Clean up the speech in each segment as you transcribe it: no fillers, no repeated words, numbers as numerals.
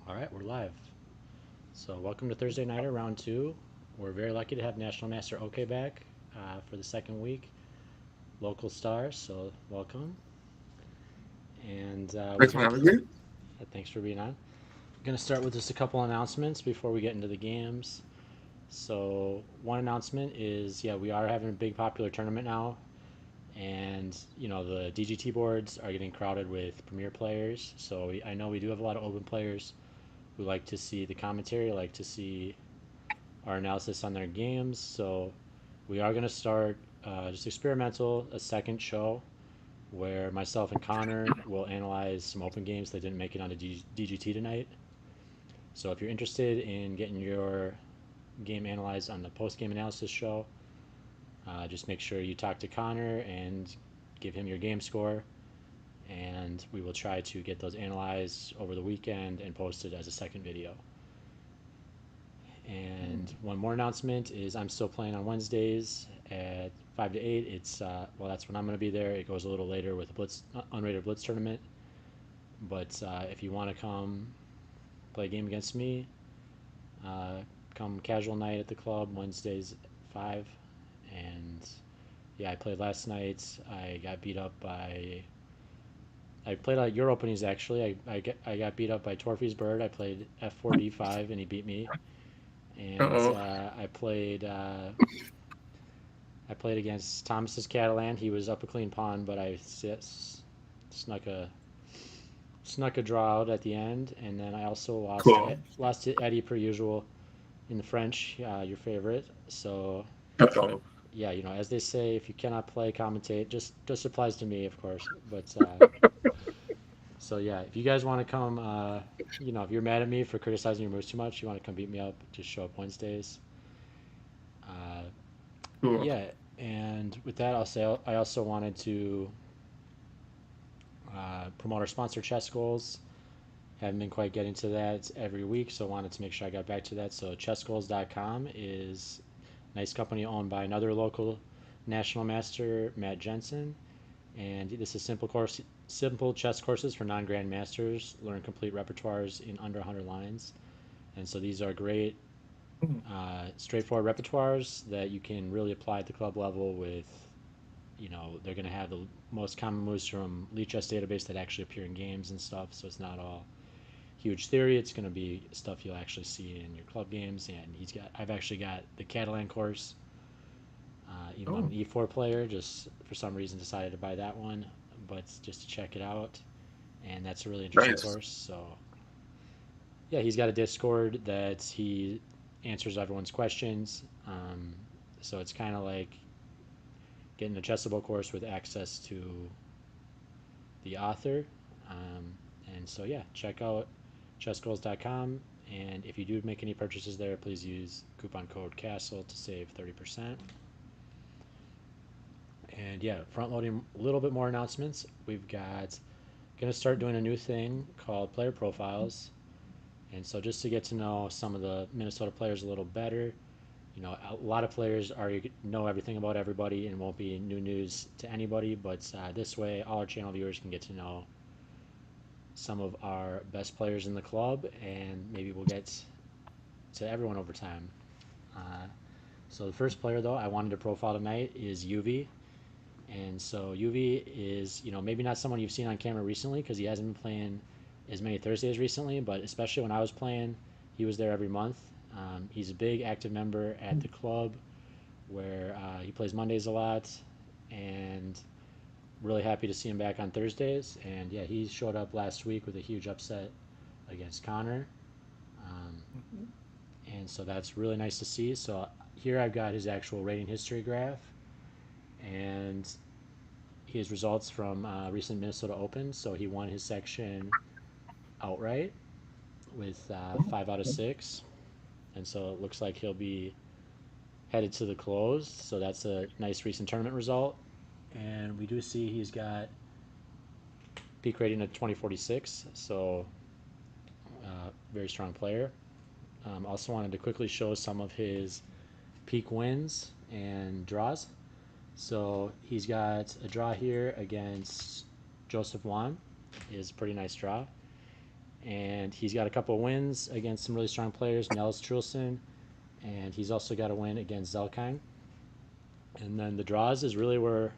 All right, we're live. So, welcome to Thursday Nighter Round 2. We're very lucky to have National Master OK back for the second week. Local star, so welcome. And we're Thanks for going having me. thanks for being on. We're going to start with just a couple announcements before we get into the games. So, one announcement is we are having a big popular tournament now. And, the DGT boards are getting crowded with premier players. So, I know we do have a lot of open players who like to see the commentary, like to see our analysis on their games. So we are going to start just experimental, a second show where myself and Connor will analyze some open games that didn't make it onto DGT tonight. So if you're interested in getting your game analyzed on the post game analysis show, just make sure you talk to Connor and give him your game score. And we will try to get those analyzed over the weekend and posted as a second video. And one more announcement is I'm still playing on Wednesdays at 5 to 8. It's that's when I'm going to be there. It goes a little later with a Blitz unrated Blitz tournament. But if you want to come play a game against me, uh, come casual night at the club Wednesdays at 5. And I played last night. I got beat up by. I played your openings actually. I got beat up by Torfy's Bird. I played F4D5 and he beat me. And Uh-oh. I played against Thomas's Catalan. He was up a clean pawn, but I snuck a snuck a draw out at the end, and then I also Cool. lost to Eddie per usual in the French, your favorite. So Uh-oh. as they say, if you cannot play, commentate. Just applies to me, of course. But if you guys want to come, if you're mad at me for criticizing your moves too much, you want to come beat me up, just show up Wednesdays. Uh, Cool. yeah, and with that, I'll say I also wanted to promote our sponsor, Chess Goals. Haven't been quite getting to that every week, so wanted to make sure I got back to that. So chessgoals.com is a nice company owned by another local national master, Matt Jensen, and this is simple chess courses for non-grandmasters. Learn complete repertoires in under 100 lines, and so these are great, straightforward repertoires that you can really apply at the club level with. They're going to have the most common moves from Lichess database that actually appear in games and stuff, so it's not all huge theory. It's going to be stuff you'll actually see in your club games. And I've actually got the Catalan course, even though I'm Oh, an E4 player, just for some reason decided to buy that one, but just to check it out. And that's a really interesting nice. course. So, he's got a Discord that he answers everyone's questions. So it's kind of like getting a chessable course with access to the author. Um, and so, check out chessgoals.com. And if you do make any purchases there, please use coupon code CASTLE to save 30%. And front loading a little bit more announcements. We've got going to start doing a new thing called player profiles. And so just to get to know some of the Minnesota players a little better, a lot of players already know everything about everybody and won't be new news to anybody. But this way, all our channel viewers can get to know some of our best players in the club, and maybe we'll get to everyone over time. Uh, so the first player though I wanted to profile tonight is UV, and so UV is maybe not someone you've seen on camera recently because he hasn't been playing as many Thursdays recently, but especially when I was playing, he was there every month. He's a big active member at the club where he plays Mondays a lot, and really happy to see him back on Thursdays. And he showed up last week with a huge upset against Connor. Um, and so that's really nice to see. So here I've got his actual rating history graph and his results from recent Minnesota Open. So he won his section outright with 5 out of 6. And so it looks like he'll be headed to the close. So that's a nice recent tournament result. And we do see he's got peak rating of 2046. So very strong player. Also wanted to quickly show some of his peak wins and draws. So he's got a draw here against Joseph Wan, is a pretty nice draw. and he's got a couple wins against some really strong players, Nels Trulson, and he's also got a win against Zelkine. And then the draws is really where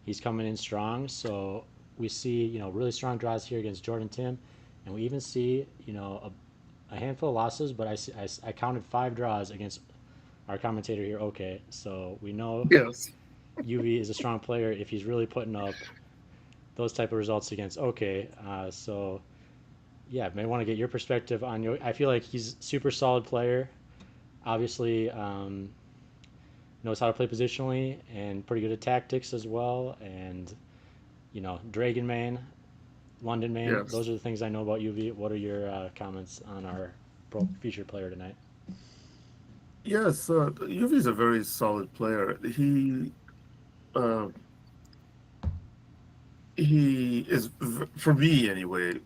he's coming in strong. So we see, really strong draws here against Jordan Tim, and we even see, a handful of losses. But I counted 5 draws against our commentator here. Okay, so we know Yes. UV is a strong player if he's really putting up those type of results against. Okay, so yeah, may want to get your perspective on your. I feel like he's super solid player. Obviously, knows how to play positionally and pretty good at tactics as well. And Dragon Man, London Man. Yes. Those are the things I know about UV. What are your comments on our featured player tonight? Yes. Yuvi is a very solid player. Uh, he is, for me anyway,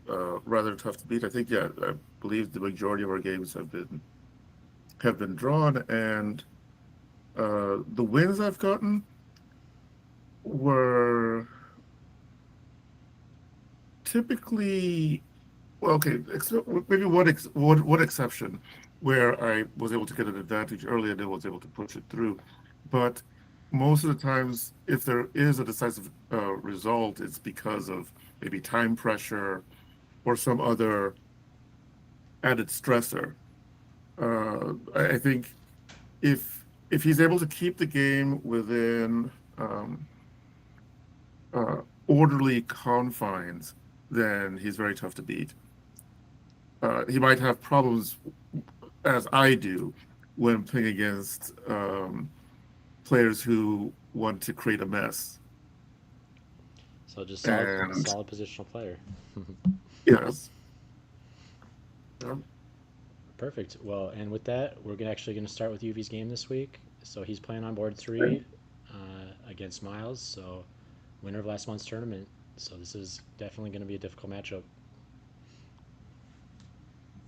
rather tough to beat. I think, yeah, I believe the majority of our games have been drawn, and the wins I've gotten were typically, well, okay, maybe one exception where I was able to get an advantage early and then was able to push it through. But most of the times, if there is a decisive result, it's because of maybe time pressure or some other added stressor. I think if he's able to keep the game within orderly confines, then he's very tough to beat. He might have problems, as I do, when playing against players who want to create a mess. So just And solid positional player. yes, yeah, Perfect. Well, and with that, we're actually going to start with UV's game this week. So he's playing on board 3 against Miles. So winner of last month's tournament. So this is definitely going to be a difficult matchup.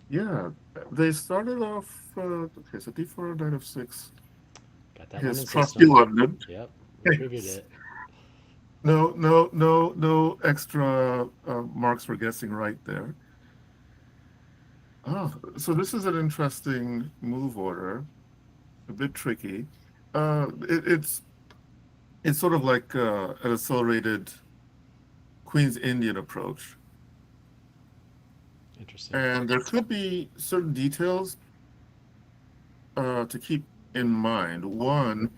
yeah. They started off. Okay, so D4, Knight of Six. Got that His London trusty system. London. Yep, we previewed Yes. it. No, no, no, no extra marks for guessing right there. Oh, so this is an interesting move order, a bit tricky. It's sort of like an accelerated Queen's Indian approach, Interesting. and there could be certain details to keep in mind. One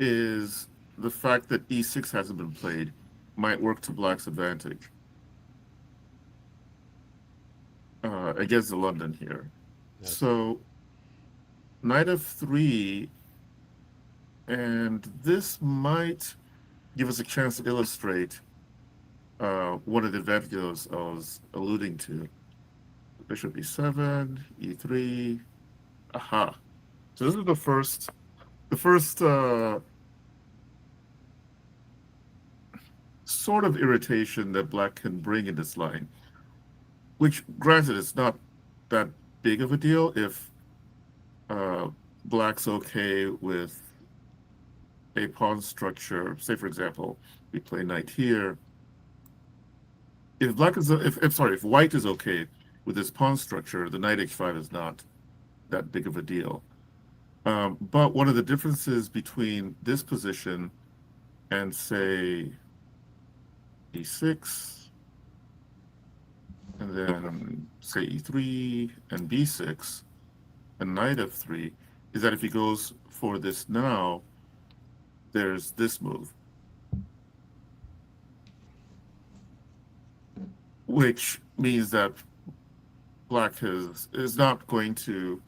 is the fact that E6 hasn't been played might work to Black's advantage against the London here. Yes. So Knight of three, and this might give us a chance to illustrate one of the advantages I was alluding to. Bishop E7, E3. Aha. So this is the first sort of irritation that Black can bring in this line, which granted it's not that big of a deal if uh, Black's okay with a pawn structure. Say, for example, we play knight here. If Black is, if sorry, if White is okay with this pawn structure, the knight H5 is not that big of a deal. But one of the differences between this position and say E6, and then say E3 and B6 and knight F3 is that if he goes for this now, there's this move, which means that Black is not going to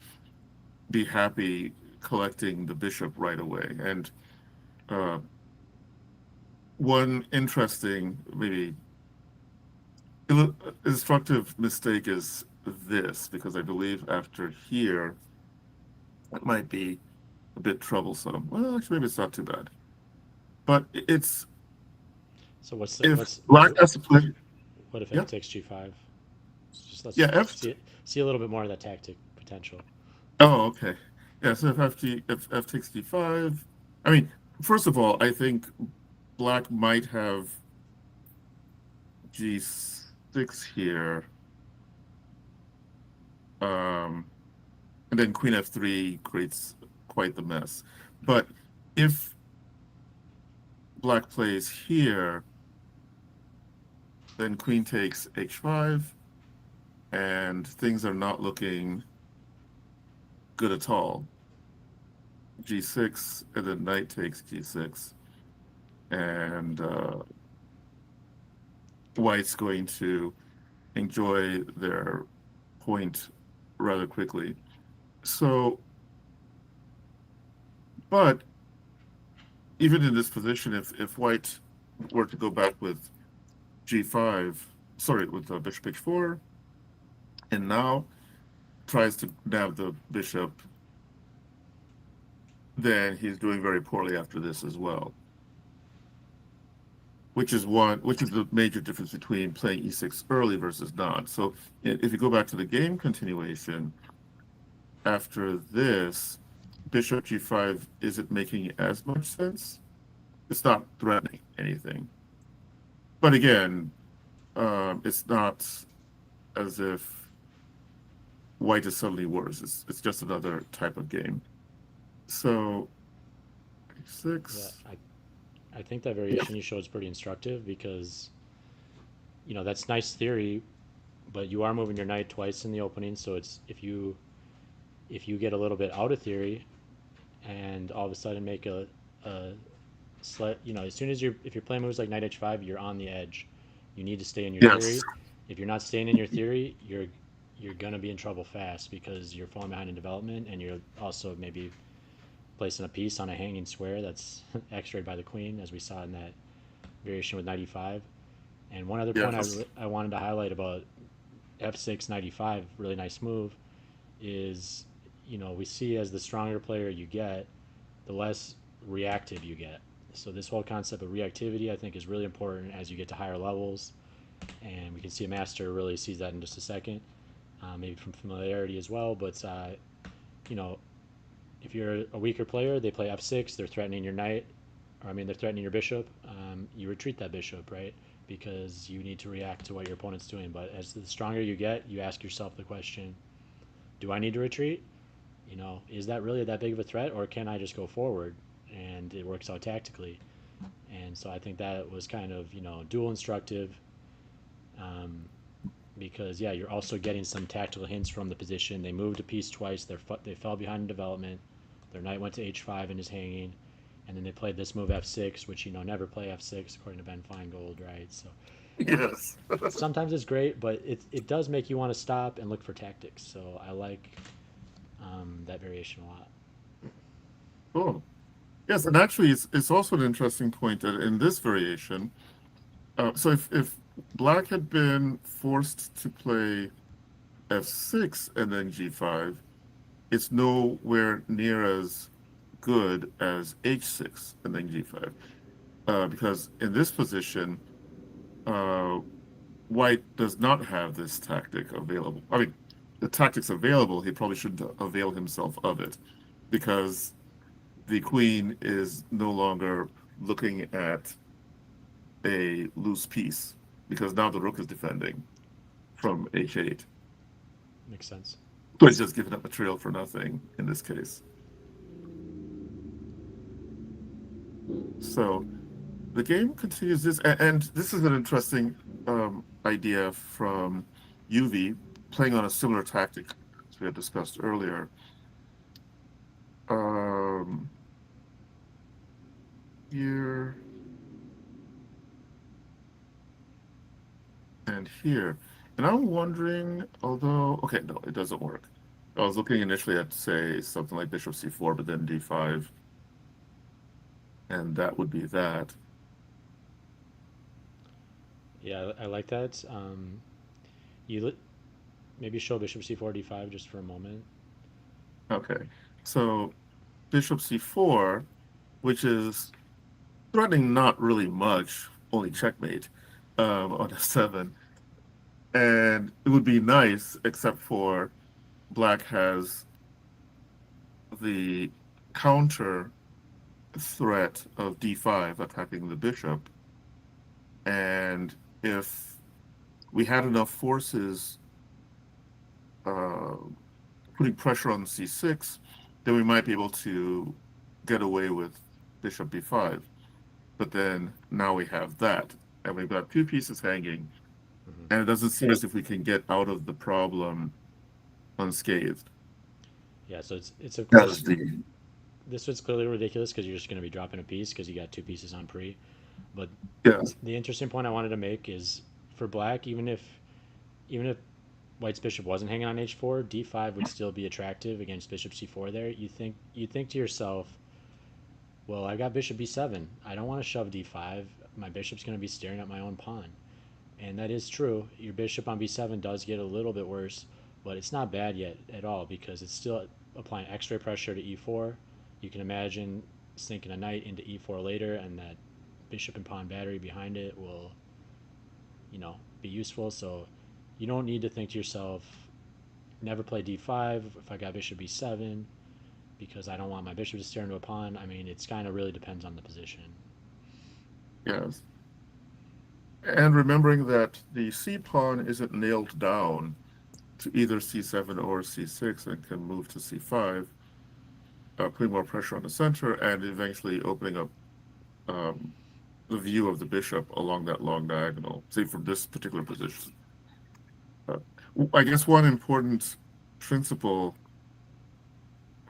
be happy collecting the bishop right away. And uh, one interesting, maybe instructive mistake is this, because I believe after here, it might be a bit troublesome. Well, actually, maybe it's not too bad. But it's So if Black has to play, what if yeah, F takes G5? Just let's yeah, F. see a little bit more of that tactic potential. Oh, okay. Yeah, so if F takes D5, I mean, first of all, I think Black might have G6 here Um, and then queen f3 creates quite the mess. But if black plays here, then queen takes h5, and things are not looking good at all. G6, and then knight takes g6, and white's going to enjoy their point rather quickly. So, but even in this position, if white were to go back with g5, sorry, with bishop h4, and now tries to nab the bishop, then he's doing very poorly after this as well. Which is the major difference between playing e6 early versus not. So if you go back to the game continuation, after this, bishop g5 isn't making as much sense. It's not threatening anything. But again, it's not as if white is suddenly worse. It's just another type of game. So Yeah, six. I think that variation you showed is pretty instructive because that's nice theory, but you are moving your knight twice in the opening, so it's if you get a little bit out of theory and all of a sudden make a as soon as if you're playing moves like knight h5, you're on the edge. You need to stay in your Yes. theory. If you're not staying in your theory, you're gonna be in trouble fast because you're falling behind in development, and you're also maybe placing a piece on a hanging square that's x-rayed by the queen, as we saw in that variation with 95. And one other point Yes. I wanted to highlight about f6 95, really nice move, is we see as the stronger player you get, the less reactive you get. So this whole concept of reactivity, I think, is really important as you get to higher levels, and we can see a master really sees that in just a second, maybe from familiarity as well. But you know, if you're a weaker player, they play f6, they're threatening your knight, or I mean, they're threatening your bishop. You retreat that bishop, right? Because you need to react to what your opponent's doing. But as the stronger you get, you ask yourself the question: do I need to retreat? Is that really that big of a threat, or can I just go forward? And it works out tactically. And so I think that was kind of dual instructive, um, because yeah, you're also getting some tactical hints from the position. They moved a piece twice. They fell behind in development. Their knight went to h5 and is hanging, and then they played this move f6, which never play f6 according to Ben Feingold, right? So Yes. sometimes it's great, but it does make you want to stop and look for tactics. So I like that variation a lot. Cool. Yes, and actually, it's also an interesting point that in this variation, so if black had been forced to play f6 and then g5, it's nowhere near as good as h6 and then g5, because in this position, uh, white does not have this tactic available. I mean, the tactic's available, he probably shouldn't avail himself of it, because the queen is no longer looking at a loose piece, because now the rook is defending from h8. Makes sense. So he's just giving up material for nothing in this case. So the game continues this, and this is an interesting idea from UV, playing on a similar tactic as we had discussed earlier. Um, Here and here. And I'm wondering, although, okay, no, it doesn't work. I was looking initially at, say, something like bishop c4, but then d5, and that would be that. Yeah, I like that. You maybe show bishop c4 d5 just for a moment. Okay, so bishop c4, which is threatening not really much, only checkmate on f7. And it would be nice, except for black has the counter threat of d5 attacking the bishop. And if we had enough forces putting pressure on c6, then we might be able to get away with bishop b5. But then now we have that, and we've got two pieces hanging, Hmm. and it doesn't seem as if we can get out of the problem unscathed. Yeah, so it's of That is course the this was clearly ridiculous because you're just going to be dropping a piece because you got two pieces on pre. But yes, the interesting point I wanted to make is for black, even if white's bishop wasn't hanging on h4, d5 would still be attractive against bishop c4 there. You think to yourself, well, I got bishop b7. I don't want to shove d5. My bishop's going to be staring at my own pawn. And that is true. Your bishop on b7 does get a little bit worse, but it's not bad yet at all because it's still applying x-ray pressure to e4. You can imagine sinking a knight into e4 later, and that bishop and pawn battery behind it will, be useful. So you don't need to think to yourself, never play d5 if I got bishop b7 because I don't want my bishop to stare into a pawn. I mean, it's kind of really depends on the position. yes. And remembering that the c pawn isn't nailed down to either c7 or c6 and can move to c5, putting more pressure on the center and eventually opening up um, the view of the bishop along that long diagonal, say from this particular position. Uh, I guess one important principle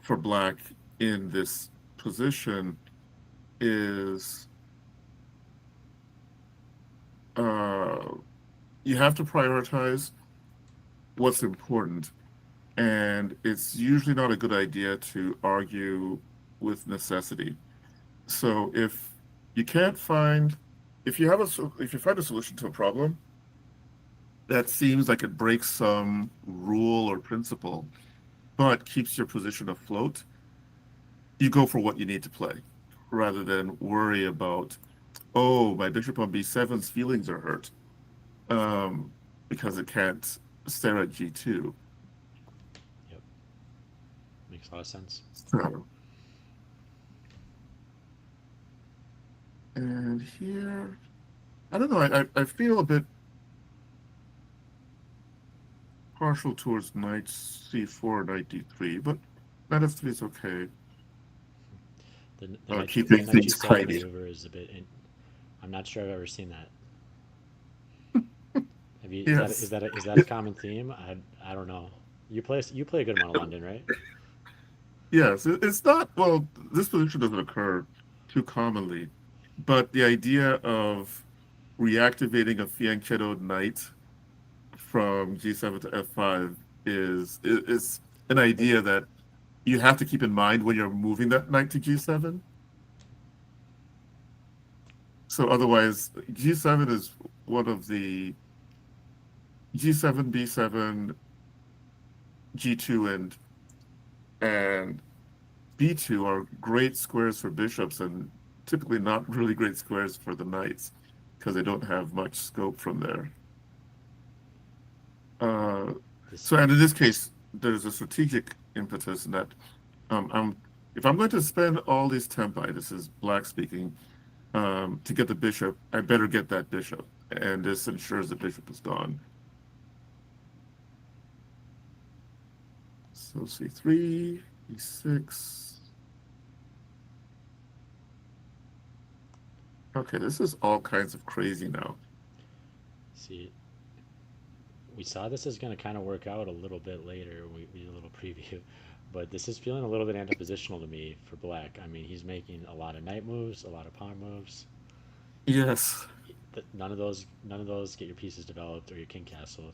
for black in this position is uh, you have to prioritize what's important. And it's usually not a good idea to argue with necessity. So you can't find, if you find a solution to a problem that seems like it breaks some rule or principle, but keeps your position afloat, you go for what you need to play rather than worry about, oh, my bishop on b7's feelings are hurt um, because it can't stare at g2. Yep, makes a lot of sense. So, and here, I don't know, I feel a bit partial towards knight c4, knight d3, but knight f3 is okay. The Keeping knight things g7 tidy. maneuver is a bit. I'm not sure I've ever seen that. Have you? Is that Yes. is that a, is that a common theme? I don't know. You play a good amount of London, right? Yes, it's not, well, this position doesn't occur too commonly, but the idea of reactivating a fianchettoed knight from g7 to f5 is an idea that you have to keep in mind when you're moving that knight to g7. So otherwise, g7 is one of the g7, b7, g2, and b2 are great squares for bishops and typically not really great squares for the knights because they don't have much scope from there. Uh, This. so, and in this case, there's a strategic impetus in that if I'm going to spend all these tempi, this is black speaking, to get the bishop, I better get that bishop, and this ensures the bishop is gone. So c3, e6. Okay, this is all kinds of crazy now. See, we saw this is going to kind of work out a little bit later. We did a little preview, but this is feeling a little bit anti-positional to me for black. I mean, he's making a lot of knight moves, a lot of pawn moves. Yes. None of those get your pieces developed or your king castled.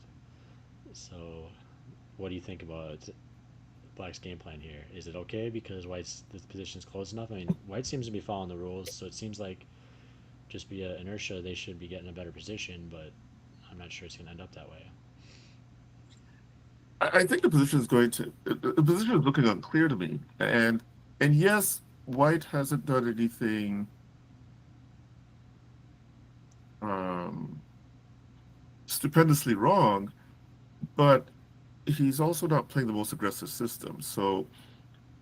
So, what do you think about black's game plan here? Is it okay because white's the position's close enough? I mean, white seems to be following the rules, so it seems like just via inertia they should be getting a better position, but I'm not sure it's going to end up that way. I think the position is going to the position is looking unclear to me. And yes, White hasn't done anything um, stupendously wrong, but he's also not playing the most aggressive system. So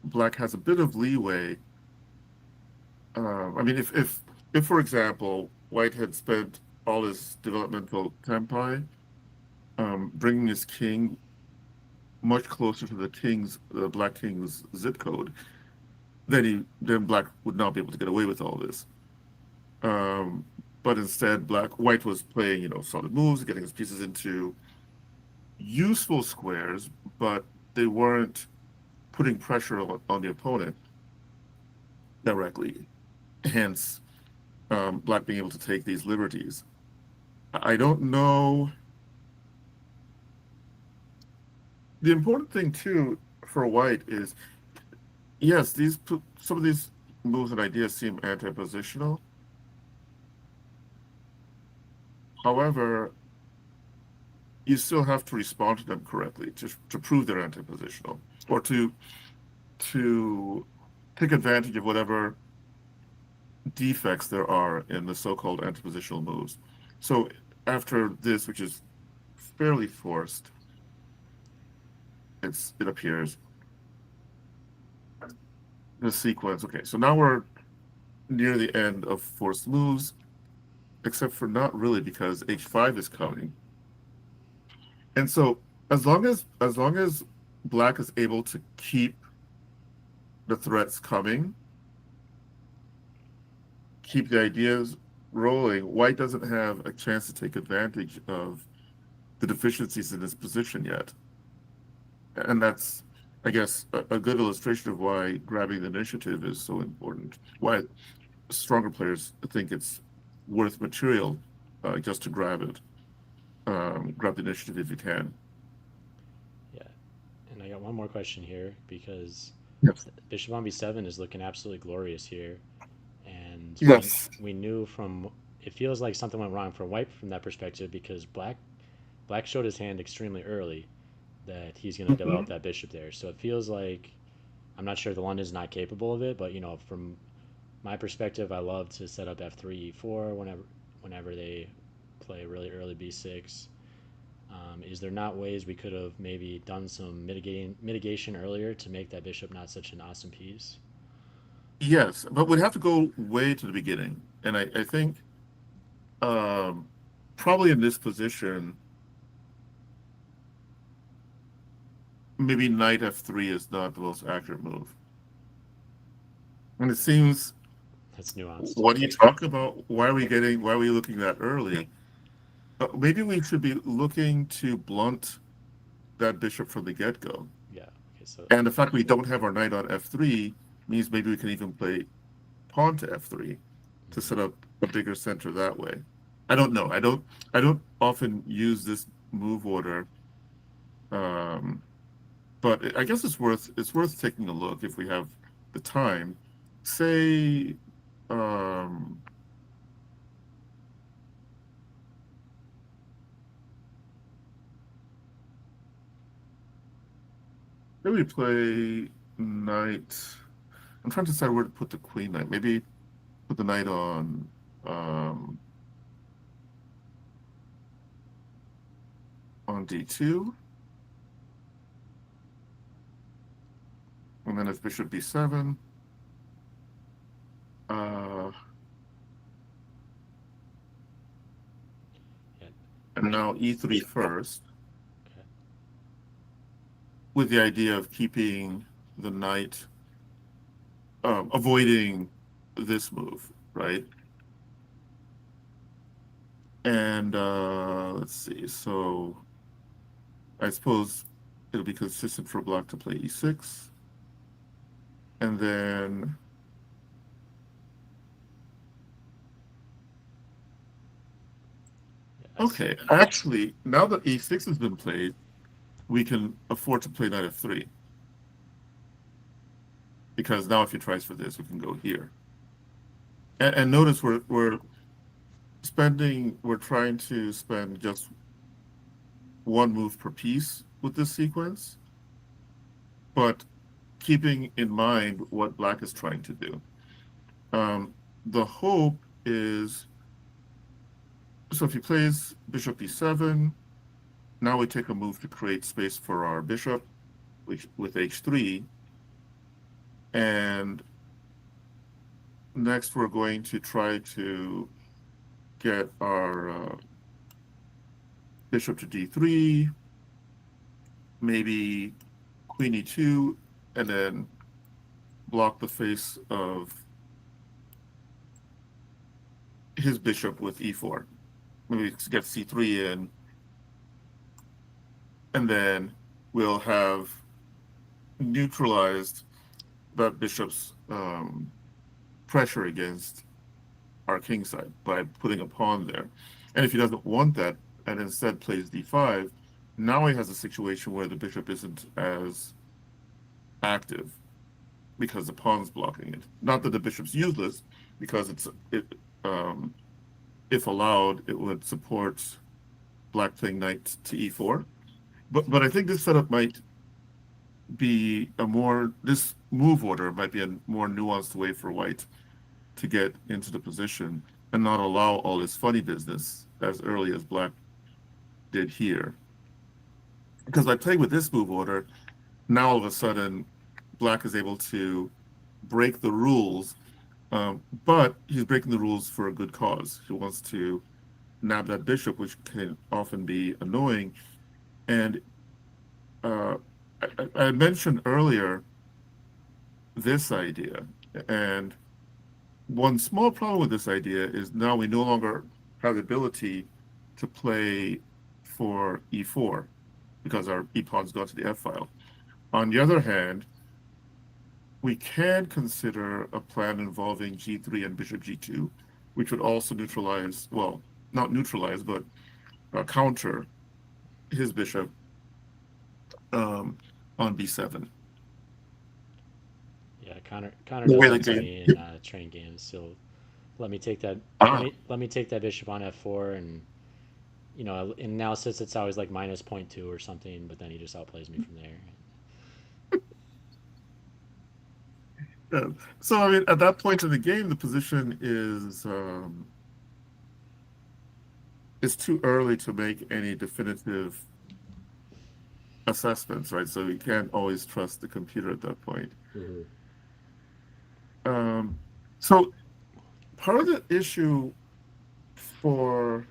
Black has a bit of leeway. I mean, if for example, White had spent all his developmental tempi bringing his king much closer to the black king's zip code, then black would not be able to get away with all this. Um, but instead, white was playing, solid moves, getting his pieces into useful squares, but they weren't putting pressure on the opponent directly. Hence, black being able to take these liberties. I don't know. The important thing too for white is yes, some of these moves and ideas seem anti-positional. However, you still have to respond to them correctly to prove they're anti-positional, or to take advantage of whatever defects there are in the so-called anti-positional moves. So after this, which is fairly forced, it appears the sequence. Okay, so now we're near the end of forced moves, except for not really because h5 is coming. And so as long as black is able to keep the threats coming, keep the ideas rolling, white doesn't have a chance to take advantage of the deficiencies in his position yet. And that's, I guess, a good illustration of why grabbing the initiative is so important. Why stronger players think it's worth material just to grab it. Grab the initiative if you can. Yeah, and I got one more question here because Yes. bishop on b7 is looking absolutely glorious here, and Yes. we knew from it feels like something went wrong for white from that perspective because black showed his hand extremely early that he's going to develop Mhm. that bishop there. So it feels like I'm not sure the London's not capable of it, but from my perspective, I love to set up f3 e4 whenever they play really early b6. Is there not ways we could have maybe done some mitigation earlier to make that bishop not such an awesome piece? Yes, but we'd have to go way to the beginning. And I think um, probably in this position, maybe knight f3 is not the most accurate move. And it seems, That's nuanced. what are you talking about? Why are we looking that early? Maybe we should be looking to blunt that bishop from the get-go. Yeah. Okay. So And the fact we don't have our knight on f3 means maybe we can even play pawn to f3 to mhm. set up a bigger center that way. I don't know. I don't often use this move order, um, but I guess it's worth taking a look if we have the time. Say, um, maybe we play knight. I'm trying to decide where to put the queen knight. Maybe put the knight um, on d2, and then if bishop b7, uh, Yeah. and now e3 first, Okay. with the idea of keeping the knight, avoiding this move, right? And let's see. So I suppose it'll be consistent for black to play e6, and then Yeah, okay. Actually, now that e6 has been played, we can afford to play knight f3 because now if he tries for this, we can go here. And notice we're trying to spend just one move per piece with this sequence, but keeping in mind what black is trying to do. The hope is, so if he plays bishop e7, now we take a move to create space for our bishop with h3, and next we're going to try to get our bishop to d3, maybe queen e2, and then block the face of his bishop with e4. Maybe get c3 in, and then we'll have neutralized that bishop's pressure against our king side by putting a pawn there. And if he doesn't want that and instead plays d5, now he has a situation where the bishop isn't as active because the pawn's blocking it. Not that the bishop's useless, because um, if allowed, it would support black playing knight to e4. But I think this setup might be this move order might be a more nuanced way for white to get into the position and not allow all this funny business as early as black did here. Because by playing with this move order, now all of a sudden black is able to break the rules, but he's breaking the rules for a good cause. He wants to nab that bishop, which can often be annoying. And uh, I mentioned earlier this idea, and one small problem with this idea is now we no longer have the ability to play for e4 because our e-pawn's gone to the f file. On the other hand, we can consider a plan involving g3 and bishop g2, which would also neutralize, well, not neutralize, but counter his bishop um, on b7. Yeah, Connor The does way the that to game. me in training games. He'll let me take that Ah, let me take that bishop on f4, and in analysis it's always like minus point 0.2 or something, but then he just outplays me from there. yeah. So I mean, at that point in the game, the position is too early to make any definitive assessments, right? So you can't always trust the computer at that point. Mm-hmm. Um, so part of the issue for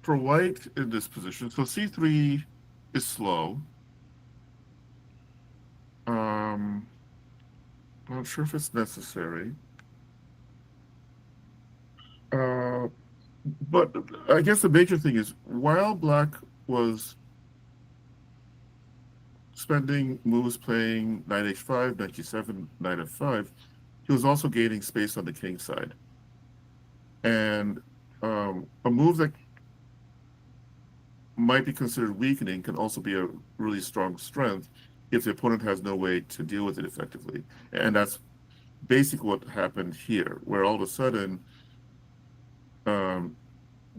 for white in this position, so c3 is slow. Um, I'm not sure if it's necessary. Uh, but I guess the major thing is while black was spending moves playing knight h5, knight g7, knight f5, he was also gaining space on the king side. And a move that might be considered weakening can also be a really strong strength if the opponent has no way to deal with it effectively. And that's basically what happened here, where all of a sudden, um,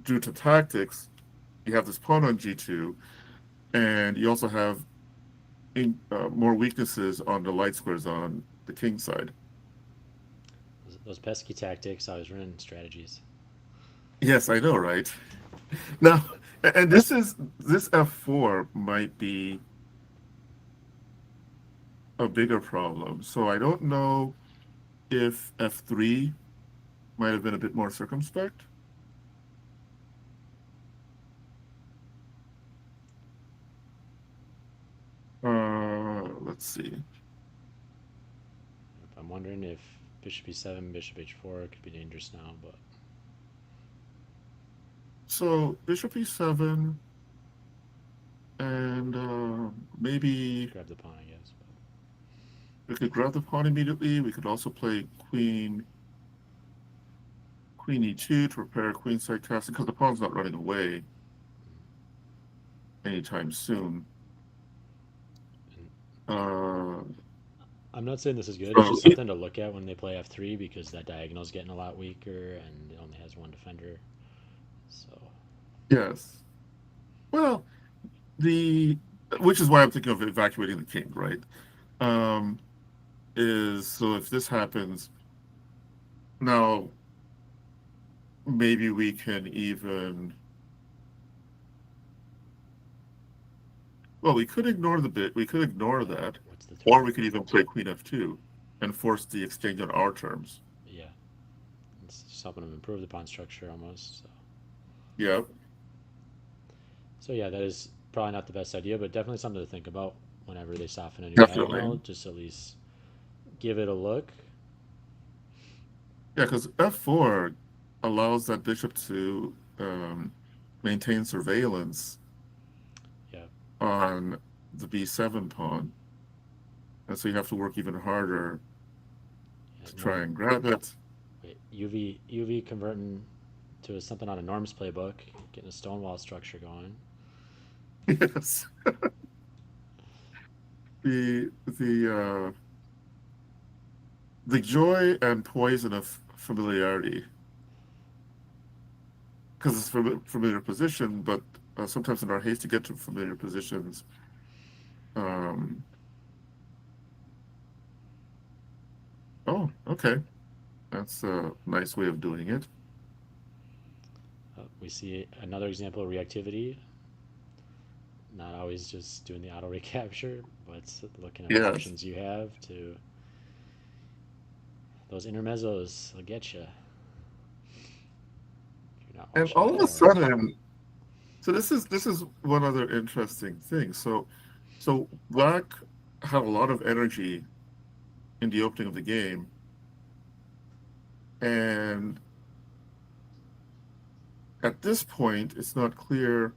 due to tactics, you have this pawn on g2, and you also have more weaknesses on the light squares on the king side. Those pesky tactics always ruin strategies. Yes, I know, right? Now, and this f4 might be a bigger problem. So I don't know if f3 might have been a bit more circumspect. Let's see. I'm wondering if bishop e7, bishop h4 could be dangerous now, but So bishop e7 and maybe grab the pawn, I guess. But we could grab the pawn immediately. We could also play queen e2 to prepare a queenside castle because the pawn's not running away anytime soon. and Uh, I'm not saying this is good. It's so just something to look at when they play f3 because that diagonal's getting a lot weaker and it only has one defender. So yes. Well, the which is why I'm thinking of evacuating the king, right? Um, is so if this happens now, maybe we can even well, we could ignore the bit, we could ignore that, what's the or threat? we could even play queen f2 and force the exchange on our terms. Yeah, it's just helping them improve the pawn structure almost. So Yeah. so yeah, that is probably not the best idea, but definitely something to think about whenever they soften a new diagonal. Definitely. Just at least give it a look. Yeah, because f4 allows that bishop to maintain surveillance Yeah, on the b7 pawn. And so you have to work even harder yeah to try norm. and grab it. Wait, UV converting to something on a Norm's playbook, getting a stonewall structure going. Yes. The joy and poison of familiarity, because it's familiar position, but sometimes in our haste to get to familiar positions, um, oh, okay, that's a nice way of doing it. We see another example of reactivity, not always just doing the auto recapture, but looking at what Yes. options you have to those intermezzos will get you if you're not And watching all of a for. sudden, so this is one other interesting thing. So Black had a lot of energy in the opening of the game, and at this point, it's not clear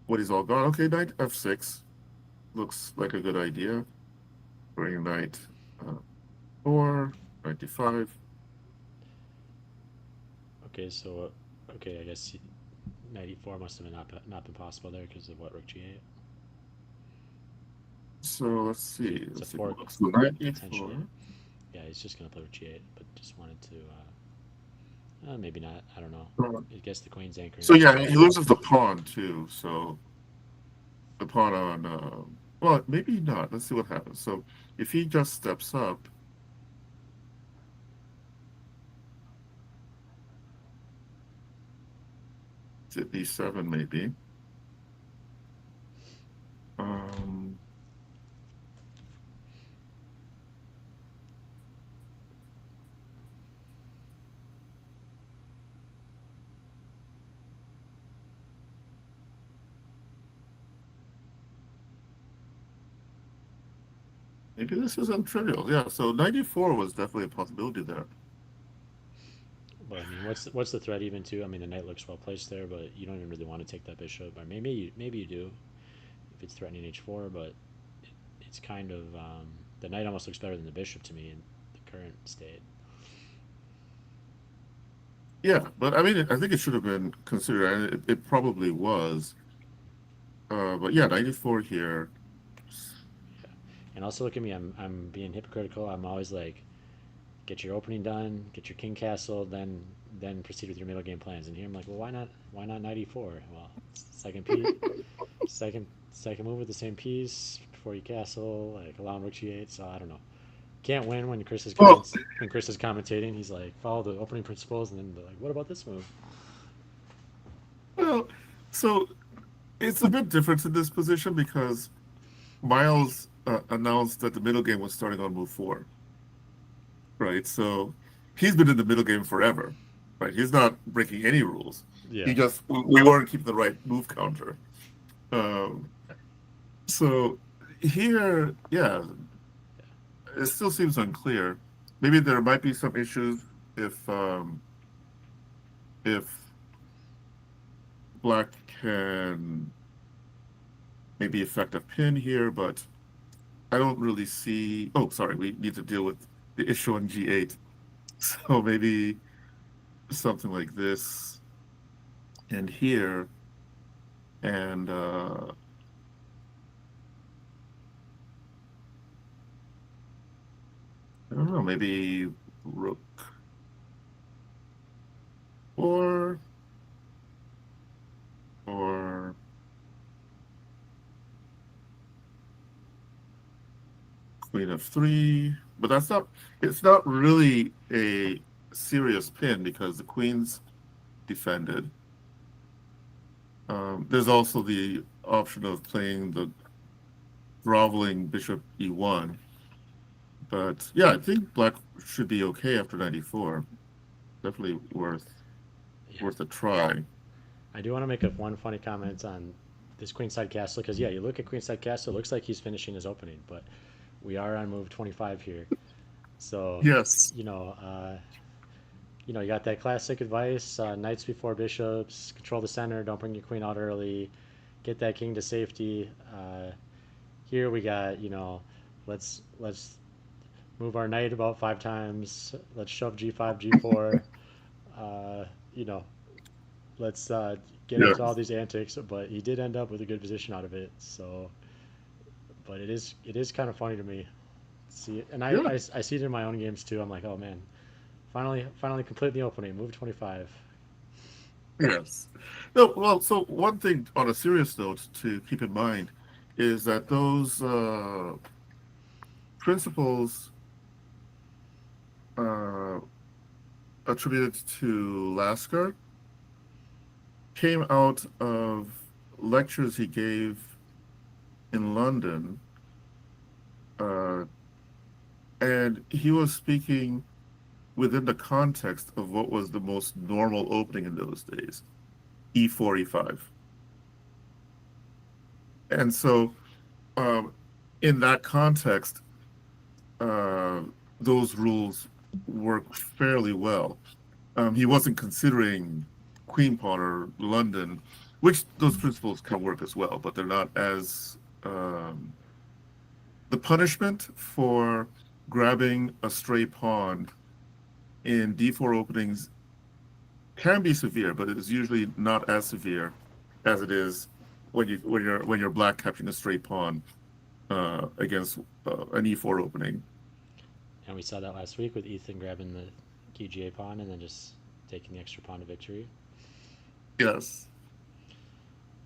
what he's all got. Okay, knight f6 looks like a good idea. Bring knight uh, 4, knight d5. Okay, so okay, I guess 94 must have been not been possible there because of what rook g8. So let's see. It's a Let's take a fork look. So knight potentially. e4. Yeah, he's just gonna play rook g8, but just wanted to maybe not. I don't know. Uh, I guess the queen's anchoring So up yeah, too. he loses the pawn too. So the pawn on well, maybe not. Let's see what happens. So if he just steps up to d7 maybe. Um Maybe this isn't trivial. Yeah, so 94 was definitely a possibility there. But I mean, what's the threat even to? I mean, the knight looks well placed there, but you don't even really want to take that bishop. Or maybe you do if it's threatening h4, but it's kind of the knight almost looks better than the bishop to me in the current state. Yeah, but I mean, I think it should have been considered, and it probably was. But yeah, 94 here. Yeah, and also look at me. I'm being hypocritical. I'm always like, get your opening done, get your king castle, then proceed with your middle game plans. And here I'm like, well, why not 94? Well, second piece, second move with the same piece before you castle, like allowing rook g8. So I don't know. Can't win when Well, Chris is commentating. He's like, follow the opening principles, and then they're like, what about this move? well, so it's a bit different in this position because Miles announced that the middle game was starting on move 4, right? So he's been in the middle game forever, right? He's not breaking any rules. Yeah, He just we weren't keeping the right move counter. Um, so here, yeah, it still seems unclear. Maybe there might be some issues if if Black can maybe affect a pin here, but I don't really see. Oh, sorry, we need to deal with the issue on G8. So maybe something like this and here, and I don't know, maybe Rook four or Queen f3. But that's not. It's not really a serious pin because the Queen's defended. There's also the option of playing the groveling Bishop e1. But yeah, I think Black should be okay after 94. Definitely worth yeah. worth a try. I do want to make one funny comment on this queenside castle because yeah, you look at queenside castle, it looks like he's finishing his opening, but we are on move 25 here. So, Yes. you know, you got that classic advice: knights before bishops, control the center, don't bring your queen out early, get that king to safety. Here we got, let's move our knight about 5 times. Let's shove g5, g4. Uh, you know, let's get into all Yes. these antics. But he did end up with a good position out of it. So, but it is kind of funny to me. See, and Yeah. I see it in my own games too. I'm like, oh man, finally complete the opening. Move 25. Yes. No, well, so one thing on a serious note to keep in mind is that those principles uh, attributed to Lasker came out of lectures he gave in London, uh, and he was speaking within the context of what was the most normal opening in those days, E4, E5. And so, um, in that context, uh, those rules work fairly well. He wasn't considering Queen Pawn or London, which those principles can work as well, but they're not as the punishment for grabbing a stray pawn in D4 openings can be severe, but it is usually not as severe as it is when you're black capturing a stray pawn against an E4 opening. And we saw that last week with Ethan grabbing the QGA pawn and then just taking the extra pawn to victory. Yes,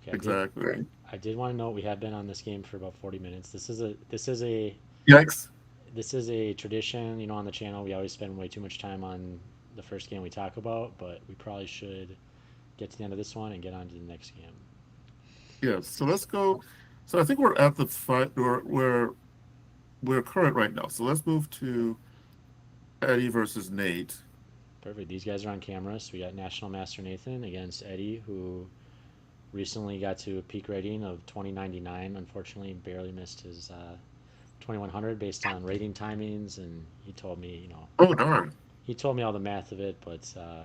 Okay, exactly. I did want to note we have been on this game for about 40 minutes. Yikes. This is a tradition, on the channel. We always spend way too much time on the first game we talk about, but we probably should get to the end of this one and get on to the next game. Yes. So let's go. So I think we're at the fight. We're current right now. So let's move to Eddie versus Nate. Perfect. These guys are on camera. So we got National Master Nathan against Eddie, who recently got to a peak rating of 2099. Unfortunately, barely missed his 2100 based on rating timings, and he told me, Oh darn. he told me all the math of it. But so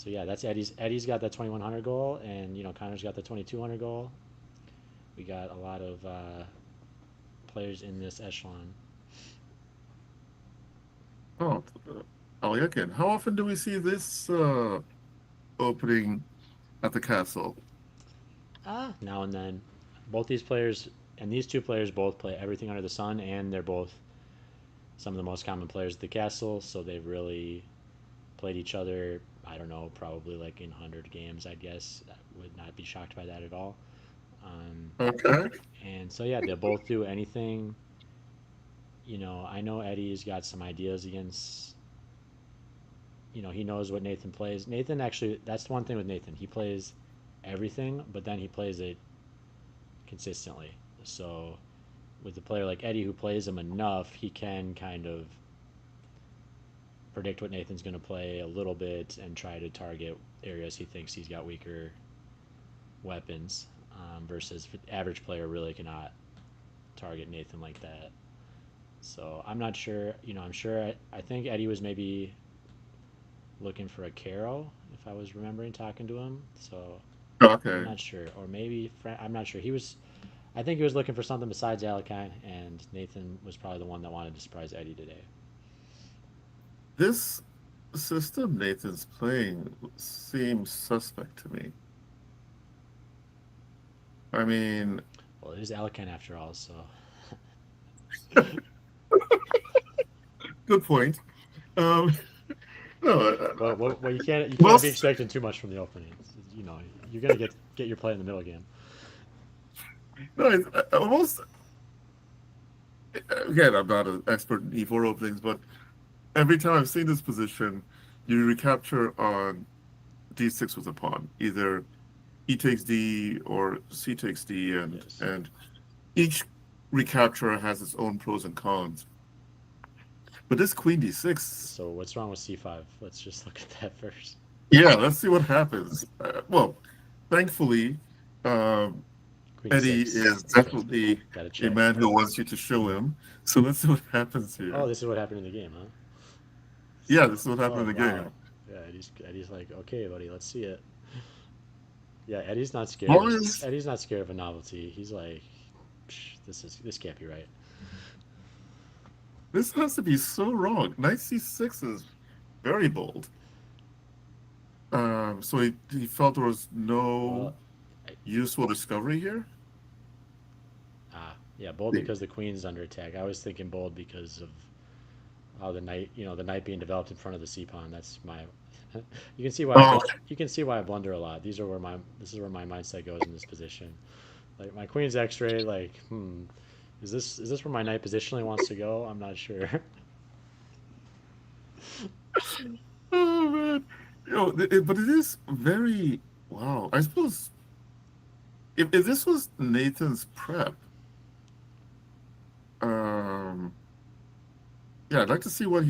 yeah, that's Eddie's. Eddie's got that 2100 goal, and Connor's got the 2200 goal. We got a lot of players in this echelon. Oh, again. How often do we see this opening at the castle? Now and then, both these players and these two players both play everything under the sun, and they're both some of the most common players at the castle. So they've really played each other. I don't know, probably like in 100 games. I guess I would not be shocked by that at all. Um, Okay. and so yeah, they'll both do anything. I know Eddie's got some ideas against. He knows what Nathan plays. Nathan actually, that's the one thing with Nathan. He plays everything, but then he plays it consistently. So with a player like Eddie who plays him enough, he can kind of predict what Nathan's going to play a little bit and try to target areas he thinks he's got weaker weapons. Versus average player really cannot target Nathan like that. So I'm not sure. I'm sure. I think Eddie was maybe looking for a Caro if I was remembering talking to him. So I'm Okay. not sure, or maybe I'm not sure. He was. I think he was looking for something besides Alakine, and Nathan was probably the one that wanted to surprise Eddie today. This system Nathan's playing seems suspect to me. I mean, Well, it is Alakine after all, so. good point. Um, no, Well, you can't be most expecting too much from the opening. You're gonna get your play in the middle game. no, almost again. I'm not an expert in E4 openings, but every time I've seen this position, you recapture on D6 with a pawn, either E takes D or C takes D, and Yes. and each recapture has its own pros and cons. But this Queen D6, So what's wrong with C5? Let's just look at that first. yeah, let's see what happens. Well, thankfully. Um, Queen Eddie six. is Okay, definitely gotta a check. man who wants you to show him. So let's see what happens Oh, here. this is what happened in the game, huh? Yeah, this is what happened Oh in the wow. game. Yeah, Eddie's like, okay, buddy, let's see it. Yeah, Eddie's not scared of Boys, Eddie's not scared of a novelty. He's like, this can't be right. this has to be so wrong. Knight c6 is very bold. So he felt there was no Well, I, useful discovery here. yeah, bold because the queen's under attack. I was thinking bold because of the knight, the knight being developed in front of the c pawn. That's my. You can see why Oh, you can see why I blunder a lot. This is where my mindset goes in this position. Like my queen's X-ray. Like, is this where my knight positionally wants to go? I'm not sure. oh man. But it is very wow. I suppose if this was Nathan's prep, um, yeah, I'd like to see what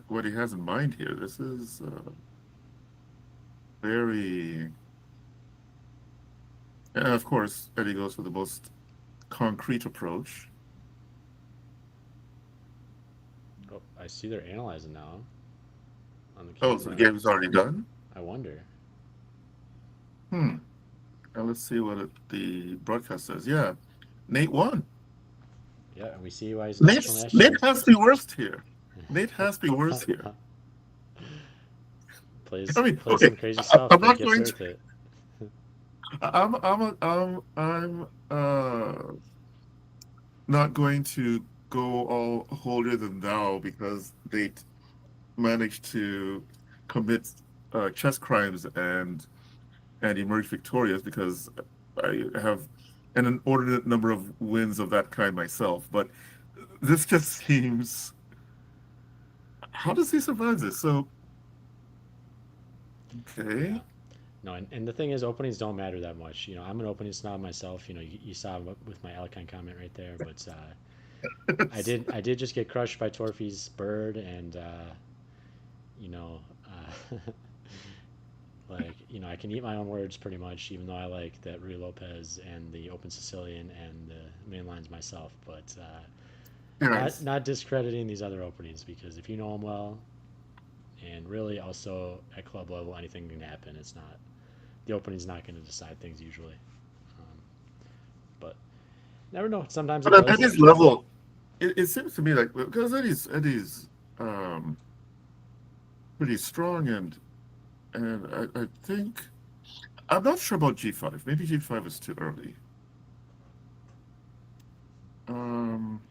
what he has in mind here. This is very, and of course, Eddie goes for the most concrete approach. Oh, I see they're analyzing now on the Oh, so the camera. game is already done. I wonder. Hmm. Now let's see what the broadcast says. Yeah, Nate won. Yeah, and we see why he's natural Nate nationalist. has to be worst here. Nate has to be worst here. I mean, Plays okay, some crazy stuff I'm that not gets going to. worth it. I'm not going to go all holier than thou because they managed to commit chess crimes and emerge victorious because I have an inordinate number of wins of that kind myself. But this just seems. How does he survive this? So, Yeah. okay. No, and the thing is, openings don't matter that much. I'm an opening snob myself. You saw with my Alcon comment right there. But I did just get crushed by Torfi's bird, and you know, uh, I can eat my own words pretty much, even though I like that Rui Lopez and the Open Sicilian and the main lines myself. But not Nice. not discrediting these other openings because if you know them well, and really also at club level, anything can happen. It's not the opening's not going to decide things usually, um, but never know. Sometimes it But at does. his level, it seems to me like because Eddie's um, pretty strong and I think I'm not sure about G5. Maybe G5 is too early. Um,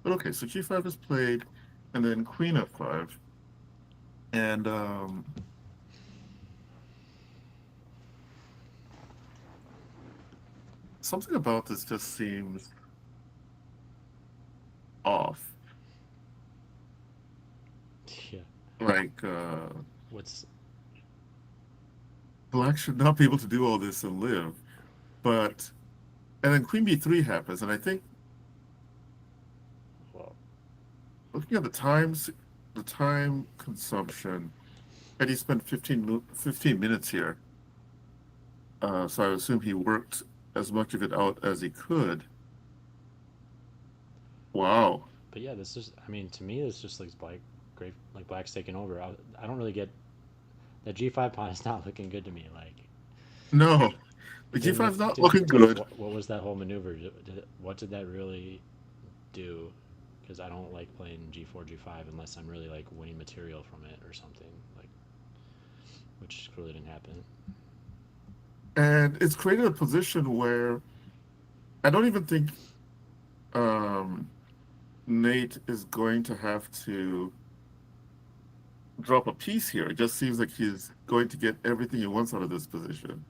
but okay, so G5 is played, and then Queen F5, and something about this just seems off. Yeah. Like What's Black should not be able to do all this and live. But and then Queen B3 happens, and I think well? looking at the time consumption, Eddie spent 15 minutes here. So I assume he worked as much of it out as he could. Wow. But yeah, this is. I mean, to me, this just looks like great. Like black's taking over. I don't really get that G5 pawn is not looking good to me. Like No, the it didn't look. G5 is not Did looking good. what was that whole maneuver? What did that really do? Because I don't like playing G4 G5 unless I'm really like winning material from it or something. Like which clearly didn't happen. And it's created a position where I don't even think um, Nate is going to have to drop a piece here. It just seems like he's going to get everything he wants out of this position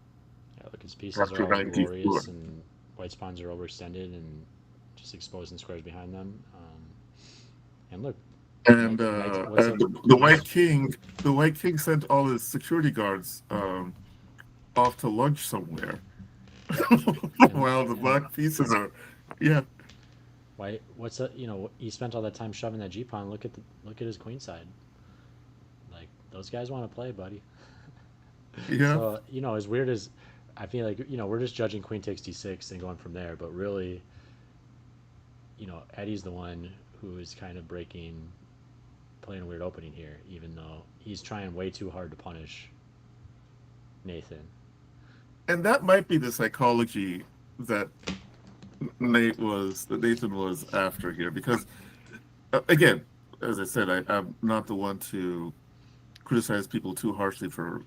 Yeah, look, his pieces are after all 94. glorious and white spawns are overextended and just exposing squares behind them. And look, knight. What's And up? the White King sent all his security guards off to lunch somewhere, And while the and black pieces are, yeah. why? What's up? He spent all that time shoving that G pawn. Look at his queen side. those guys want to play, buddy. Yeah. So as weird as I feel like we're just judging Queen takes D6 and going from there, but really, Eddie's the one who is kind of playing a weird opening here, even though he's trying way too hard to punish Nathan. And that might be the psychology that that Nathan was after here, because again, as I said, I'm not the one to criticize people too harshly for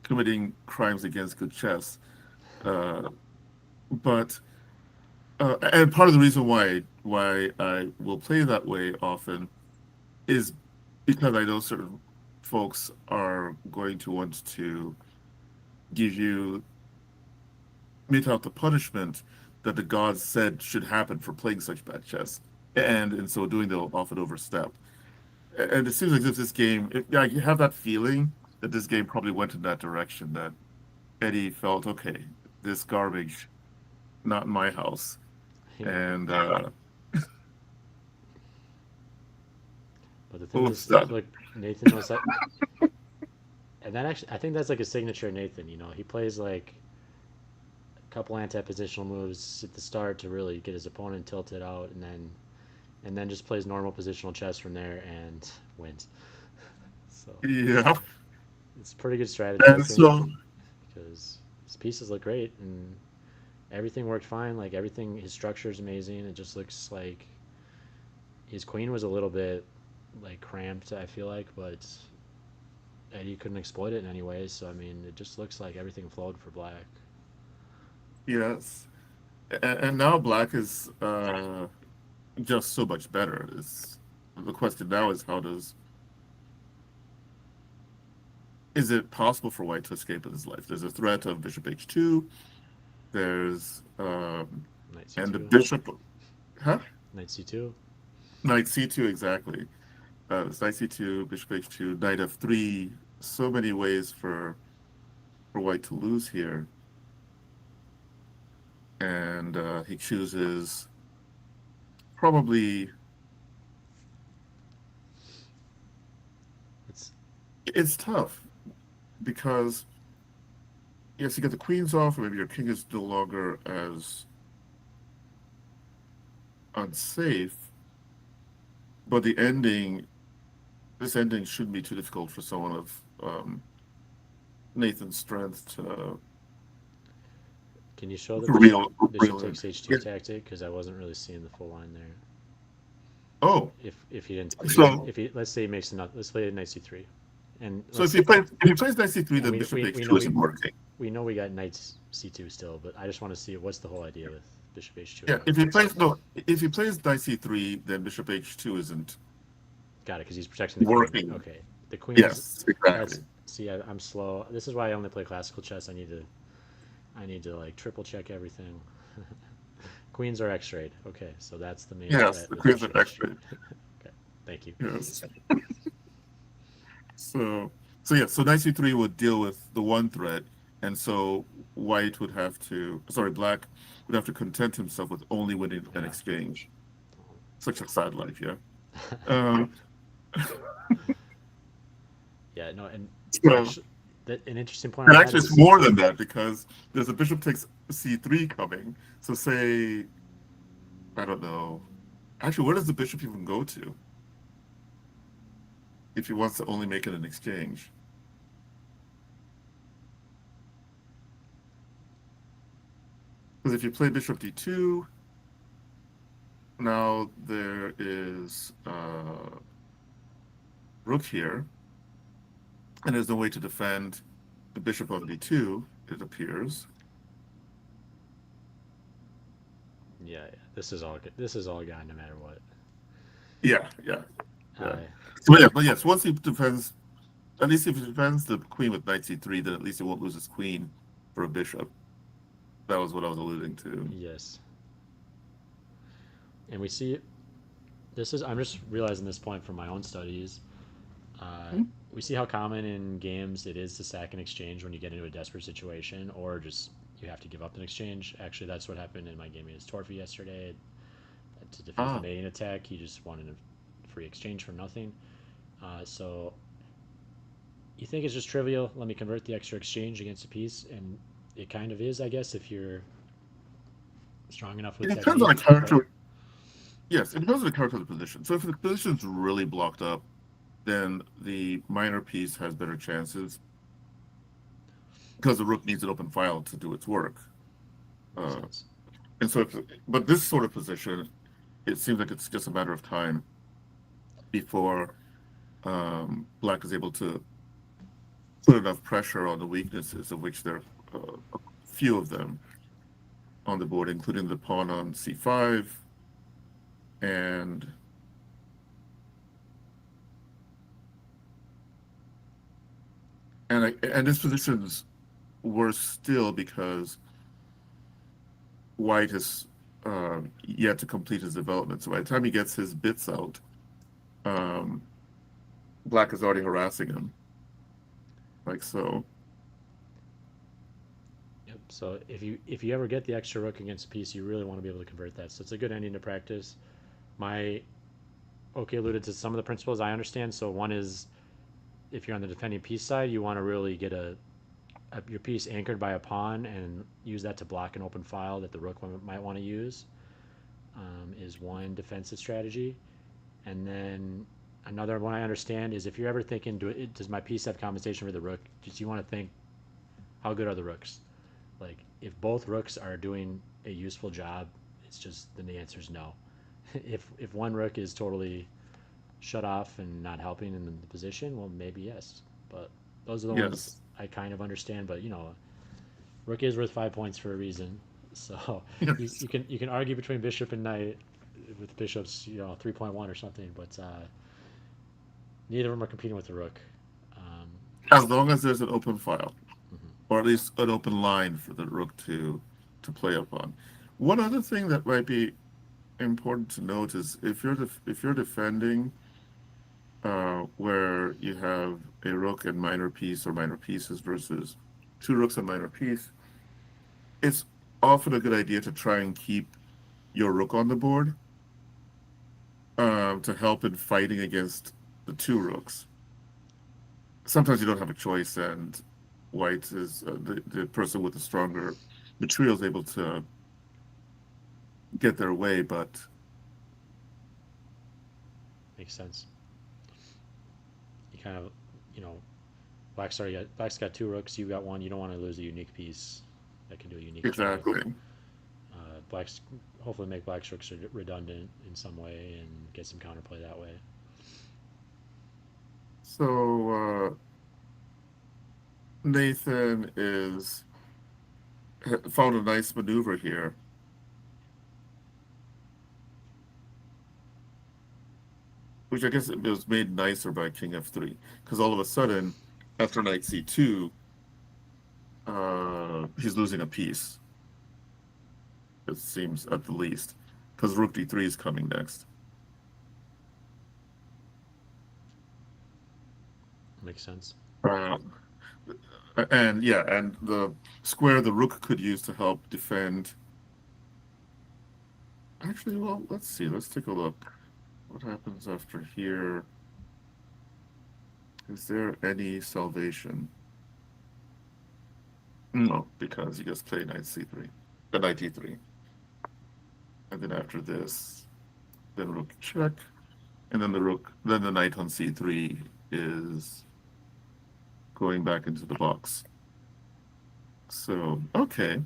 committing crimes against good chess. Uh, but and part of the reason why I will play that way often is because I know certain folks are going to want to give you mete out the punishment that the gods said should happen for playing such bad chess, and in so doing they'll often overstep. And it seems like if this game, yeah, you have that feeling that this game probably went in that direction. That Eddie felt, okay, this garbage, not in my house, Yeah. and But the thing what's is, that? look, Nathan knows that, and that actually, I think that's like a signature Nathan. He plays like a couple anti-positional moves at the start to really get his opponent tilted out, and then just plays normal positional chess from there and wins. So Yeah, it's a pretty good strategy, I and think, so because his pieces look great and everything worked fine. Like everything, his structure is amazing. It just looks like his queen was a little bit like cramped, I feel like, but Eddie couldn't exploit it in any way. So I mean, it just looks like everything flowed for Black. yes, and now Black is just so much better. The question now is is it possible for White to escape with his life? There's a threat of Bishop H2. There's Knight and the C2, bishop, huh? Knight C2. Knight C2 exactly. It's Knight C2, Bishop H2, Knight F3. So many ways for White to lose here, and he chooses probably. It's It's tough because yes, you get the queens off, or maybe your king is no longer as unsafe, but this ending shouldn't be too difficult for someone of Nathan's strength to Can you show the reel bishop reel in. takes H2 Yeah. tactic? Because I wasn't really seeing the full line there. Oh, If he didn't, if he doesn't, so if he let's say he makes enough, let's play Knight C3, and so let's if he plays Knight C3, and then we Bishop we, we H2 know isn't working. we know we got Knight C2 still, but I just want to see what's the whole idea with bishop H2 Yeah, now. if he plays Knight C3, then Bishop H2 isn't Got it, because he's protecting the queen. working. Okay, the queen's. Yes, That's exactly. see, I'm slow. This is why I only play classical chess. I need to like triple check everything. Queens are X-rayed. Okay, so that's the main Yes, threat the with queens bishop are H2. extra. Okay, thank you. Yes. So, so yeah, so knight c3 would deal with the one threat, and so black would have to content himself with only winning an Yeah. exchange. Such a sad life, yeah. Um, Yeah. No, and so, actually, an interesting point on and that actually, it's is more than that because there's a bishop takes c3 coming. So, say, I don't know. Actually, where does the bishop even go to if he wants to only make it an exchange? Because if you play bishop d2, now there is rook here, and there's no way to defend the bishop on d2, it appears. yeah, yeah. This is all good. This is all gone no matter what. Yeah, yeah, yeah. Uh, So yeah, but yes, once he defends, at least if he defends the queen with knight c3, then at least he won't lose his queen for a bishop. That was what I was alluding to. yes, and we see this is. I'm just realizing this point from my own studies. Uh, Hmm? we see how common in games it is to sack an exchange when you get into a desperate situation, or just you have to give up an exchange. Actually, that's what happened in my game against Torfi yesterday. To defeat the Ah, main attack, he just wanted a free exchange for nothing. So You think it's just trivial? Let me convert the extra exchange against a piece, and it kind of is, I guess, if you're strong enough It with depends on the technique. But character. Yes, it depends on the character's position. So if the position's really blocked up, then the minor piece has better chances because the rook needs an open file to do its work. makes Uh, sense. and so, but this sort of position, it seems like it's just a matter of time before Black is able to put enough pressure on the weaknesses, of which there are a few of them on the board, including the pawn on c5 and and this position's worse still because White has yet to complete his development. So by the time he gets his bits out, um, Black is already harassing him, like so. Yep. So if you ever get the extra rook against a piece, you really want to be able to convert that. So it's a good ending to practice. My okay alluded to some of the principles I understand. So one is if you're on the defending piece side, you want to really get your piece anchored by a pawn and use that to block an open file that the rook might want to use. Is one defensive strategy. And then another one I understand is if you're ever thinking, does my piece have compensation for the rook? Just you want to think, how good are the rooks? Like if both rooks are doing a useful job, it's just then the answer is no. If one rook is totally shut off and not helping in the position, well maybe yes. But those are the ones Yes, I kind of understand. But rook is worth 5 points for a reason. So yes. you can argue between bishop and knight with bishops 3.1 or something, but neither of them are competing with the rook. Um, As long as there's an open file, mhm. or at least an open line for the rook to play upon. One other thing that might be important to note is if you're defending where you have a rook and minor piece or minor pieces versus two rooks and minor piece, it's often a good idea to try and keep your rook on the board to help in fighting against the two rooks. Sometimes you don't have a choice, and white is the person with the stronger material is able to get their way, but Makes sense. You kind of, you know, Black's got two rooks. You got one. You don't want to lose a unique piece that can do a unique job. exactly. Black's hopefully make Black's rooks redundant in some way and get some counterplay that way. So Nathan is found a nice maneuver here, which I guess it was made nicer by King F3, because all of a sudden, after Knight C2, he's losing a piece. It seems at the least, because Rook D3 is coming next. Makes sense. Um, and yeah, and the square the Rook could use to help defend. Actually, well, let's see. Let's take a look. What happens after here? Is there any salvation? No, because you just play Knight C3, the Knight D3, and then after this, then Rook check, and then then the Knight on C3 is going back into the box. So okay,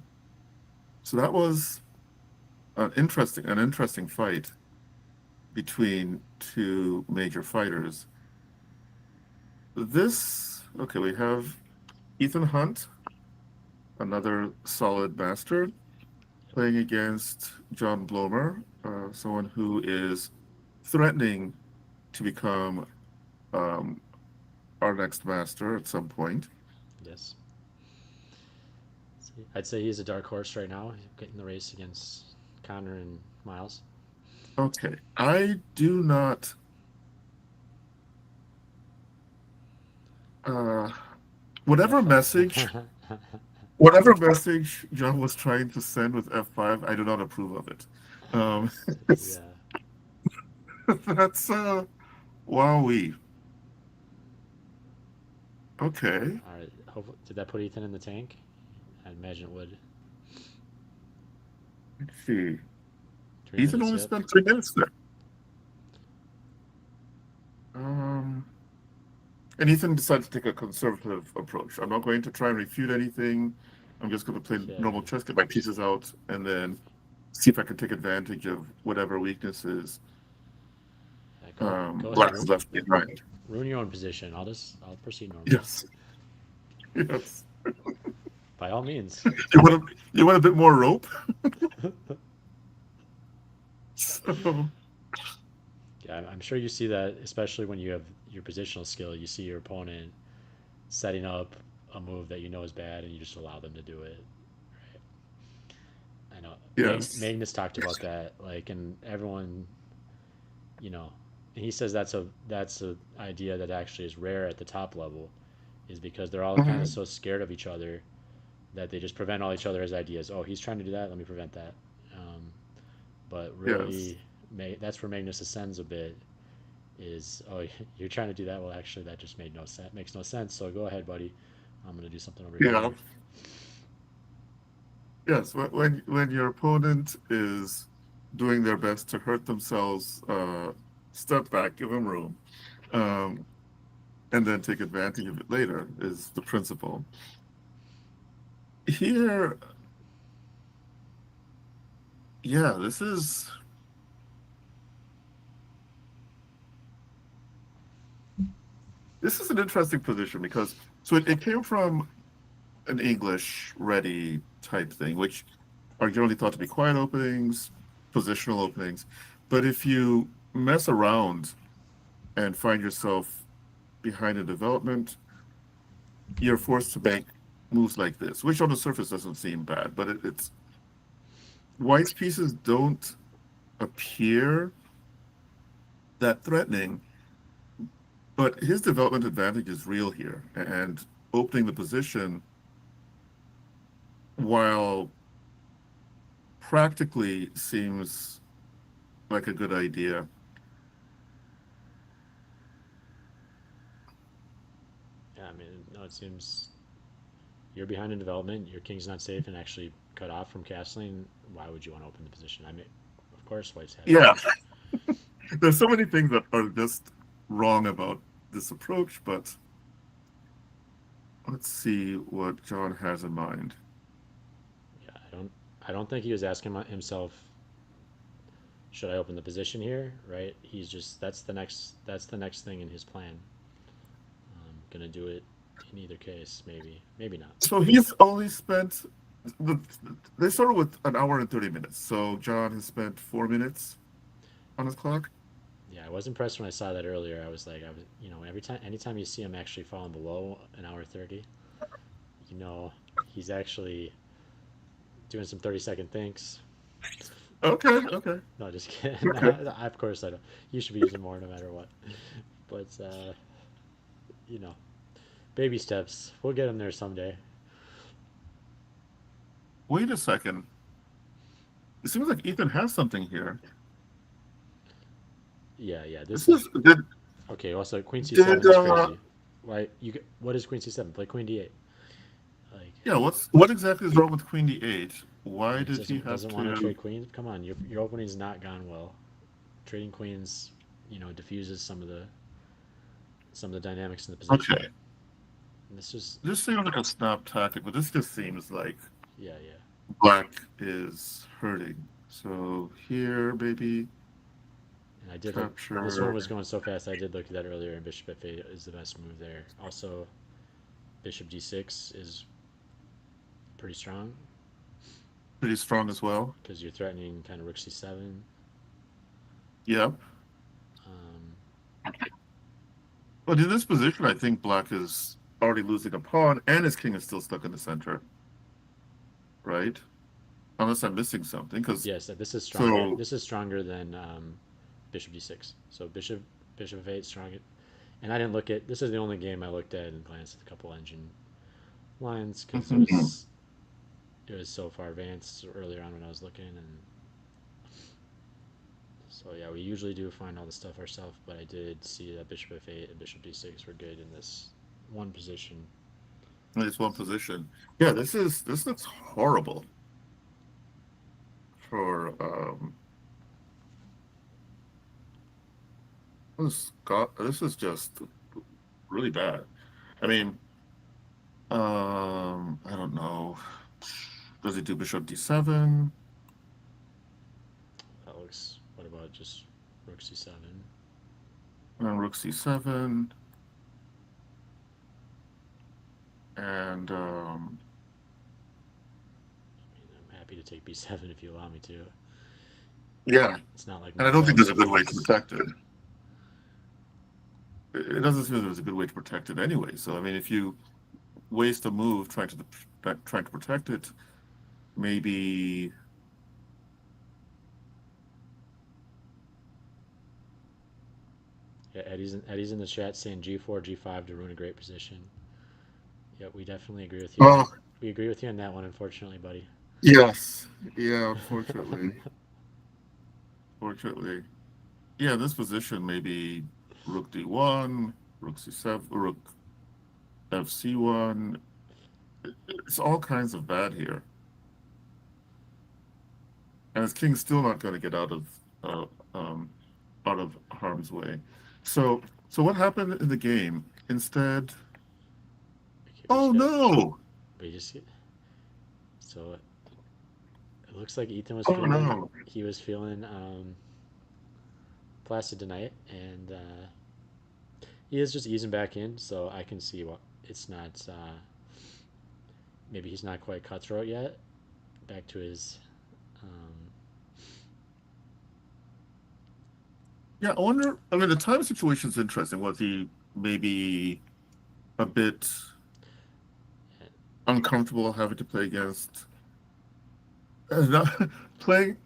so that was an interesting fight between two major fighters. This okay, we have Ethan Hunt, another solid master, playing against John Blomer, someone who is threatening to become um, our next master at some point. Yes. I'd say he's a dark horse right now, getting the race against Connor and Miles. Okay, I do not. Uh, whatever message, F5. whatever message John was trying to send with F5, I do not approve of it. Um, Yeah. that's wowee. Okay. All right. Did that put Ethan in the tank? I imagine it would. Let's see. 3 minutes Ethan only yet. spent 3 minutes there. Um, and Ethan decided to take a conservative approach. I'm not going to try and refute anything. I'm just going to play Yeah. normal chess, get my pieces out, and then see if I can take advantage of whatever weaknesses Go ahead. Black has left behind. Ruin your own position. I'll proceed normally. Yes, yes. By all means. You want a bit more rope? So Yeah, I'm sure you see that, especially when you have your positional skill. You see your opponent setting up a move that you know is bad, and you just allow them to do it. Right? I know. yes. Magnus talked about that, like, and everyone, you know, and he says that's a idea that actually is rare at the top level, is because they're all kind of Mhm. so scared of each other that they just prevent all each other's ideas. Oh, he's trying to do that. Let me prevent that. Um, but Yes. really, that's where Magnus ascends a bit. Is oh you're trying to do that? Well, actually, that just made no sense. Makes no sense. So go ahead, buddy. I'm gonna do something over Yeah. here. Yes. When your opponent is doing their best to hurt themselves, step back, give them room, um, and then take advantage of it later is the principle. Here, yeah, this is an interesting position because it came from an English ready type thing, which are generally thought to be quiet openings, positional openings. But if you mess around and find yourself behind a development, you're forced to make moves like this, which on the surface doesn't seem bad, but it's White's pieces don't appear that threatening, but his development advantage is real here, and opening the position while practically seems like a good idea. Yeah, I mean, no, it seems you're behind in development. Your king's not safe and actually cut off from castling. Why would you want to open the position? I mean, of course, White's had it. Yeah, there's so many things that are just wrong about this approach, but let's see what John has in mind. Yeah, I don't think he was asking himself, should I open the position here? Right? He's just that's the next thing in his plan. Gonna do it in either case. Maybe not. So he's only spent the, they started with an hour and 30 minutes. So John has spent 4 minutes on his clock. Yeah, I was impressed when I saw that earlier. I was, anytime you see him actually falling below an hour 30, you know, he's actually doing some 30-second thinks. Okay, okay, No, just kidding. okay. Of course I don't. You should be using more no matter what. But you know, baby steps. We'll get him there someday. Wait a second. It seems like Ethan has something here. Yeah, yeah. This This is is did okay. Also, Queen did C7 is crazy. Why what is Queen C7? Play Queen D8. Like yeah, what exactly is wrong with Queen D8? Why he did he have doesn't want to to trade queens. Come on, your opening's not gone well. Trading queens, diffuses some of the dynamics in the position. Okay. And this is This seems like a snap tactic, but this just seems like yeah, yeah. black is hurting. So here, baby, And I did look. This one capture. was going so fast. I did look at that earlier, and Bishop F8 is the best move there. Also, Bishop D6 is pretty strong Pretty strong as well. because you're threatening kind of Rook C7. Yep. Um, But in this position, I think black is already losing a pawn, and his king is still stuck in the center, right? Unless I'm missing something, because yes, this is stronger. so This is stronger than Bishop D6. So Bishop F8 stronger. And I didn't look at. This is the only game I looked at and glanced at a couple engine lines because it was so far advanced earlier on when I was looking, and so yeah, we usually do find all the stuff ourselves. But I did see that Bishop F8 and Bishop D6 were good in this one position. in this one position. Yeah, this looks horrible for this is just really bad. I mean, I don't know. Does he do bishop d7 That looks. What about just rook c7? and rook c7 and I mean, I'm happy to take b7 if you allow me to. yeah, It's not like and my I don't think there's a preference good way to is. protect it. It doesn't seem there's a good way to protect it anyway. So I mean, if you waste a move trying to protect it, maybe Yeah, Eddie's in the chat saying g4, g5 to ruin a great position. Yeah, we definitely agree with you. oh We agree with you on that one, unfortunately, buddy. yes, yeah, unfortunately, yeah, this position maybe rook d1, rook c7, rook fc1. It's all kinds of bad here, and his king's still not going to get uh, um, out of harm's way. So, so what happened in the game? Instead, Okay, we oh just got. no, We just get. So it looks like Ethan was oh feeling. no. He was feeling placid tonight, and he is just easing back in. So I can see what it's not. Maybe he's not quite cutthroat yet. Back to his. Um, Yeah, I wonder. I mean, the time situation is interesting. Was he maybe a bit uncomfortable having to play against not playing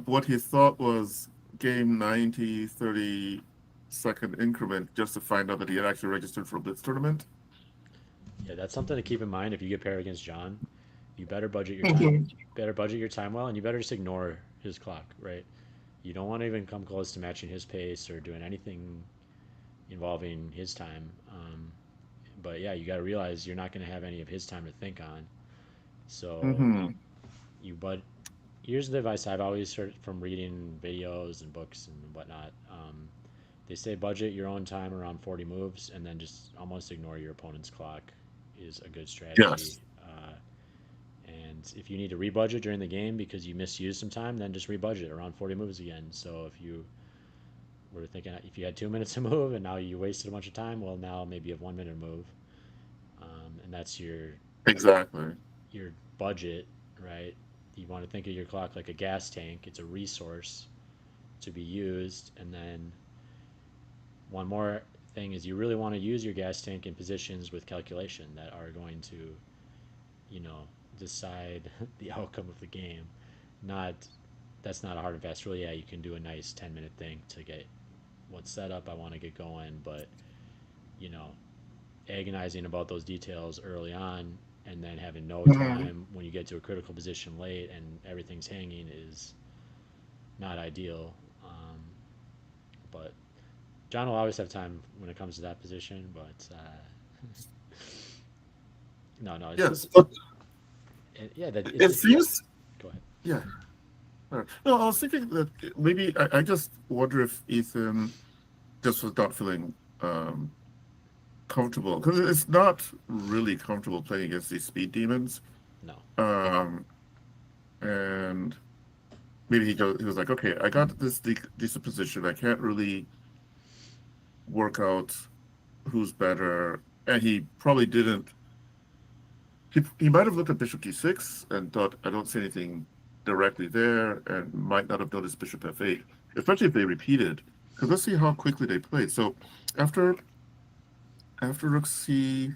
what he thought was game 90 30-second increment just to find out that he had actually registered for a blitz tournament? yeah, that's something to keep in mind if you get paired against John. You better budget your time. Mhm. Better budget your time well, and you better just ignore his clock. Right. You don't want to even come close to matching his pace or doing anything involving his time. But yeah, you got to realize you're not going to have any of his time to think on. So Mhm. but here's the advice I've always heard from reading videos and books and whatnot. They say budget your own time around 40 moves and then just almost ignore your opponent's clock is a good strategy. Yes, And if you need to rebudget during the game because you misused some time, then just rebudget around 40 moves again. So if you were thinking if you had 2 minutes to move and now you wasted a bunch of time, well, now maybe you have 1 minute to move. And that's exactly. your budget, right? You want to think of your clock like a gas tank. It's a resource to be used. And then one more thing is you really want to use your gas tank in positions with calculation that are going to, you know, decide the outcome of the game. Not That's not a hard and fast rule. Yeah, you can do a nice 10-minute thing to get what setup I want to get going, but you know, agonizing about those details early on and then having no Mhm. time when you get to a critical position late and everything's hanging is not ideal. But John will always have time when it comes to that position. But no, no, Yes, but yeah, that it it's seems, go ahead. yeah. No, I was thinking that maybe I just wonder if Ethan just was not feeling comfortable because it's not really comfortable playing against these speed demons. No, Um, and maybe he was like, okay, I got this decent position. I can't really work out who's better. And he probably didn't. He might have looked at Bishop D6 and thought, I don't see anything directly there, and might not have noticed Bishop F8, especially if they repeated. Because let's see how quickly they played. So after Rook C,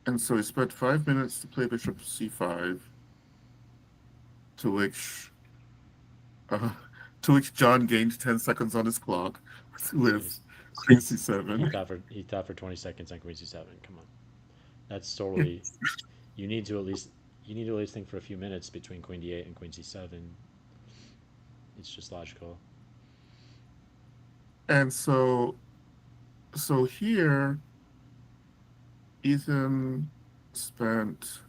and so he spent 5 minutes to play Bishop C5, to which uh, John gained 10 seconds on his clock with he's, Queen he C7. thought for 20 seconds on Queen C7. Come on, that's totally. You need to at least think for a few minutes between Queen D8 and Queen C7. It's just logical. And so So here, Ethan spent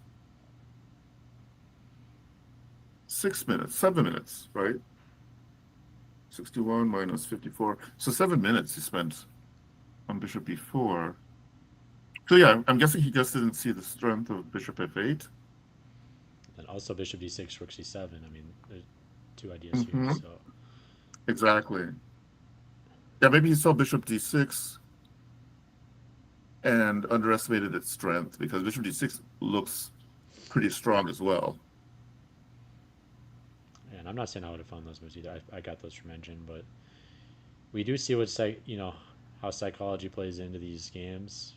6 minutes, 7 minutes, right? 61 minus 54. So 7 minutes he spent on bishop b4. So yeah, I'm guessing he just didn't see the strength of bishop f8. And also bishop d6, rook c7. I mean, there's two ideas here. Hmm. So Exactly. Yeah, maybe he saw bishop d6 and underestimated its strength because bishop d6 looks pretty strong as well. and I'm not saying I would have found those moves either. I got those from Engine, but we do see what how psychology plays into these games.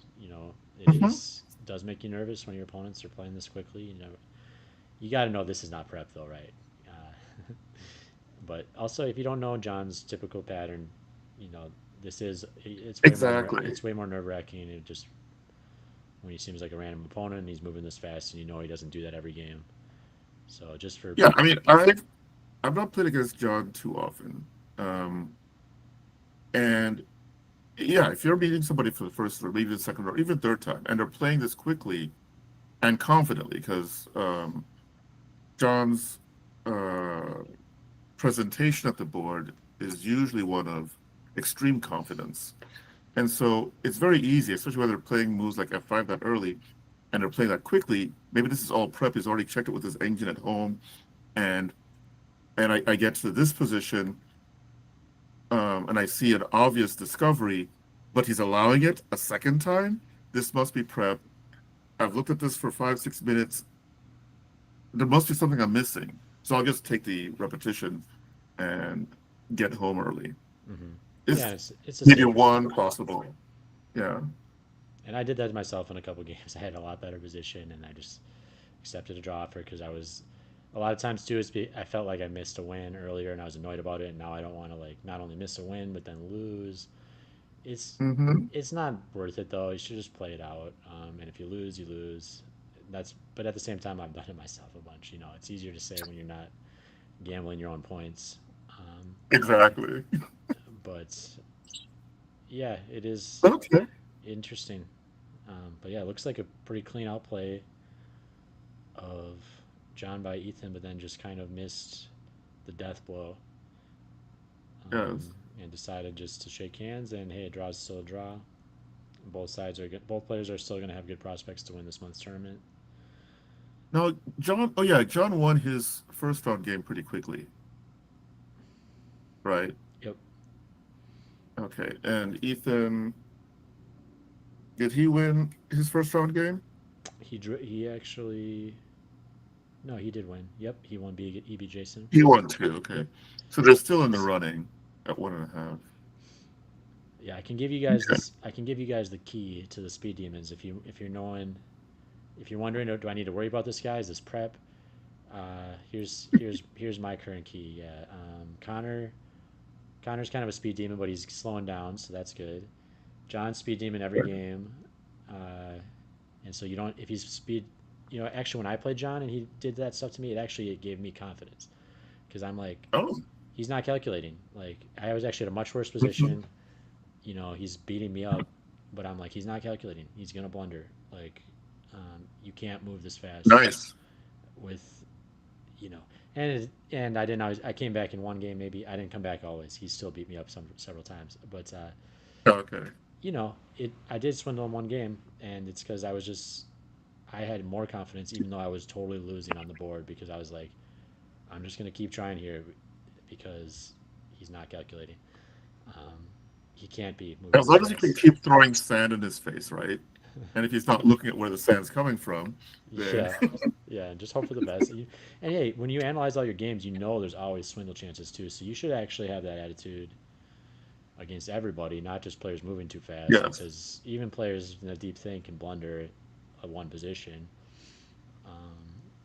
It Hmm. is does make you nervous when your opponents are playing this quickly. You got to know this is not prep though, right? But also, if you don't know John's typical pattern, you know this is Exactly. it's way more nerve wracking. It just when he seems like a random opponent and he's moving this fast, and he doesn't do that every game. So just for Yeah, I mean, I've not played against John too often. And yeah, if you're meeting somebody for the first or maybe the second or even third time, and they're playing this quickly and confidently, because John's uh, presentation at the board is usually one of extreme confidence. And so it's very easy, especially when they're playing moves like f5 that early and they're playing that quickly. Maybe this is all prep. He's already checked it with his engine at home. And I get to this position and I see an obvious discovery, but he's allowing it a second time. This must be prep. I've looked at this for 5, 6 minutes. There must be something I'm missing. So I'll just take the repetition and get home early. hmm yeah, It's it's a maybe safe. one possible. Yeah. And I did that myself in a couple games. I had a lot better position, and I just accepted a draw offer because I was a lot of times too. I felt like I missed a win earlier, and I was annoyed about it. And now I don't want to like not only miss a win but then lose. It's Hmm. it's not worth it though. You should just play it out. And if you lose, you lose. But at the same time, I've done it myself a bunch. It's easier to say when you're not gambling your own points. Um, Exactly. but yeah, it is Okay. interesting. But yeah, it looks like a pretty clean outplay of John by Ethan, but then just kind of missed the death blow Yes. and decided just to shake hands. And hey, a draw is still a draw. Both sides are good. Both players are still going to have good prospects to win this month's tournament. Now, John, oh yeah, John won his first round game pretty quickly, right? Yep. Okay. And Ethan, did he win his first round game? He actually no, he did win. Yep, he won EB Jason. He won too. Okay. Yep. So they're still in the running at 1.5. Yeah, I can give you guys Okay. this. I can give you guys the key to the speed demons if you're wondering, do I need to worry about this guy? Is this prep? Here's my current key. Yeah, Connor's kind of a speed demon, but he's slowing down, so that's good. John's speed demon every game, uh, and so you don't if he's speed. Actually, when I played John and he did that stuff to me, it gave me confidence because I'm like, Oh. he's not calculating. Like I was actually at a much worse Mhm. position. He's beating me up, but I'm like, he's not calculating. He's gonna blunder. Like, you can't move this fast Nice. with you know. And I didn't always. I came back in one game. Maybe I didn't come back always. He still beat me up several times. But Okay. it. I did swindle in one game, and it's because I had more confidence, even though I was totally losing on the board because I was like, I'm just gonna keep trying here because he's not calculating. Um, he can't be moving As this long as you can fast. keep throwing sand in his face, right? And if he's not looking at where the sand's coming from, then Yeah, yeah, and just hope for the best. And hey, when you analyze all your games, there's always swindle chances too. So you should actually have that attitude against everybody, not just players moving too fast, yes. because even players in a deep think can blunder a one position,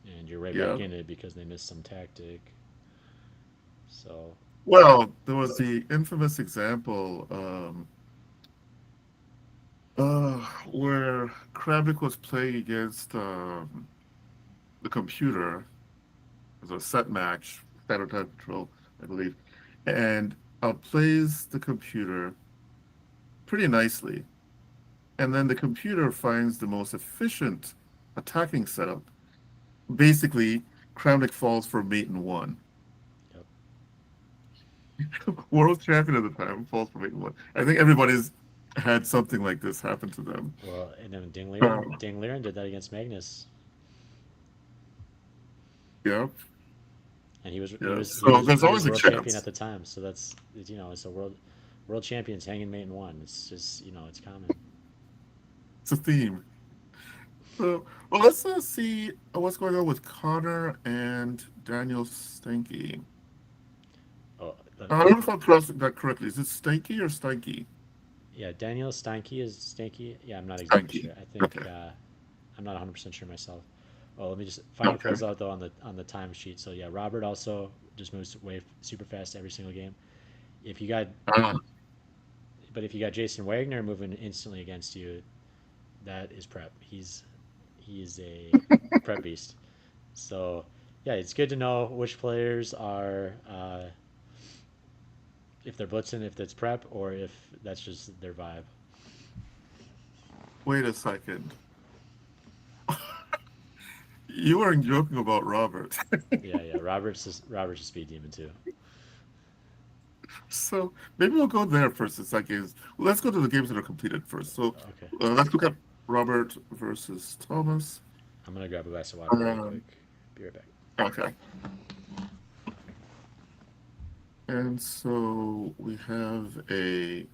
and you're right Yeah. back in it because they missed some tactic. So Well, there was the infamous example where Kravik was playing against the computer. It was a set match, standard time control, I believe. And outplays the computer. pretty nicely. And then the computer finds the most efficient attacking setup. Basically, Kramnik falls for mate and one. Yep. World champion at the time falls for mate and one. I think everybody's had something like this happen to them. Well, and then Um, Ding Liren did that against Magnus, yeah, and yeah. So there's he was always a world champion at chance. the time. So that's it's a world champions hanging mate in one. It's just it's common. It's a theme. Well, let's see what's going on with Connor and Daniel Stanky. Oh, I don't know if I'm pronouncing that correctly. Is it Stanky or Stanky? yeah, Daniel Steinke. Yeah, I'm not exactly Stanky. sure. I think Okay. I'm not 100% sure myself. Oh, let me just Okay. close out though on the time sheet. So yeah, Robert also just moves way super fast every single game. If you got Uh, but if you got Jason Wagner moving instantly against you, that is prep. He is a prep beast. So yeah, it's good to know which players are if they're blitzing, if that's prep, or if that's just their vibe. Wait a second. You weren't joking about Robert. Yeah, yeah. Robert's a speed demon too. So maybe we'll go there first. It's like is let's go to the games that are completed first. So Okay, let's look at Robert versus Thomas. I'm gonna grab a glass of water really Um, quick. Be right back. okay. And so we have a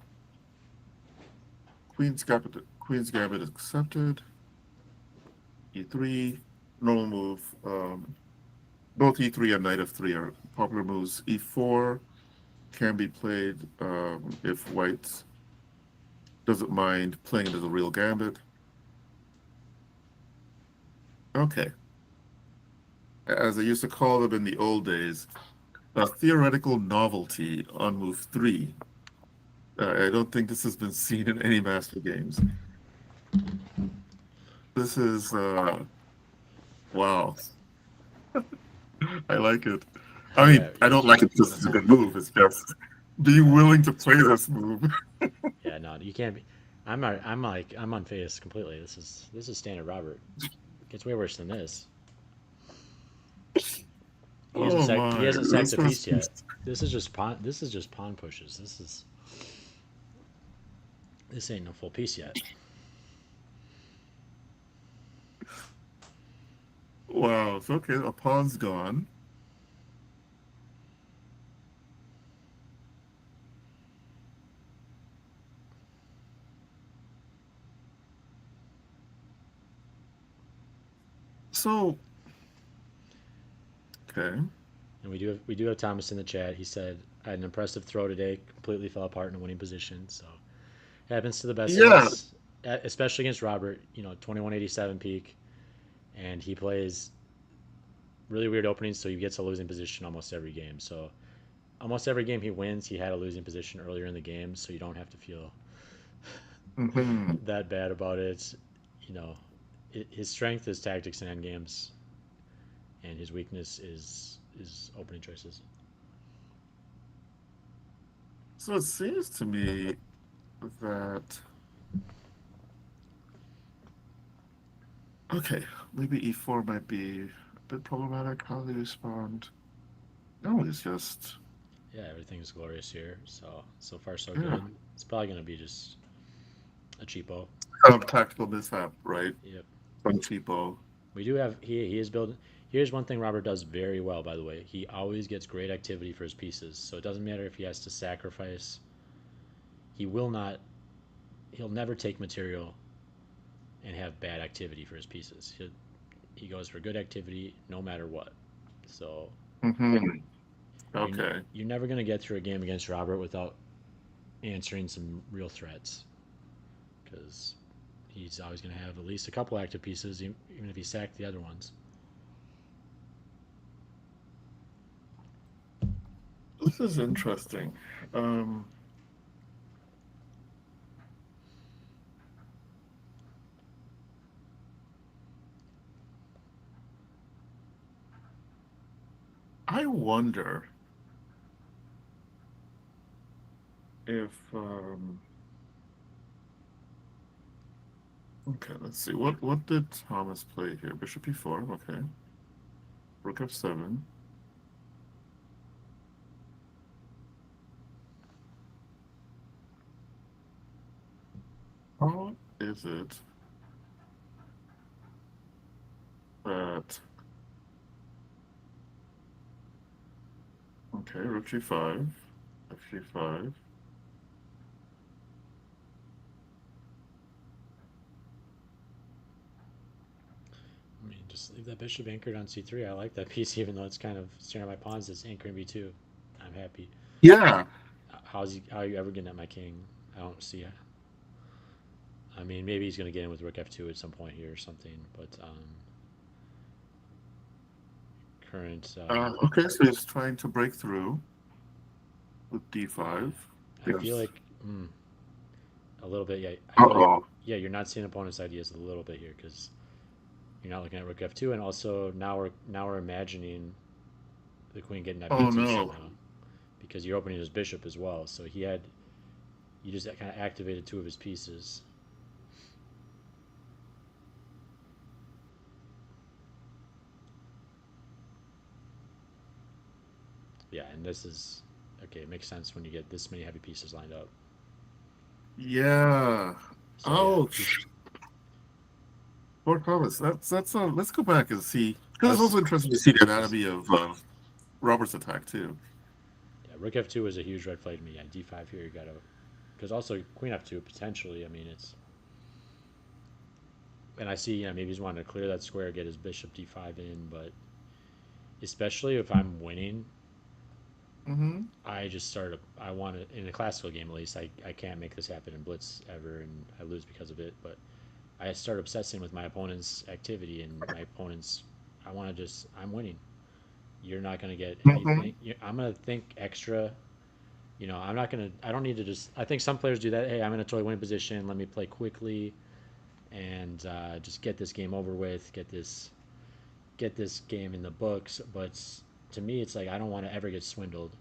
Queen's Gambit accepted. E3, normal move. Both E3 and Knight of 3 are popular moves. E4 can be played if White doesn't mind playing it as a real gambit. Okay. As I used to call them in the old days, a theoretical novelty on move 3. I don't think this has been seen in any Master games. This is, wow. I like it. I mean, Yeah, I yeah. don't like it because it's a good move. It's just being Right. willing to play this move. Yeah, no, you can't be. I'm unfazed completely. This is standard Robert. Gets way worse than this. Oh He my, hasn't sacked this a was piece yet. This is just pawn pushes. This ain't no full piece yet. wow. It's okay. A pawn's gone. So, okay. And we do have Thomas in the chat. He said I had an impressive throw today. Completely fell apart in a winning position. So it happens to the best of Yeah. us, especially against Robert. 2187 peak, and he plays really weird openings, so he gets a losing position almost every game. So almost every game he wins, he had a losing position earlier in the game, so you don't have to feel Hmm. that bad about it. You know, his strength is tactics and end games, and his weakness is opening choices. So it seems to me that, okay, maybe E4 might be a bit problematic. How do they respond? No, it's just, Yeah, everything's glorious here. So far so yeah, good. It's probably gonna be just a cheapo. kind of tactical mishap, right? Yep. From cheapo. We do have he is building. Here's one thing Robert does very well, by the way. He always gets great activity for his pieces. So it doesn't matter if he has to sacrifice. He will not. He'll never take material and have bad activity for his pieces. He goes for good activity no matter what. So Hmm. you're Okay. you're never gonna get through a game against Robert without answering some real threats because he's always gonna have at least a couple active pieces, even if he sacked the other ones. This is interesting. Um, I wonder if Okay, let's see. What did Thomas play here? Bishop e4. Okay. Rook f7. How is it that okay, rook g5, f g5. I mean, just leave that bishop anchored on c3. I like that piece, even though it's kind of staring at my pawns. It's anchoring b2. I'm happy. Yeah. How's he? How are you ever getting at my king? I don't see it. I mean, maybe he's going to get in with rook f2 at some point here or something. But current, Okay, so he's trying to break through with d5. I feel Yes. like a little bit. Yeah, I feel like Uh-oh. yeah, you're not seeing opponent's ideas a little bit here because you're not looking at rook f2, and also now we're imagining the queen getting that Oh b2 shut no. now because you're opening his bishop as well. So you just kind of activated two of his pieces. Yeah, and this is okay. It makes sense when you get this many heavy pieces lined up. Yeah. So yeah, Ouch. Poor Thomas. That's let's go back and see. I Because it's was also interesting to see the anatomy of Robert's attack too. yeah, rook f2 is a huge red flag to me. Yeah, d5 here you gotta because also queen f2 potentially. I mean it's and I see maybe he's wanting to clear that square, get his bishop d5 in, but especially if I'm winning, Mm-hmm. I just start. I want to in a classical game at least. I can't make this happen in blitz ever, and I lose because of it. But I start obsessing with my opponent's activity and my opponent's. I want to just. I'm winning. You're not going to get Mm-hmm. anything. I'm going to think extra. I'm not going to. I don't need to just. I think some players do that. Hey, I'm in a totally winning position. Let me play quickly and just get this game over with. Get this game in the books. But to me, it's like I don't want to ever get swindled.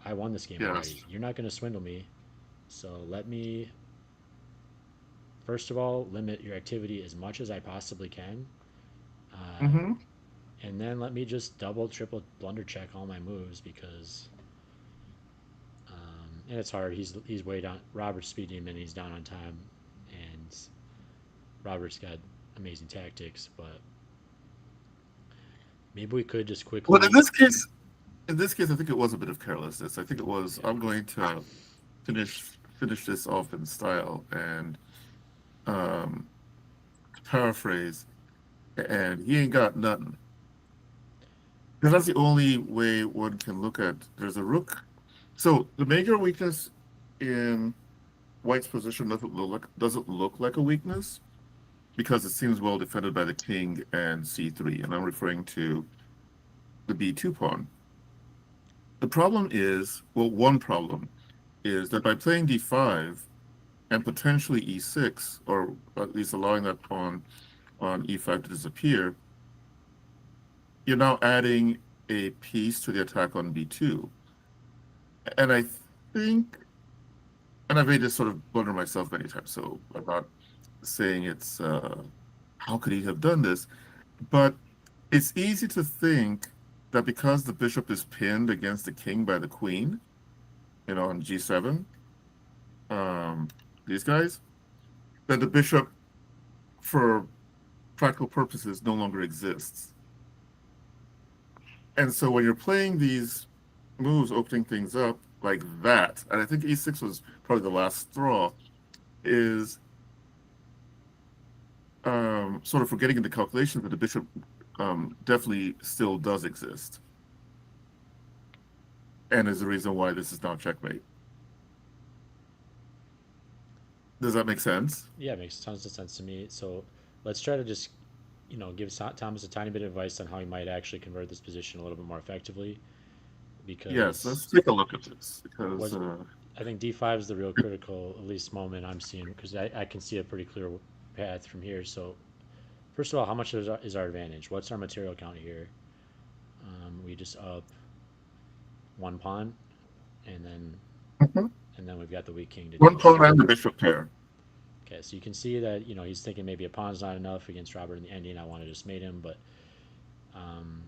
I won this game Yes. already. You're not going to swindle me. So let me, first of all, limit your activity as much as I possibly can. Uh, Mm-hmm. and then let me just double, triple blunder check all my moves because, and it's hard. He's way down. Robert's speeding him and he's down on time. And Robert's got amazing tactics, but maybe we could just Well, quickly. in this case, I think it was a bit of carelessness. I think it was. Yeah. I'm going to finish this off in style and um, paraphrase. And he ain't got nothing. Because that's the only way one can look at. There's a rook. So the major weakness in White's position doesn't look like a weakness because it seems well defended by the king and c3, and I'm referring to the b2 pawn. The problem is, well, one problem is that by playing d5 and potentially e6, or at least allowing that pawn on e5 to disappear, you're now adding a piece to the attack on b2. And I think, and I've made this sort of blunder myself many times, so I'm not saying it's how could he have done this? But it's easy to think that because the bishop is pinned against the king by the queen, on g7, um, these guys, that the bishop, for practical purposes, no longer exists. And so when you're playing these moves, opening things up like that, and I think e6 was probably the last straw, is sort of forgetting in the calculation that the bishop definitely still does exist, and is the reason why this is now checkmate. Does that make sense? Yeah, it makes tons of sense to me. So let's try to just, give Thomas a tiny bit of advice on how he might actually convert this position a little bit more effectively Yes, because let's take a look at this because what I think d5 is the real critical, at least moment I'm seeing, because I can see a pretty clear path from here. So first of all, how much is our advantage? What's our material count here? We just up one pawn, and then Mhm. and then we've got the weak king to One deal with. pawn and the bishop pair. Okay, so you can see that he's thinking maybe a pawn's not enough against Robert in the ending. I want to just mate him, but um,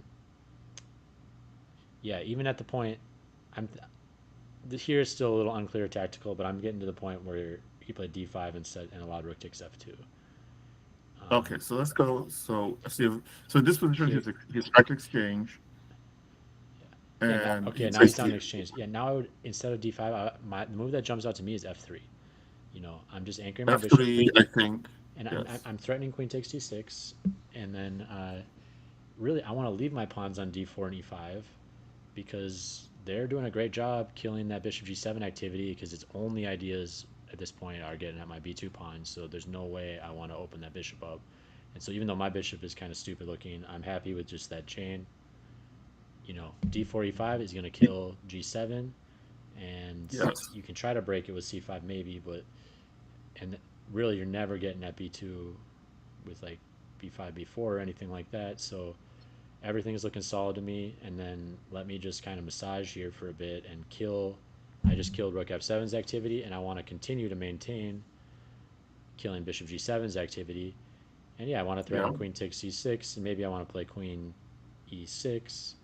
yeah, even at the point, I'm here is still a little unclear tactical, but I'm getting to the point where he played d5 instead and allowed rook takes f2. Okay, Um, so let's go. So in this position, here, he's trying to exchange, yeah, yeah. Now, and okay, he's now he's down to exchange. Yeah, now I would instead of d5, the move that jumps out to me is f3. I'm just anchoring my bishop, F3, I think. and Yes. I'm threatening queen takes d6, and then really I want to leave my pawns on d4 and e5 because they're doing a great job killing that bishop g7 activity because its only ideas at this point are getting at my b2 pawn. So there's no way I want to open that bishop up. And so even though my bishop is kind of stupid looking, I'm happy with just that chain. D4 e5 is going to kill g7, and Yes. you can try to break it with c5 maybe, but and really you're never getting at b2 with like b5 b4 or anything like that. So everything is looking solid to me. And then let me just kind of massage here for a bit and kill. I just killed rook f7's activity, and I want to continue to maintain killing bishop g7's activity. And yeah, I want to Yeah. threaten queen takes c6, and maybe I want to play queen e6,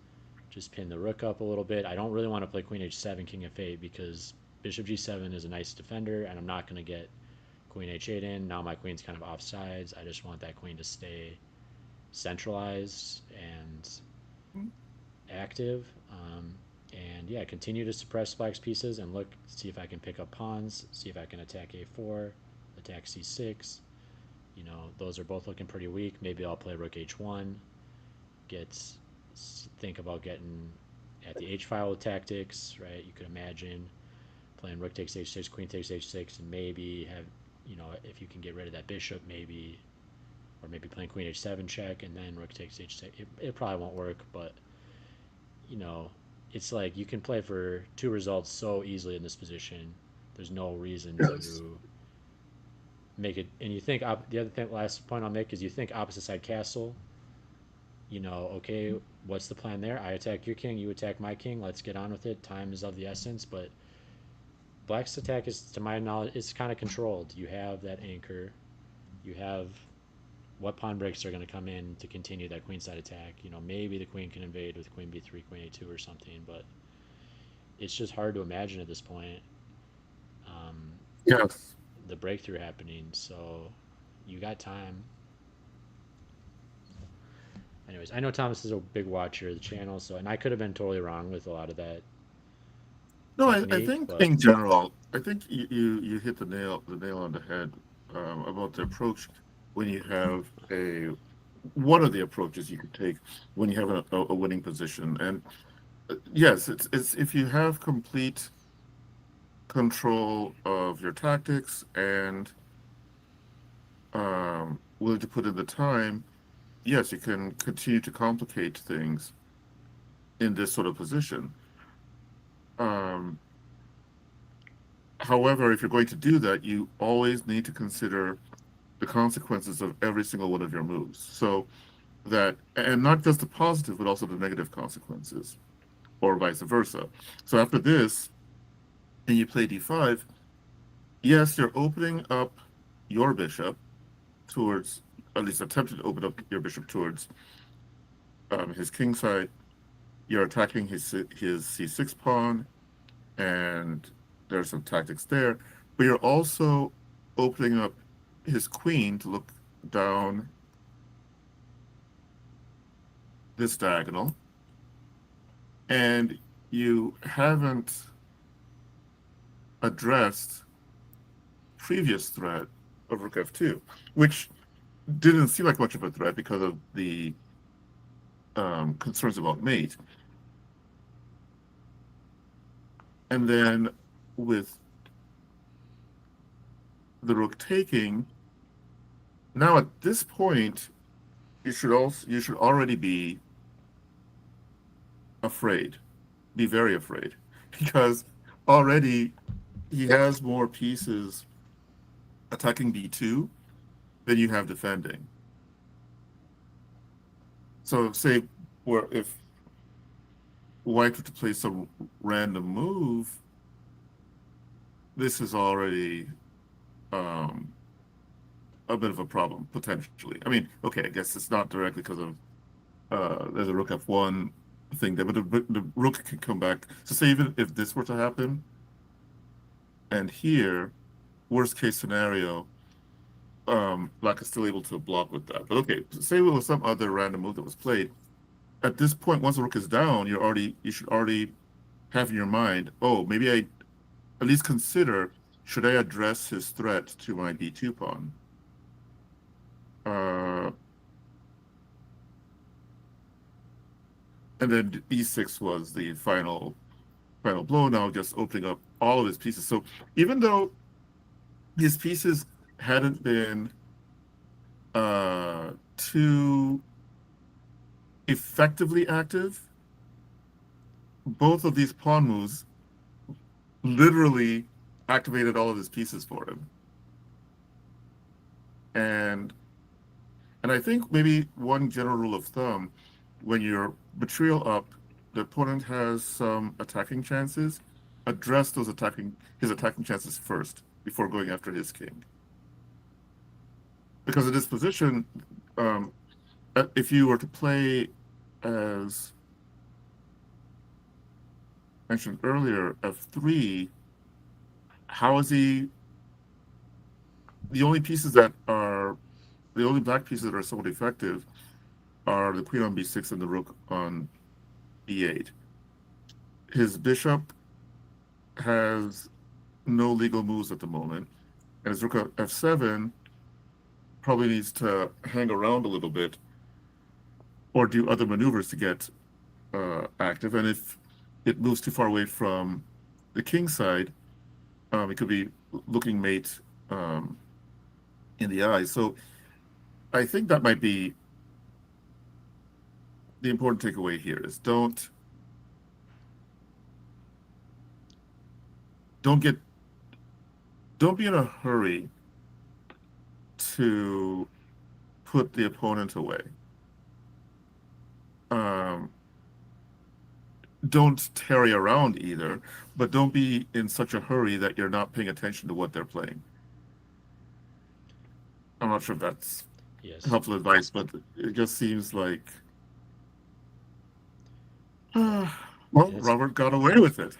just pin the rook up a little bit. I don't really want to play queen h7, king f8, because bishop g7 is a nice defender, and I'm not going to get queen h8 in. Now my queen's kind of off sides. I just want that queen to stay centralized and active. And yeah, continue to suppress black's pieces and look, see if I can pick up pawns, see if I can attack a4, attack c6. Those are both looking pretty weak. Maybe I'll play rook h1, get think about getting at the h file with tactics, right? You could imagine playing rook takes h6, queen takes h6, and maybe have, if you can get rid of that bishop, maybe, or maybe playing queen h7 check and then rook takes h6. It probably won't work, but you know, it's like you can play for two results so easily in this position. There's no reason Yes. to make it. And you think the other thing, last point I'll make is you think opposite side castle. Okay, what's the plan there? I attack your king, you attack my king. Let's get on with it. Time is of the essence. But black's attack is, to my knowledge, it's kind of controlled. You have that anchor. You have what pawn breaks are going to come in to continue that queenside attack. Maybe the queen can invade with queen b3, queen a2 or something, but it's just hard to imagine at this point um, Yes. the breakthrough happening. So you got time. Anyways, I know Thomas is a big watcher of the channel, so and I could have been totally wrong with a lot of that No, I technique, think but in general, I think you hit the nail on the head about the approach when you have a one of the approaches you could take when you have a winning position. And yes, it's if you have complete control of your tactics and willing to put in the time, yes, you can continue to complicate things in this sort of position. Um, However, if you're going to do that, you always need to consider the consequences of every single one of your moves. So that, and not just the positive, but also the negative consequences, or vice versa. So after this, and you play d5, yes, you're opening up your bishop towards, at least attempting to open up your bishop towards his king side. You're attacking his c6 pawn, and there's some tactics there. But you're also opening up his queen to look down this diagonal, and you haven't addressed previous threat of rook f2, which didn't seem like much of a threat because of the concerns about mate. And then with the rook taking, now at this point, you should already be afraid, be very afraid, because already he has more pieces attacking b2 than you have defending. So say where if white were to play some random move, this is already um, a bit of a problem potentially. I mean, okay, I guess it's not directly because of there's a rook f1 thing there, but the rook can come back. So say even if this were to happen, and here, worst case scenario, black is still able to block with that. But okay, say it was some other random move that was played. At this point, once the rook is down, you should already have in your mind, oh, maybe I at least consider should I address his threat to my d2 pawn? Uh, and then e6 was the final blow. Now just opening up all of his pieces. So even though his pieces hadn't been too effectively active, both of these pawn moves literally activated all of his pieces for him. And and I think maybe one general rule of thumb, when you're material up, the opponent has some attacking chances, address his attacking chances first before going after his king. Because in this position, um, if you were to play as mentioned earlier, f3, how is he the only pieces that are the only black pieces that are somewhat effective are the queen on b6 and the rook on e8. His bishop has no legal moves at the moment, and his rook at f7 probably needs to hang around a little bit or do other maneuvers to get active. And if it moves too far away from the king side, it could be looking mate in the eyes. So I think that might be the important takeaway here is don't get don't be in a hurry to put the opponent away. Um, don't tarry around either, but don't be in such a hurry that you're not paying attention to what they're playing. I'm not sure if that's Yes. helpful advice, but it just seems like, Yeah. well, And it's Robert got away with it.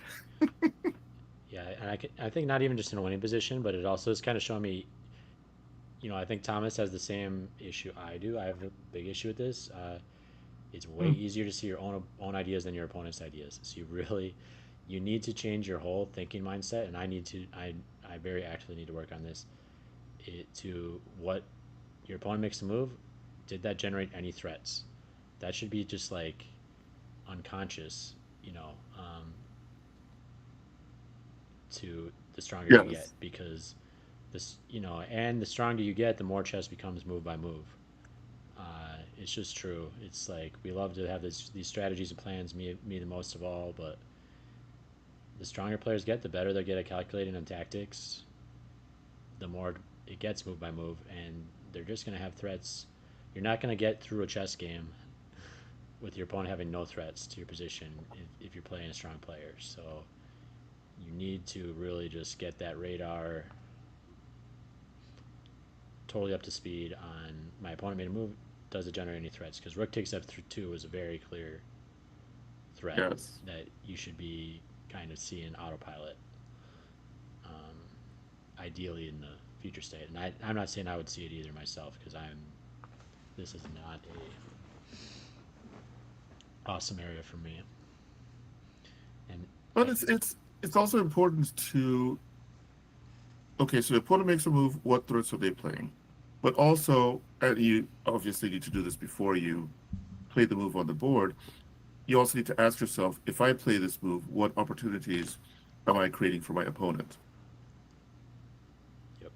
yeah, and I think not even just in a winning position, but it also is kind of showing me. I think Thomas has the same issue I do. I have a big issue with this. It's way Hmm. easier to see your own ideas than your opponent's ideas. So you need to change your whole thinking mindset, and I very actively need to work on this. To what your opponent makes a move, did that generate any threats? That should be just like unconscious, to the stronger you get, Yes. because and the stronger you get, the more chess becomes move by move. It's just true. It's like we love to have these strategies and plans, me the most of all, but the stronger players get, the better they get at calculating on tactics, the more it gets move by move, and they're just going to have threats. You're not going to get through a chess game with your opponent having no threats to your position if you're playing a strong player. So you need to really just get that radar totally up to speed on my opponent made a move. Does it generate any threats? Because rook takes f2 is a very clear threat Yes. that you should be kind of seeing autopilot, ideally in the future state. And I'm not saying I would see it either myself, because this is not a awesome area for me. And But I, it's also important to okay, so the opponent makes a move, what threats are they playing? But also, and you obviously need to do this before you play the move on the board. You also need to ask yourself, if I play this move, what opportunities am I creating for my opponent? yep,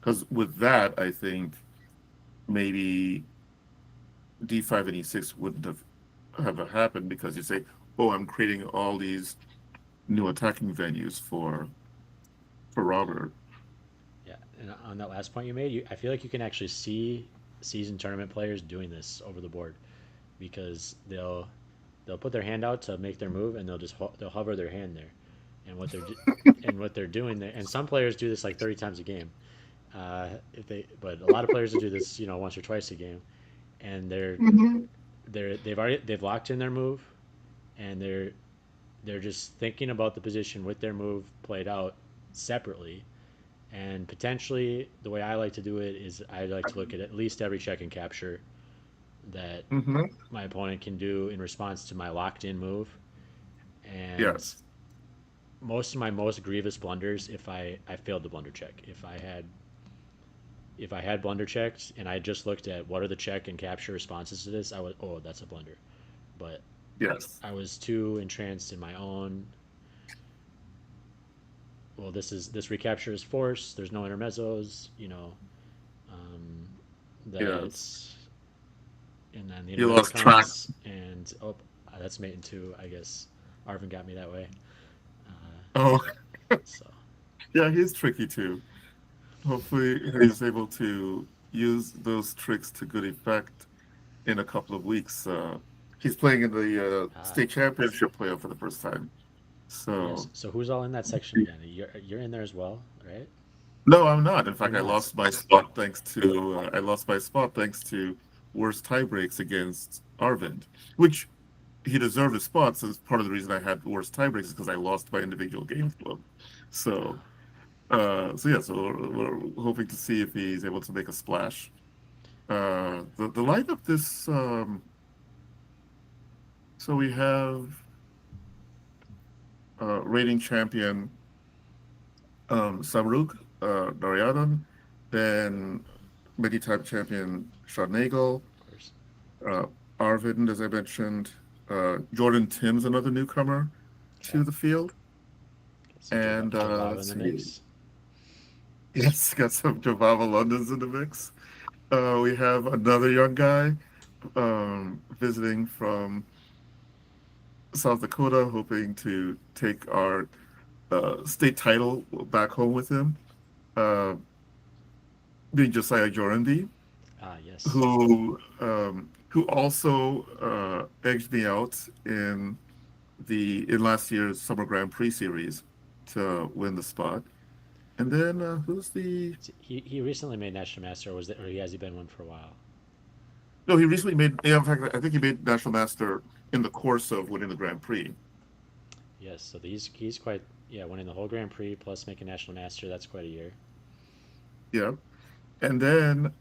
Because with that, I think maybe d5 and e6 wouldn't have happened because you say, "Oh, I'm creating all these new attacking venues for Robert." yeah. And on that last point you made, I feel like you can actually see seasoned tournament players doing this over the board, because they'll put their hand out to make their move, and they'll hover their hand there, and what they're doing there. And some players do this like 30 times a game. If they, but a lot of players will do this, once or twice a game, and Hmm. they've locked in their move, and they're just thinking about the position with their move played out separately. And potentially, the way I like to do it is I like to look at least every check and capture that Hmm. my opponent can do in response to my locked in move. And Yes. most of my most grievous blunders, if I failed the blunder check. If I had blunder checks and I just looked at what are the check and capture responses to this, I would, oh, that's a blunder. But Yes. I was too entranced in my own. Well, this recapture is force. There's no intermezzos. Um, Yes. that's and then the You intermezzo lost track. comes and oh, that's mate in two. I guess Arvin got me that way. Uh, Oh, so yeah, he's tricky too. Hopefully, he's able to use those tricks to good effect in a couple of weeks. He's playing in the ah state championship playoff for the first time. yes. So, So who's all in that section again? You're in there as well, right? no, I'm not. In You're fact, not. I lost my spot thanks to worse tie breaks against Arvind, which he deserved his spot. So part of the reason I had worse tie breaks is because I lost by individual games to him. So, Ah, so we're hoping to see if he's able to make a splash. The lineup this so we have reigning champion Samruk Naryadan, then many-time champion Sean Nagel, of course. uh, Arvind, as I mentioned, Jordan Tim's another newcomer Okay. to the field, Got some and Javava in let's the see, mix. yes, got some Javava Londons in the mix. We have another young guy visiting from South Dakota, hoping to take our state title back home with him, uh, being Josiah Jorandi, Ah, yes. who also edged me out in last year's Summer Grand Prix series to win the spot. And then who's the? He recently made national master, or was that, or he has he been one for a while? No, he recently made. Yeah, in fact, I think he made national master in the course of winning the Grand Prix. Yes. So he's quite, yeah, winning the whole Grand Prix plus making national master. That's quite a year. Yeah, and then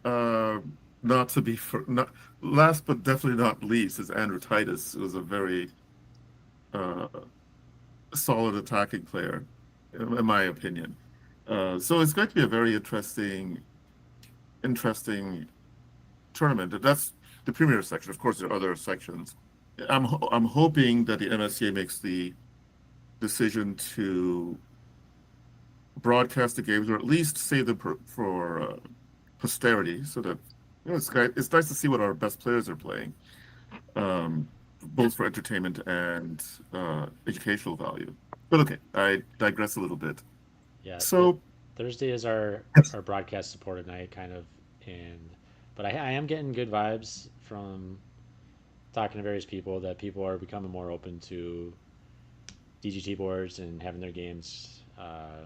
not to be for not last but definitely not least is Andrew Titus, who was a very uh, solid attacking player, in my opinion. So it's going to be a very interesting tournament. That's the premier section. Of course, there are other sections. I'm hoping that the MSCA makes the decision to broadcast the games or at least save them for posterity, so that it's nice to see what our best players are playing, both for entertainment and educational value. But okay, I digress a little bit. Yeah. So, Thursday is our broadcast supported night, kind of, and but I am getting good vibes from talking to various people that people are becoming more open to DGT boards and having their games oh,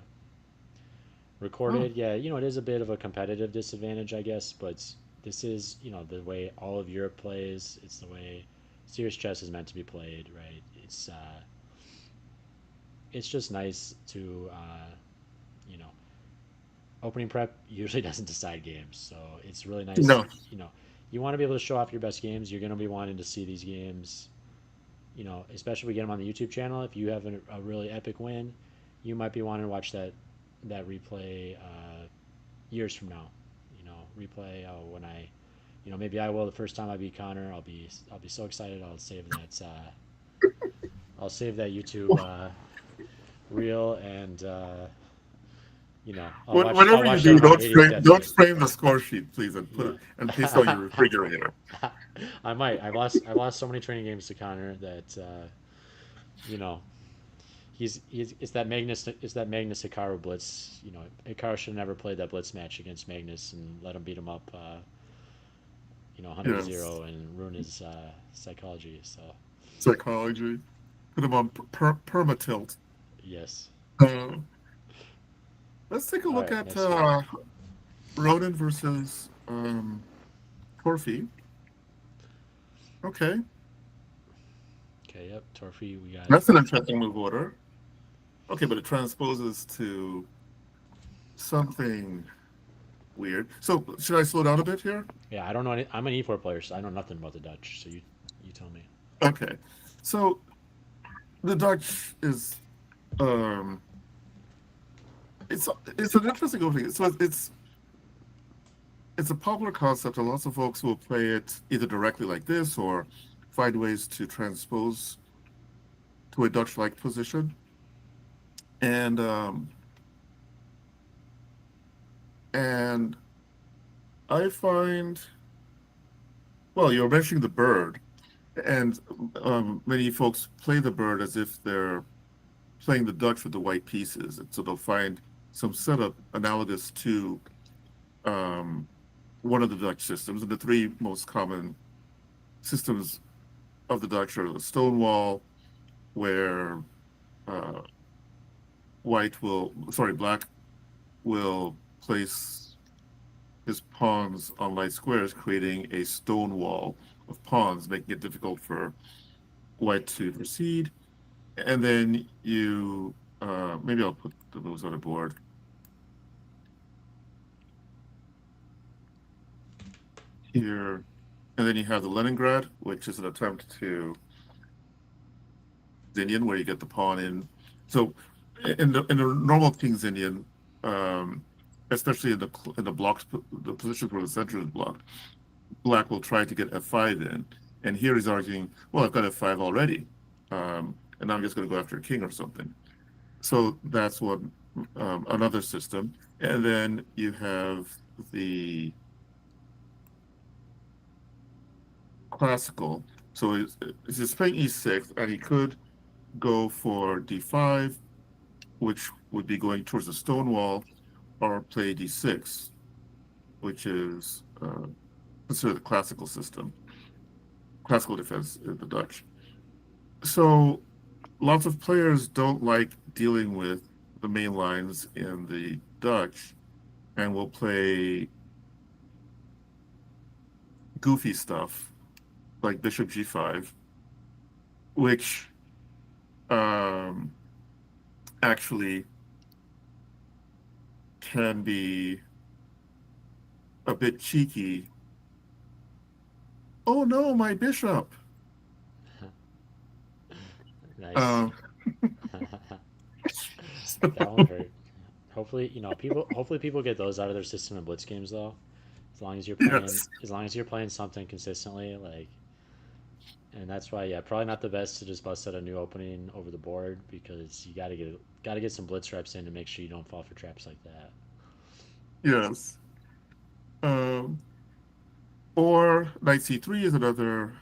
recorded. Yeah, it is a bit of a competitive disadvantage, I guess, but this is, the way all of Europe plays. It's the way serious chess is meant to be played, right? It's just nice to, you know, opening prep usually doesn't decide games, so it's really nice. no, You want to be able to show off your best games. You're going to be wanting to see these games. Especially if we get them on the YouTube channel. If you have a really epic win, you might be wanting to watch that replay years from now. Replay when I, maybe I will the first time I beat Connor. I'll be so excited. I'll save that YouTube reel and I'll whatever you watch that do, on my 80th don't deathbed. frame the score sheet, please, and put Yeah. it and paste it on your refrigerator. I might. I've lost so many training games to Connor that you know he's it's that Magnus Hikaru blitz. Hikaru should have never played that blitz match against Magnus and let him beat him up 100 to Yes, 0 and ruin his psychology. So psychology. Put them on perma tilt. yes. Uh, let's take a All look right, at next game. Ronan versus Torfi. Okay, Okay, yep, Torfi, we got. that's an interesting move order. Okay, but it transposes to something weird. So should I slow down a bit here? Yeah, I don't know. I'm an E4 player, so I know nothing about the Dutch. So you tell me. Okay, so the Dutch is um, it's it's an interesting opening. So it's a popular concept, and lots of folks will play it either directly like this or find ways to transpose to a Dutch-like position. And and I find, well, you're mentioning the bird, and many folks play the bird as if they're playing the Dutch with the white pieces, and so they'll find some setup analogous to um, one of the Dutch systems. And the three most common systems of the Dutch are the Stonewall, where uh, black will place his pawns on light squares, creating a stone wall of pawns, making it difficult for white to proceed. And then maybe I'll put the moves on a board here. And then you have the Leningrad, which is an attempt to Indian, where you get the pawn in. So in the normal King's Indian, um, especially in the blocks, the positions where the center is blocked, Black will try to get F5 in. And here he's arguing, well, I've got F5 already. And now I'm just going to go after a king or something. So that's another system. And then you have the classical. So he's playing E6, and he could go for D5, which would be going towards the stone wall, or play D6, which is considered the classical system, classical defense in the Dutch. So lots of players don't like dealing with the main lines in the Dutch and will play goofy stuff like Bishop G5, which um, actually can be a bit cheeky. Oh no, my bishop. Nice. Uh, That one hurt. Hopefully, people. Hopefully, people get those out of their system in blitz games, though. yes. As long as you're playing something consistently, and that's why, yeah, probably not the best to just bust out a new opening over the board because you got to get some blitz reps in to make sure you don't fall for traps like that. Yes. Um, or knight c3 is another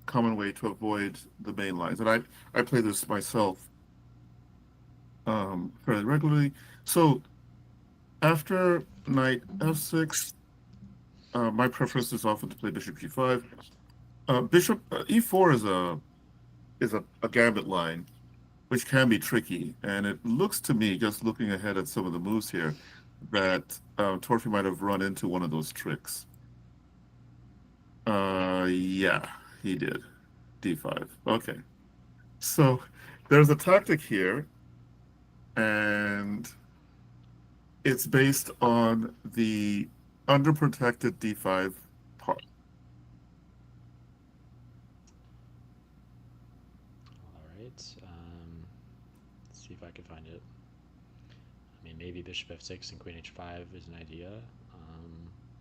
common way to avoid the main lines. And I play this myself fairly regularly. So after knight f6, my preference is often to play bishop g5. Bishop e4 is a gambit line, which can be tricky. And it looks to me, just looking ahead at some of the moves here, that Torfi might have run into one of those tricks. Yeah, he did. D5. Okay. So there's a tactic here, and it's based on the underprotected D5 part. All right. Let's see if I can find it. I mean, maybe bishop f6 and queen h5 is an idea.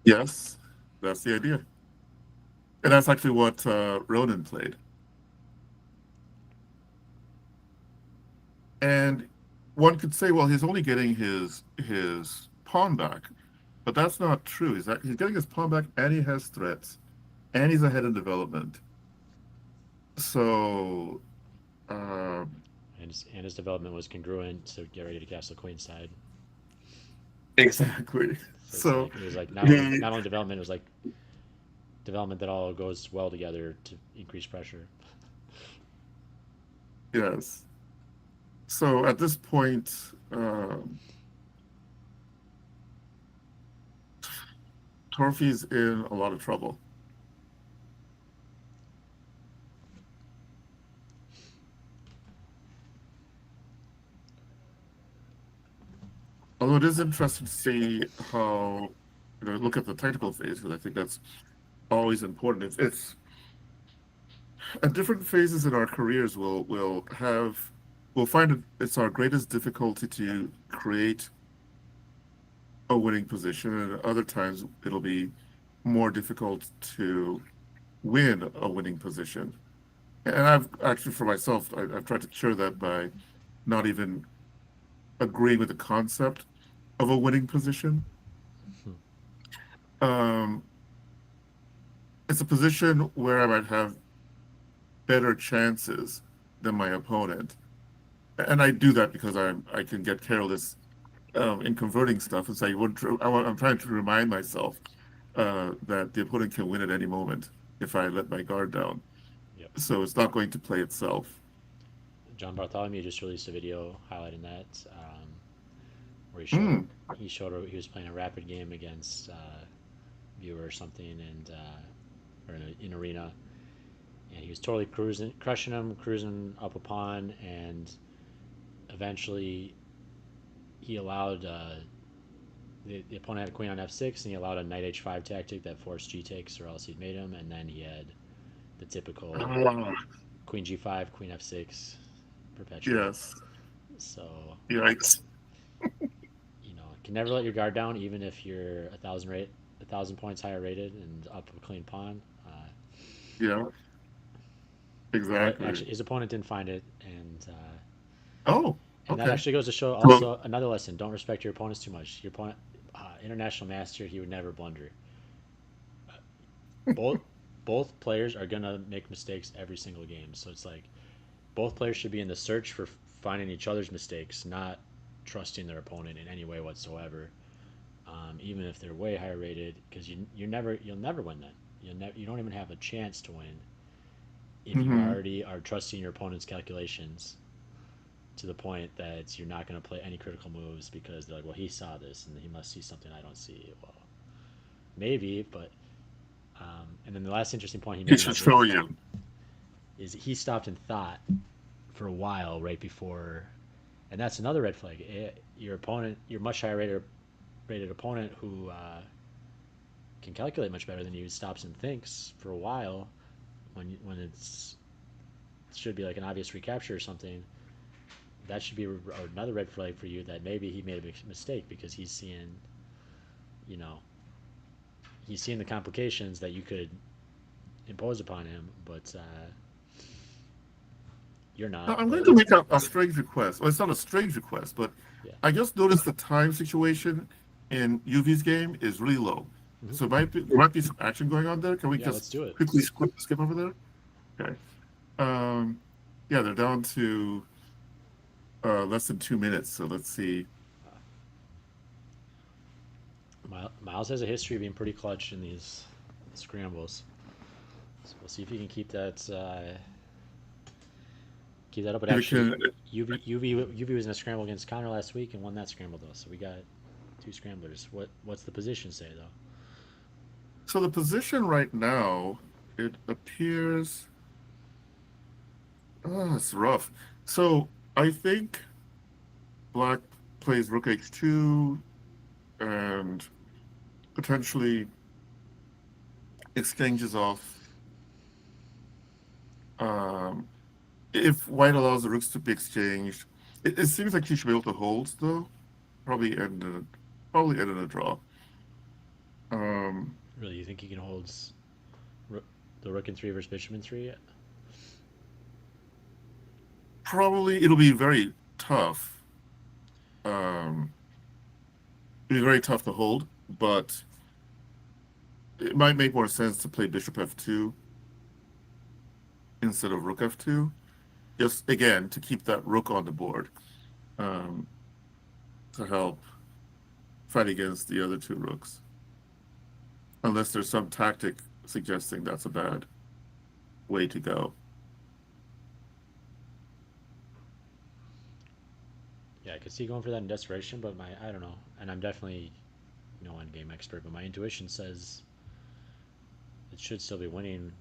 Yes, that's the idea. And that's actually what Ronan played. And one could say, well, he's only getting his pawn back, but that's not true. He's getting his pawn back, and he has threats, and he's ahead in development. So, um, And his development was congruent to get ready to castle queenside. exactly. So So it was like he, not only development, it was like development that all goes well together to increase pressure. yes. So at this point, Torfi's in a lot of trouble. Although it is interesting to see how, look at the technical phase, because I think that's always important. It's at different phases in our careers, we'll find it's our greatest difficulty to create a winning position, and other times it'll be more difficult to win a winning position. And I've actually, for myself, I've tried to cure that by not even agreeing with the concept of a winning position. Um, it's a position where I might have better chances than my opponent, and I do that because I can get careless in converting stuff, and say, I'm trying to remind myself that the opponent can win at any moment if I let my guard down. Yep. So it's not going to play itself. John Bartholomew just released a video highlighting that, where Mm. he showed he was playing a rapid game against viewer or something, and or in arena, and he was totally crushing him, cruising up a pawn, and eventually he allowed the opponent had a queen on f6, and he allowed a knight h5 tactic that forced g takes, or else he'd made him, and then he had the typical Ah, queen g5, queen f6, perpetuate. yes. So Yikes. can never let your guard down, even if you're 1,000 points higher rated and up a clean pawn. Yeah, Well, exactly. actually, his opponent didn't find it, Oh, and that okay. actually goes to show So, also another lesson: don't respect your opponents too much. Your opponent, international master, he would never blunder. Both both players are gonna make mistakes every single game, so it's like both players should be in the search for finding each other's mistakes, not trusting their opponent in any way whatsoever. Even if they're way higher rated, because you'll never win then. You don't even have a chance to win if you hmm already are trusting your opponent's calculations to the point that you're not going to play any critical moves because they're like, well, he saw this and he must see something I don't see. Well, maybe, but and then the last interesting point he he made in should that video show you. is he stopped and thought for a while right before, and that's another red flag. Your opponent, your much higher rated opponent who can calculate much better than you, stops and thinks for a while when it should be like an obvious recapture or something. That should be another red flag for you that maybe he made a mistake because you know, he's seeing the complications that you could impose upon him, but you're Now, not. I'm going But to make a strange request. Well, it's not a strange request, but yeah, I just noticed the time situation in UV's game is really low. mm-hmm. So there might be some action going on there. Can we Yeah, just let's do it. quickly skip over there? Okay. Um, yeah, they're down to less than 2 minutes. So let's see. Miles has a history of being pretty clutch in these scrambles, so we'll see if he can keep that up. But If it actually, can, UV was in a scramble against Connor last week and won that scramble though. So we got two scramblers. What's the position say though? so the position right now, it appears, it's rough. So I think Black plays Rook H2 and potentially exchanges off. Um, if White allows the rooks to be exchanged, it seems like he should be able to hold though. Probably end in a, probably end in a draw. Um, Really, you think he can hold the Rook in three versus Bishop in three? Probably it'll be very tough. Um, it'll be very tough to hold, but it might make more sense to play Bishop F2 instead of Rook F2. Just again to keep that rook on the board, um, to help fight against the other two rooks. Unless there's some tactic suggesting that's a bad way to go. Yeah, I could see going for that in desperation, but I don't know, and I'm definitely no endgame expert, but my intuition says it should still be winning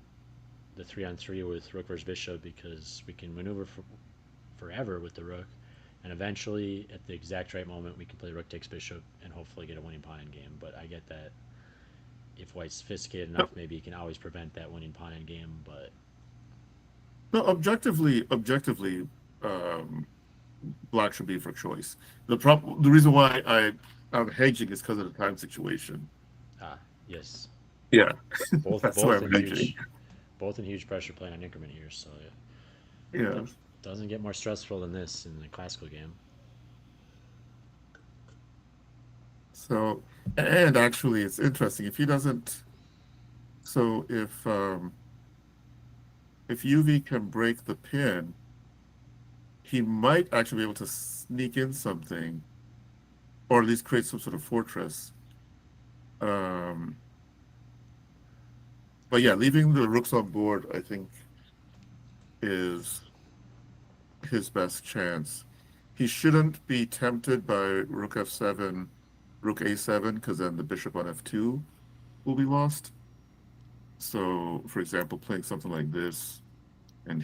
the 3-on-3 with rook versus bishop because we can maneuver forever with the rook, and eventually at the exact right moment we can play rook takes bishop and hopefully get a winning pawn in game. But I get that if white's sophisticated enough, maybe he can always prevent that winning pawn in game. But No, objectively, um, black should be for choice. The reason why I'm hedging is because of the time situation. yes, Yeah, both that's why both I'm in hedging. huge pressure playing on increment here, so Yeah. it doesn't get more stressful than this in the classical game. So, and actually, it's interesting if he doesn't. So if UV can break the pin, he might actually be able to sneak in something, or at least create some sort of fortress. Um, but yeah, leaving the rooks on board, I think, is his best chance. He shouldn't be tempted by rook f7, rook a7, because then the bishop on f2 will be lost. So, for example, playing something like this, and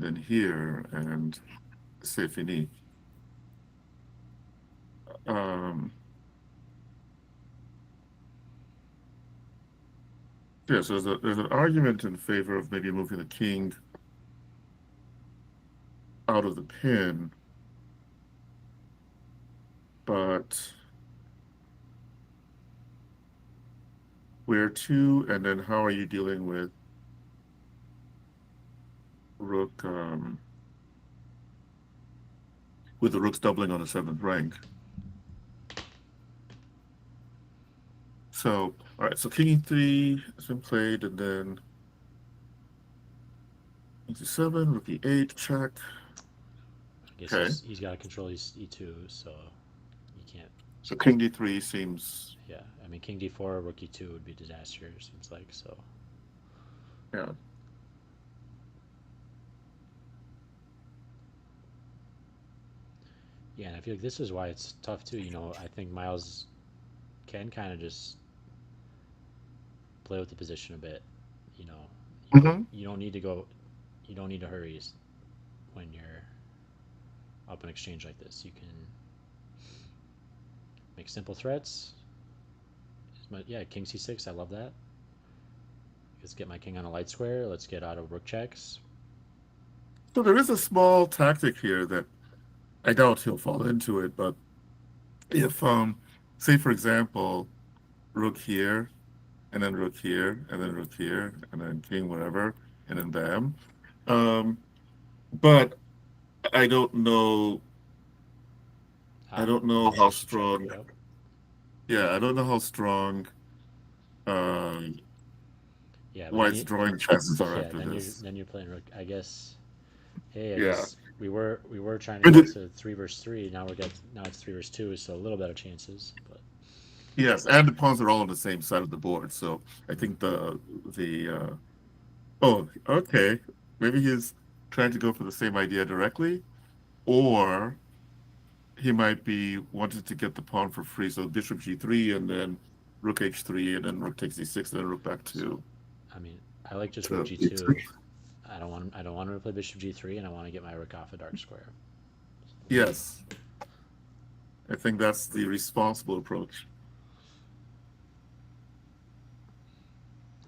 then here, and c'est fini. Um, yeah, so there's an argument in favor of maybe moving the king out of the pin, but where to, and then how are you dealing with rook, with the rooks doubling on the seventh rank? So, all right, so king e3 has been played, and then e7, rook e8, check. I guess Okay, he's got to control his e2, so you can't. so king d3 seems, Yeah, I mean king d4, rook e2 would be disaster. Seems like so. yeah. Yeah, and I feel like this is why it's tough too. I think Miles can kind of just play with the position a bit. You know, Hmm. you don't need to go. You don't need to hurry when you're up an exchange like this. You can make simple threats. Yeah, king c6. I love that. Let's get my king on a light square. Let's get out of rook checks. So there is a small tactic here that I doubt he'll fall into it, but if, say for example, rook here, and then rook here, and then rook here, and then king whatever, and then bam. Um, but I don't know. I don't know how Bishop check. strong. Yep. Yeah, I don't know how strong um, Yeah, but then White's you. drawing chances are Yeah, after this. then you're playing rook. I guess. Hey, I Yeah. guess we were trying to And get it- to 3 versus 3. Now it's 3 versus 2, so a little better chances. But yes, and the pawns are all on the same side of the board, so I think the oh, okay, maybe he's trying to go for the same idea directly, or he might be wanting to get the pawn for free. So bishop g3 and then rook h3 and then rook takes d6 and then rook back so, to I mean, I like just rook to g2. e3. I don't want him to play bishop g3, and I want to get my rook off a dark square. Yes, I think that's the responsible approach.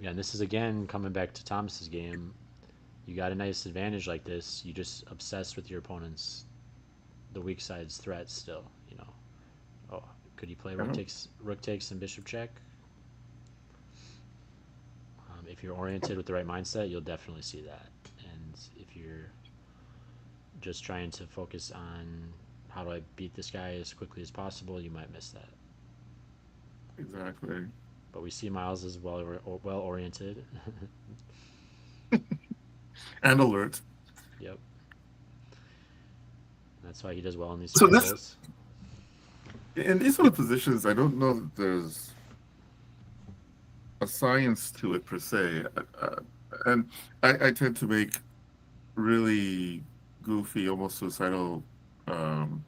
Yeah, and this is again coming back to Thomas's game. You got a nice advantage like this. You just obsessed with your opponent's the weak side's threats still. Oh, could you play Yeah, rook takes and bishop check? If you're oriented with the right mindset, you'll definitely see that. And if you're just trying to focus on how do I beat this guy as quickly as possible, you might miss that. exactly. But we see Miles is well oriented. And alert. Yep, that's why he does well in these So this scrambles. in these sort of positions, I don't know that there's a science to it per se. And I tend to make really goofy, almost suicidal um,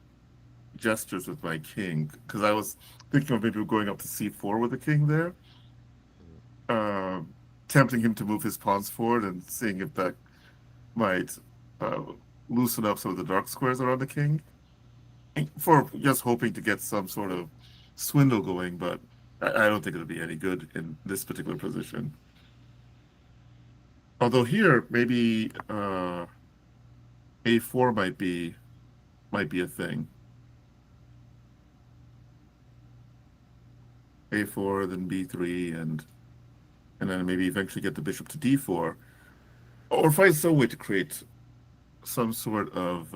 gestures with my king because I was thinking of maybe going up to c4 with the king there, um, tempting him to move his pawns forward and seeing if that might uh, loosen up some of the dark squares around the king, for just hoping to get some sort of swindle going. But I don't think it'll be any good in this particular position. Although here maybe a4 might be a thing. A4, then b3, and then maybe eventually get the bishop to d4, or find some way to create some sort of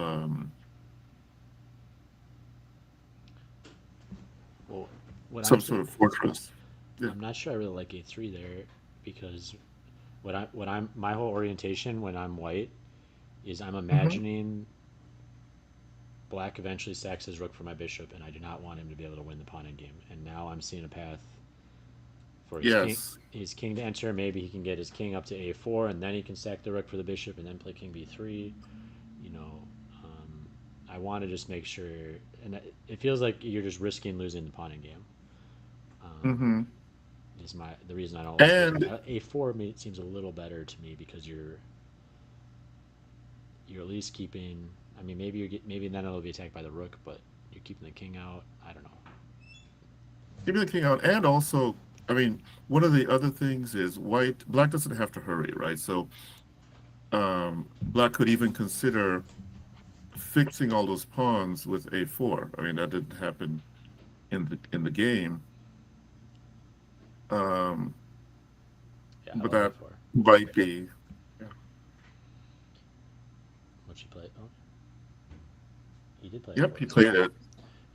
Well, what I'm some th- sort of fortress. Yeah. I'm not sure I really like a3 there because what I'm my whole orientation when I'm white is I'm Hmm. imagining black eventually sacks his rook for my bishop, and I do not want him to be able to win the pawn in game. And now I'm seeing a path for Yes. his king to enter. Maybe he can get his king up to a4, and then he can sack the rook for the bishop, and then play king b3. You know, I want to just make sure, and it feels like you're just risking losing the pawn in game. Um, Hmm. is my the reason I don't like it. And A4 seems a little better to me because you're at least keeping. I mean, maybe then it'll be attacked by the rook, but you're keeping the king out. I don't know. keeping the king out, and also, I mean, one of the other things is black doesn't have to hurry, right? So, black could even consider fixing all those pawns with a4. I mean, that didn't happen in the game, um, Yeah, I but like that A4. might be. Yeah. What you play? Oh, he did play Yep, A4. he played it.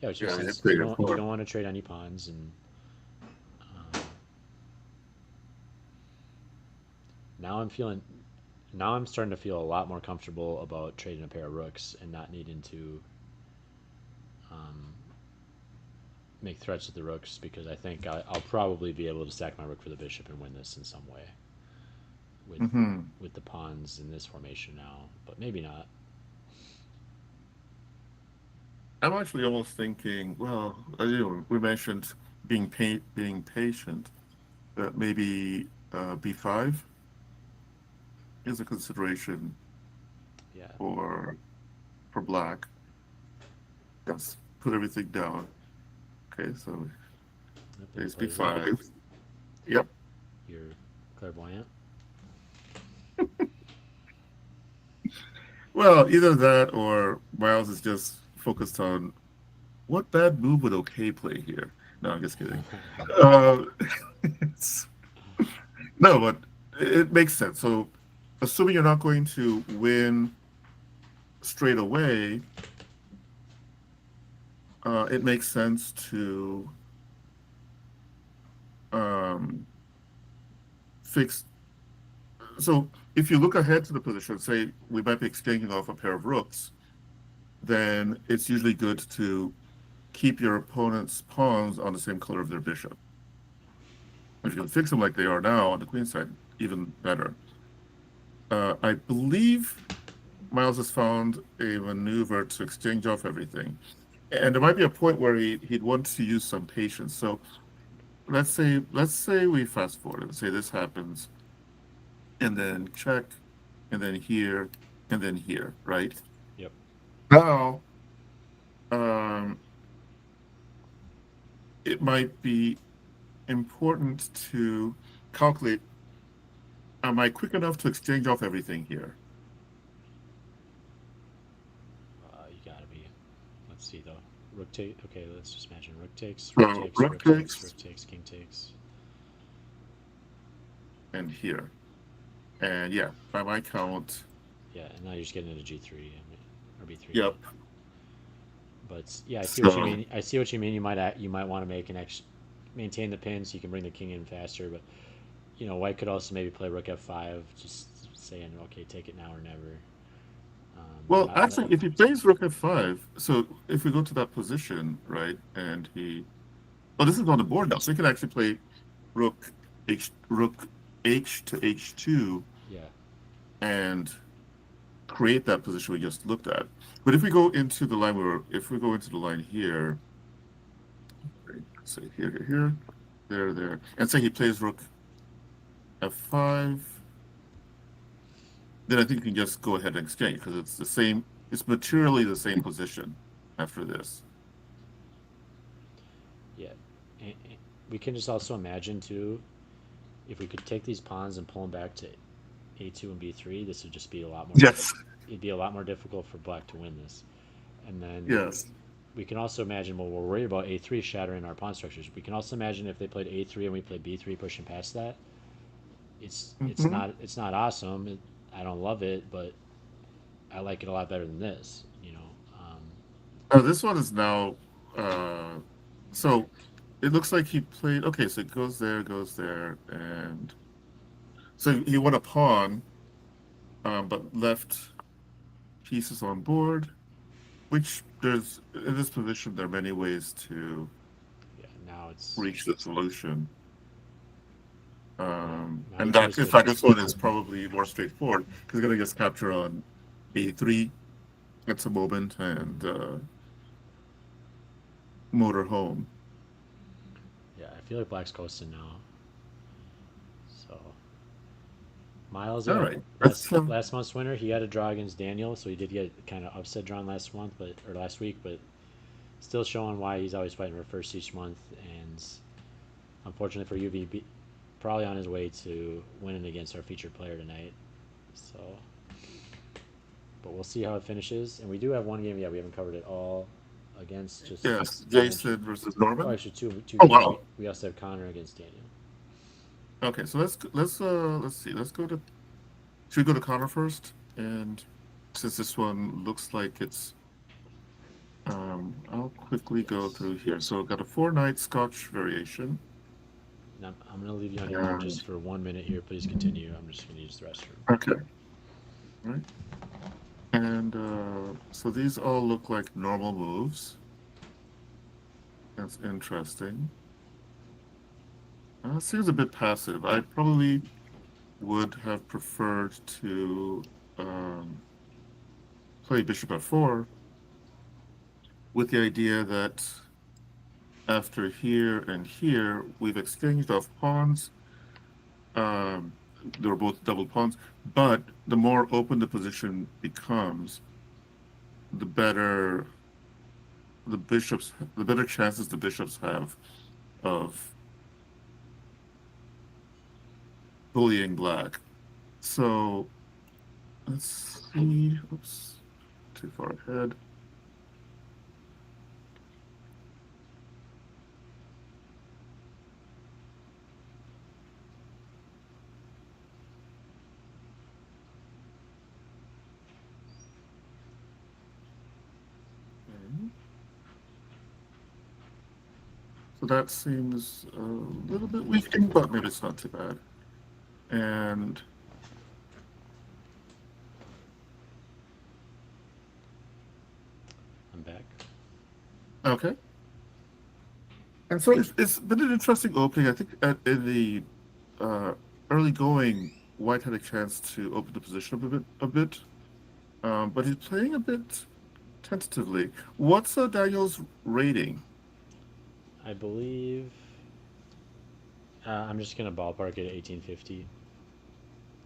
Yeah, it's just Yeah, he since played you a4. don't want to trade any pawns, and now I'm feeling now I'm starting to feel a lot more comfortable about trading a pair of rooks and not needing to um, make threats with the rooks because I think I'll probably be able to sack my rook for the bishop and win this in some way with Hmm. with the pawns in this formation now, but maybe not. I'm actually almost thinking, well, we mentioned being patient, that maybe b5 is a consideration Yeah, for black. Let's put everything down. Okay, so and he there's plays it. b5. Yep. You're clairvoyant. Well, either that or Miles is just focused on what bad move would okay play here. No, I'm just kidding. Uh, it's, no, but it makes sense. So, assuming you're not going to win straight away, it makes sense to um, fix. So, if you look ahead to the position, say we might be exchanging off a pair of rooks, then it's usually good to keep your opponent's pawns on the same color of their bishop. If you can fix them like they are now on the queen side, even better. I believe Miles has found a maneuver to exchange off everything. And there might be a point where he'd want to use some patience. So let's say we fast forward and say this happens, and then check, and then here, and then here, right? Yep. Now, um, it might be important to calculate, am I quick enough to exchange off everything here? You gotta be. Let's see though. Rook take. Okay, let's just imagine rook takes, rook So takes, rook rook takes, takes rook takes, king takes. and here. And yeah, by my count, Yeah, and now you're just getting into G3 or B3. I yep. mean, but yeah, I see what you So mean. I see what you mean. You might want to make an maintain the pin so you can bring the king in faster. But White could also maybe play rook f5, just saying, okay, take it now or never. well, Not actually, if he plays rook f5, so if we go to that position, right, and oh, this is on the board now, so he can actually play rook h to h2, yeah. and create that position we just looked at. But if we go into the line if we go into the line here, say here, there, and say he plays rook f5, then I think you can just go ahead and exchange because it's the same. It's materially the same position after this. Yeah, we can just also imagine too, if we could take these pawns and pull them back to a2 and b3, this would just be a lot more. Yes. It'd be a lot more difficult for black to win this. And then Yes. we can also imagine, well, we're worried about a3 shattering our pawn structures. We can also imagine if they played a3 and we played b3 pushing past that. Hmm. It's not awesome. I don't love it, but I like it a lot better than this. Oh, this one is now. Uh, so it looks like he played. Okay, so it goes there, and so he won a pawn, but left pieces on board. Which there's in this position, there are many ways to Yeah, now it's reach the solution. yeah. Now he And that, tries in to fact, this one is probably more straightforward because he's going to just capture on a3 at some moment and motor home. yeah. I feel like black's coasting now. So Miles, All yeah, right. That's last month's winner. He had a draw against Daniel, so he did get kind of upset drawn last month, but or last week, but still showing why he's always fighting for first each month. And unfortunately for you, probably on his way to winning against our featured player tonight. So, but we'll see how it finishes. And we do have one game. Yeah, we haven't covered it all against just yes, to mention. Jason versus Oh, Norman. actually, two Oh games. wow. We also have Connor against Daniel. Okay, so let's see. Let's go to should we go to Connor first? And since this one looks like it's I'll quickly go Yes. through here. So I've got a 4-night Scotch variation. Now, I'm going to leave you on your own And just for 1 minute here. Please continue. I'm just going to use the restroom. okay, right. And so these all look like normal moves. That's interesting. Seems a bit passive. I probably would have preferred to um, play bishop f4 with the idea that after here and here, we've exchanged off pawns. Um, they were both double pawns, but the more open the position becomes, the better the better chances the bishops have of bullying black. So let's see. Oops, too far ahead. Okay. So that seems a little bit weakening, but maybe it's not too bad. And I'm back. okay. And so it's been an interesting opening. I think in the uh, early going, White had a chance to open the position up a bit, but he's playing a bit tentatively. What's Daniel's rating? I believe I'm just gonna ballpark it at 1850.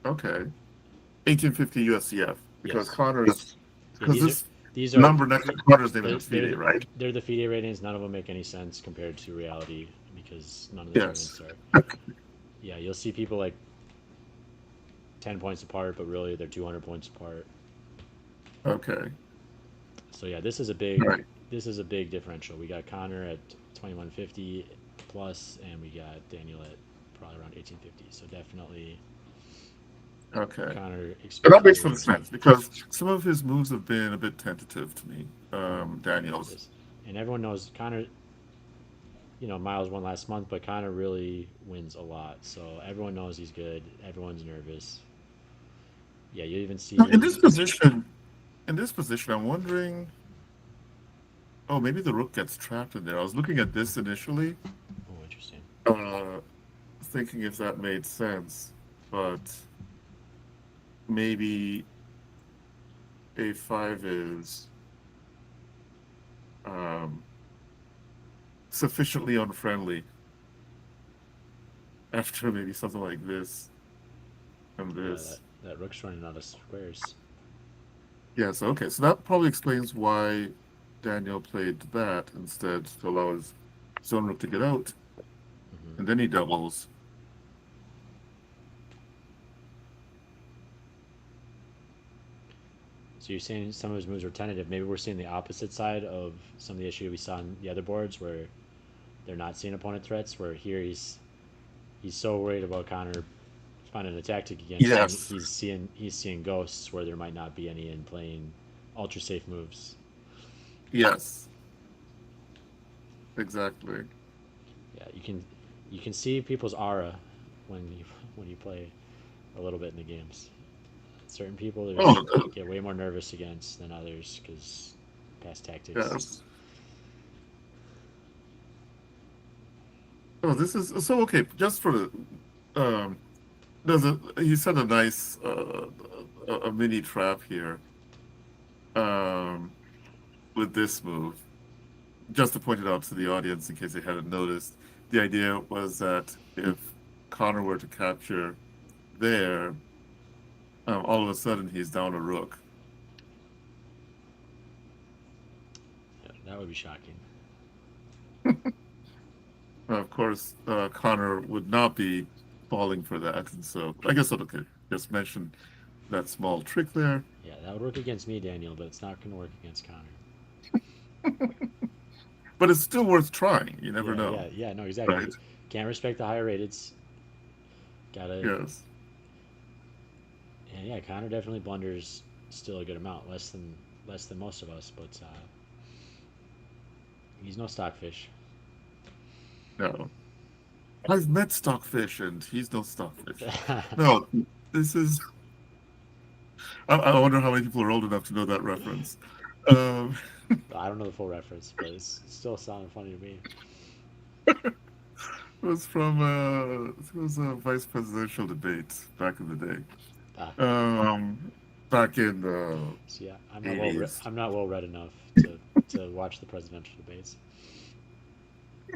Okay, 1850 USCF because Yes. Connor's Yeah, because this these are number next to Connor's name is FIDE, right? they're the FIDE ratings. None of them make any sense compared to reality because none of the Yes. tournaments are. Yeah, you'll see people like 10 points apart, but really they're 200 points apart. Okay. So yeah, All right. this is a big differential. We got Connor at 2150 plus, and we got Daniel at probably around 1850. So definitely Okay. Connor And that expected makes to some win. sense because some of his moves have been a bit tentative to me. Daniel's. This and everyone knows Connor. Miles won last month, but Connor really wins a lot. So everyone knows he's good. Everyone's nervous. Yeah, you even Now, see. in this position, I'm wondering. Oh, maybe the rook gets trapped in there. I was looking at this initially, Oh, interesting. uh, thinking if that made sense, but maybe a5 is um, sufficiently unfriendly after maybe something like this and Yeah, that, this. that rook's running out of squares. Yes, okay. So that probably explains why Daniel played that instead to allow his zone rook to get out, Hmm. and then he doubles. So you're saying some of his moves were tentative. Maybe we're seeing the opposite side of some of the issue we saw on the other boards where they're not seeing opponent threats. Where here he's so worried about Connor finding a tactic against him, Yes, he's seeing ghosts where there might not be any in playing ultra safe moves. yes, exactly. Yeah, you can see people's aura when you play a little bit in the games. Certain people they just Oh, get way more nervous against than others because past tactics. yes. Oh, this is so okay. Just for the there's a you said a nice a mini trap here um with this move. Just to point it out to the audience in case they hadn't noticed, the idea was that if Connor were to capture there, all of a sudden he's down a rook. Yeah, that would be shocking. Of course, Connor would not be falling for that, and so I guess I'll just mention that small trick there. Yeah, that would work against me, Daniel, but it's not going to work against Connor. But it's still worth trying. You never Yeah, know, yeah, yeah. No, right? exactly. Can't respect the higher rateds. Gotta. Yes. And yeah, Connor definitely blunders still a good amount, less than most of us, but he's no stockfish. No. I've met Stockfish, and he's no Stockfish. No, this is. I wonder how many people are old enough to know that reference. Um, I don't know the full reference, but it still sounded funny to me. it was from it was a vice presidential debate back in the day. Ah, Back in the so yeah, 80s. I'm not well read enough to watch the presidential debates.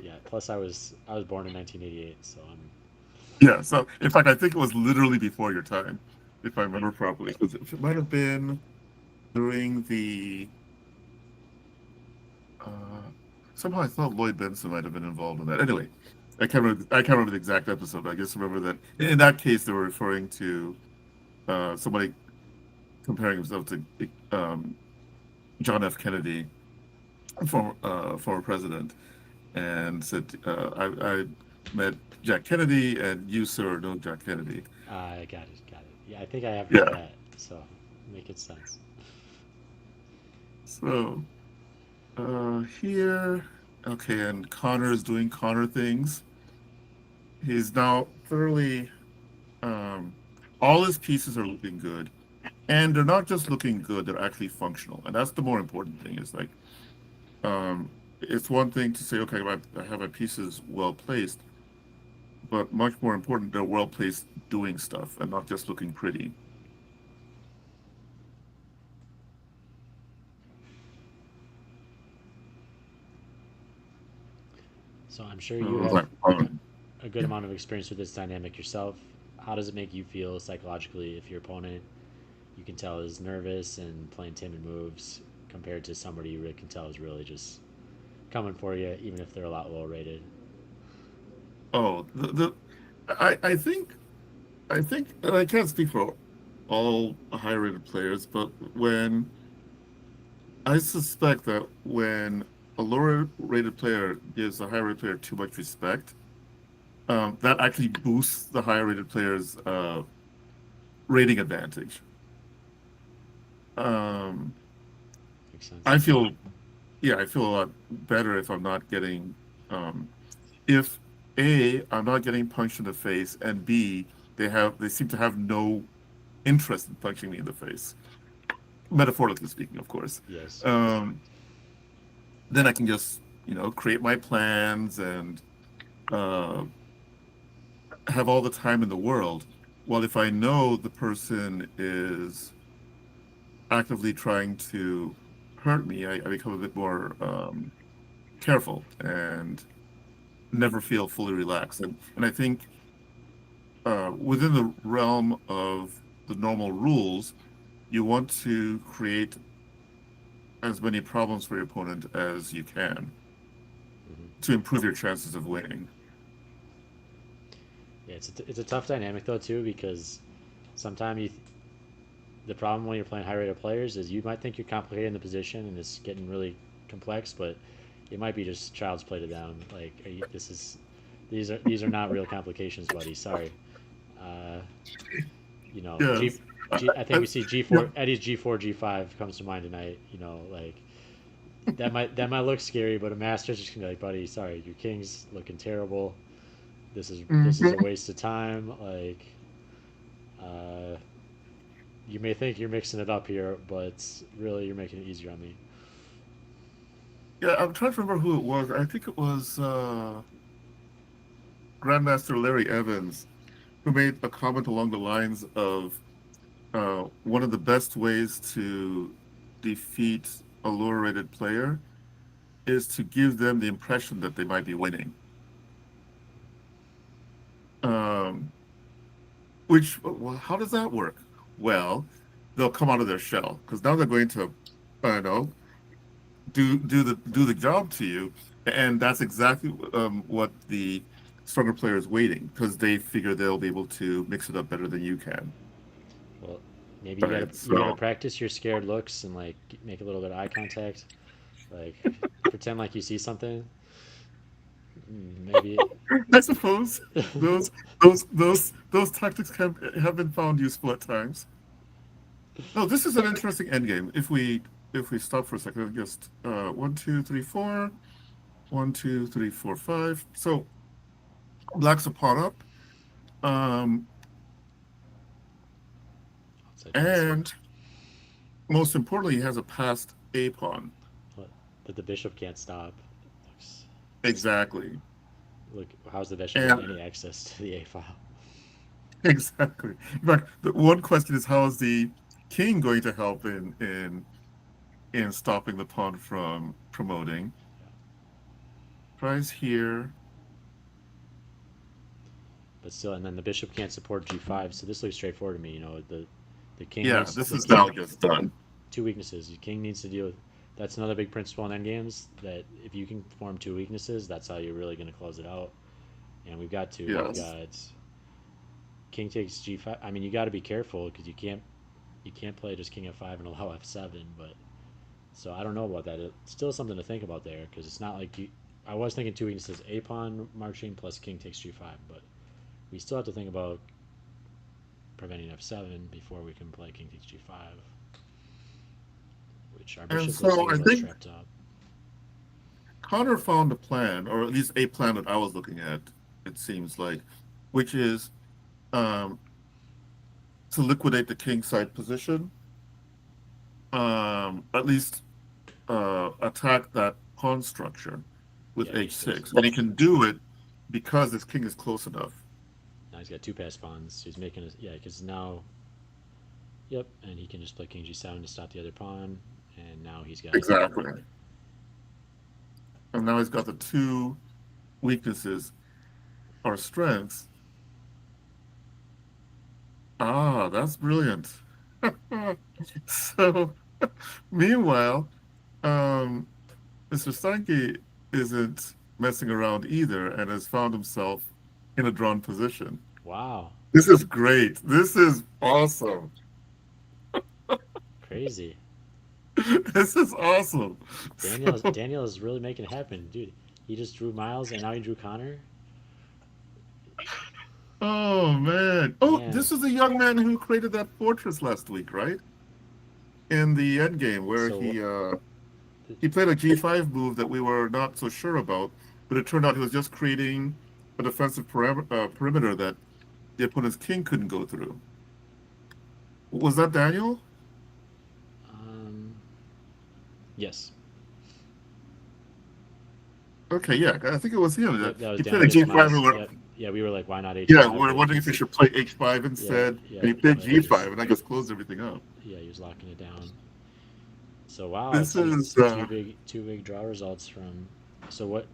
Yeah. Plus, I was born in 1988, so I'm. Yeah, so in fact, I think it was literally before your time, if I remember properly, because it might have been during the. Uh, somehow I thought Lloyd Benson might have been involved in that. Anyway, I can't remember the exact episode. But I just remember that in that case they were referring to somebody comparing himself to John F. Kennedy, former president, and said, I met Jack Kennedy, and you, sir, know Jack Kennedy. I got it, got it. Yeah, I think I have heard Yeah. that, so make it sense. So here, okay, and Connor is doing Connor things. He's now thoroughly, um, all his pieces are looking good. And they're not just looking good, they're actually functional. And that's the more important thing is like, it's one thing to say, okay, I have my pieces well placed, but much more important, they're well placed doing stuff and not just looking pretty. So I'm sure you Uh, have like, um, a good amount of experience with this dynamic yourself. How does it make you feel psychologically if your opponent you can tell is nervous and playing timid moves compared to somebody you really can tell is really just coming for you, even if they're a lot lower rated? oh, I think, and I can't speak for all high rated players, but I suspect that when a lower rated player gives a higher rated player too much respect, that actually boosts the higher rated player's rating advantage. Um, Makes sense. I feel, yeah, I feel a lot better if I'm not getting, if A, I'm not getting punched in the face, and B, they seem to have no interest in punching me in the face, metaphorically speaking, of course. Yes. Um, then I can just, create my plans and uh, have all the time in the world. Well, if I know the person is actively trying to hurt me, I become a bit more careful and never feel fully relaxed. And I think within the realm of the normal rules, you want to create as many problems for your opponent as you can Hmm. to improve your chances of winning. Yeah, it's a tough dynamic though too because sometimes the problem when you're playing high rated players is you might think you're complicating the position and it's getting really complex, but it might be just child's play to them. Like this is these are not real complications, buddy. Sorry. Uh, Yes. G, I, G. I think I, we see yeah. G4 Eddie's G4 G5 comes to mind tonight. Like that might look scary, but a master's just gonna be like, buddy, sorry, your king's looking terrible. This is a Mhm. waste of time. Like, uh, you may think you're mixing it up here, but really you're making it easier on me. Yeah, I'm trying to remember who it was. I think it was Grandmaster Larry Evans who made a comment along the lines of one of the best ways to defeat a lower rated player is to give them the impression that they might be winning. Um, well, how does that work? Well, they'll come out of their shell because now they're going to, I don't know, do the job to you, and that's exactly what the stronger player is waiting because they figure they'll be able to mix it up better than you can. Well, maybe you gotta Right. you gotta So practice your scared looks and like make a little bit of eye contact. Like pretend like you see something. Maybe. I suppose those those tactics have been found useful at times. No, this is an interesting endgame. If we stop for a second, just 1, 2, 3, 4, 1, 2, 3, 4, 5. So black's a pawn up, um, Outside passing. and most importantly, he has a passed a pawn. What? But the bishop can't stop. Looks. Exactly, Look, how's the bishop getting and any access to the a file? exactly. In fact, the one question is how is the king going to help in stopping the pawn from promoting? Yeah. Tries here. But still, and then the bishop can't support g5, so this looks straightforward to me. The king Yeah, needs this the is now king just done. two weaknesses. The king needs to deal with. That's another big principle in endgames. That if you can form two weaknesses, that's how you're really going to close it out. And we've got two. We've Yes. got king takes g5. I mean, you got to be careful because you can't play just king f5 and allow f7. But so I don't know about that. It's still something to think about there because it's not like you. I was thinking two weaknesses: a pawn marching plus king takes g5, but we still have to think about preventing f7 before we can play king takes g5, which our And bishop looks like so he's I a little think trapped up. Connor found a plan, or at least a plan that I was looking at, it seems like, which is um, to liquidate the king side position, at least attack that pawn structure with Yeah, h6. And he can do it because his king is close enough. now he's got two pass pawns. So he's making a yeah, because now yep, and he can just play king g7 to stop the other pawn, and now he's got Exactly. And now he's got the two weaknesses or strengths. Ah, that's brilliant. So, meanwhile, um, Mr. Sankey isn't messing around either and has found himself in a drawn position. wow, This is great. This is awesome. crazy. This is awesome. So, Daniel is really making it happen, dude. He just drew Miles and now he drew Connor. oh man. Oh, Man, this is the young man who created that fortress last week, right? In the end game where so he played a G5 move that we were not so sure about, but it turned out he was just creating a defensive perimeter that the opponent's king couldn't go through. Was that Daniel? um, yes, Okay, yeah, I think it was him. yep, that was He played Daniel a against G5 Miles. move. Yep, yeah, we were like, why not Yeah, h5? we're But wondering if he should play h5 yeah, instead, yeah, and he played but he g5, was and that just closed everything up. yeah, he was locking it down. So wow, This is it's two big draw results from. So what?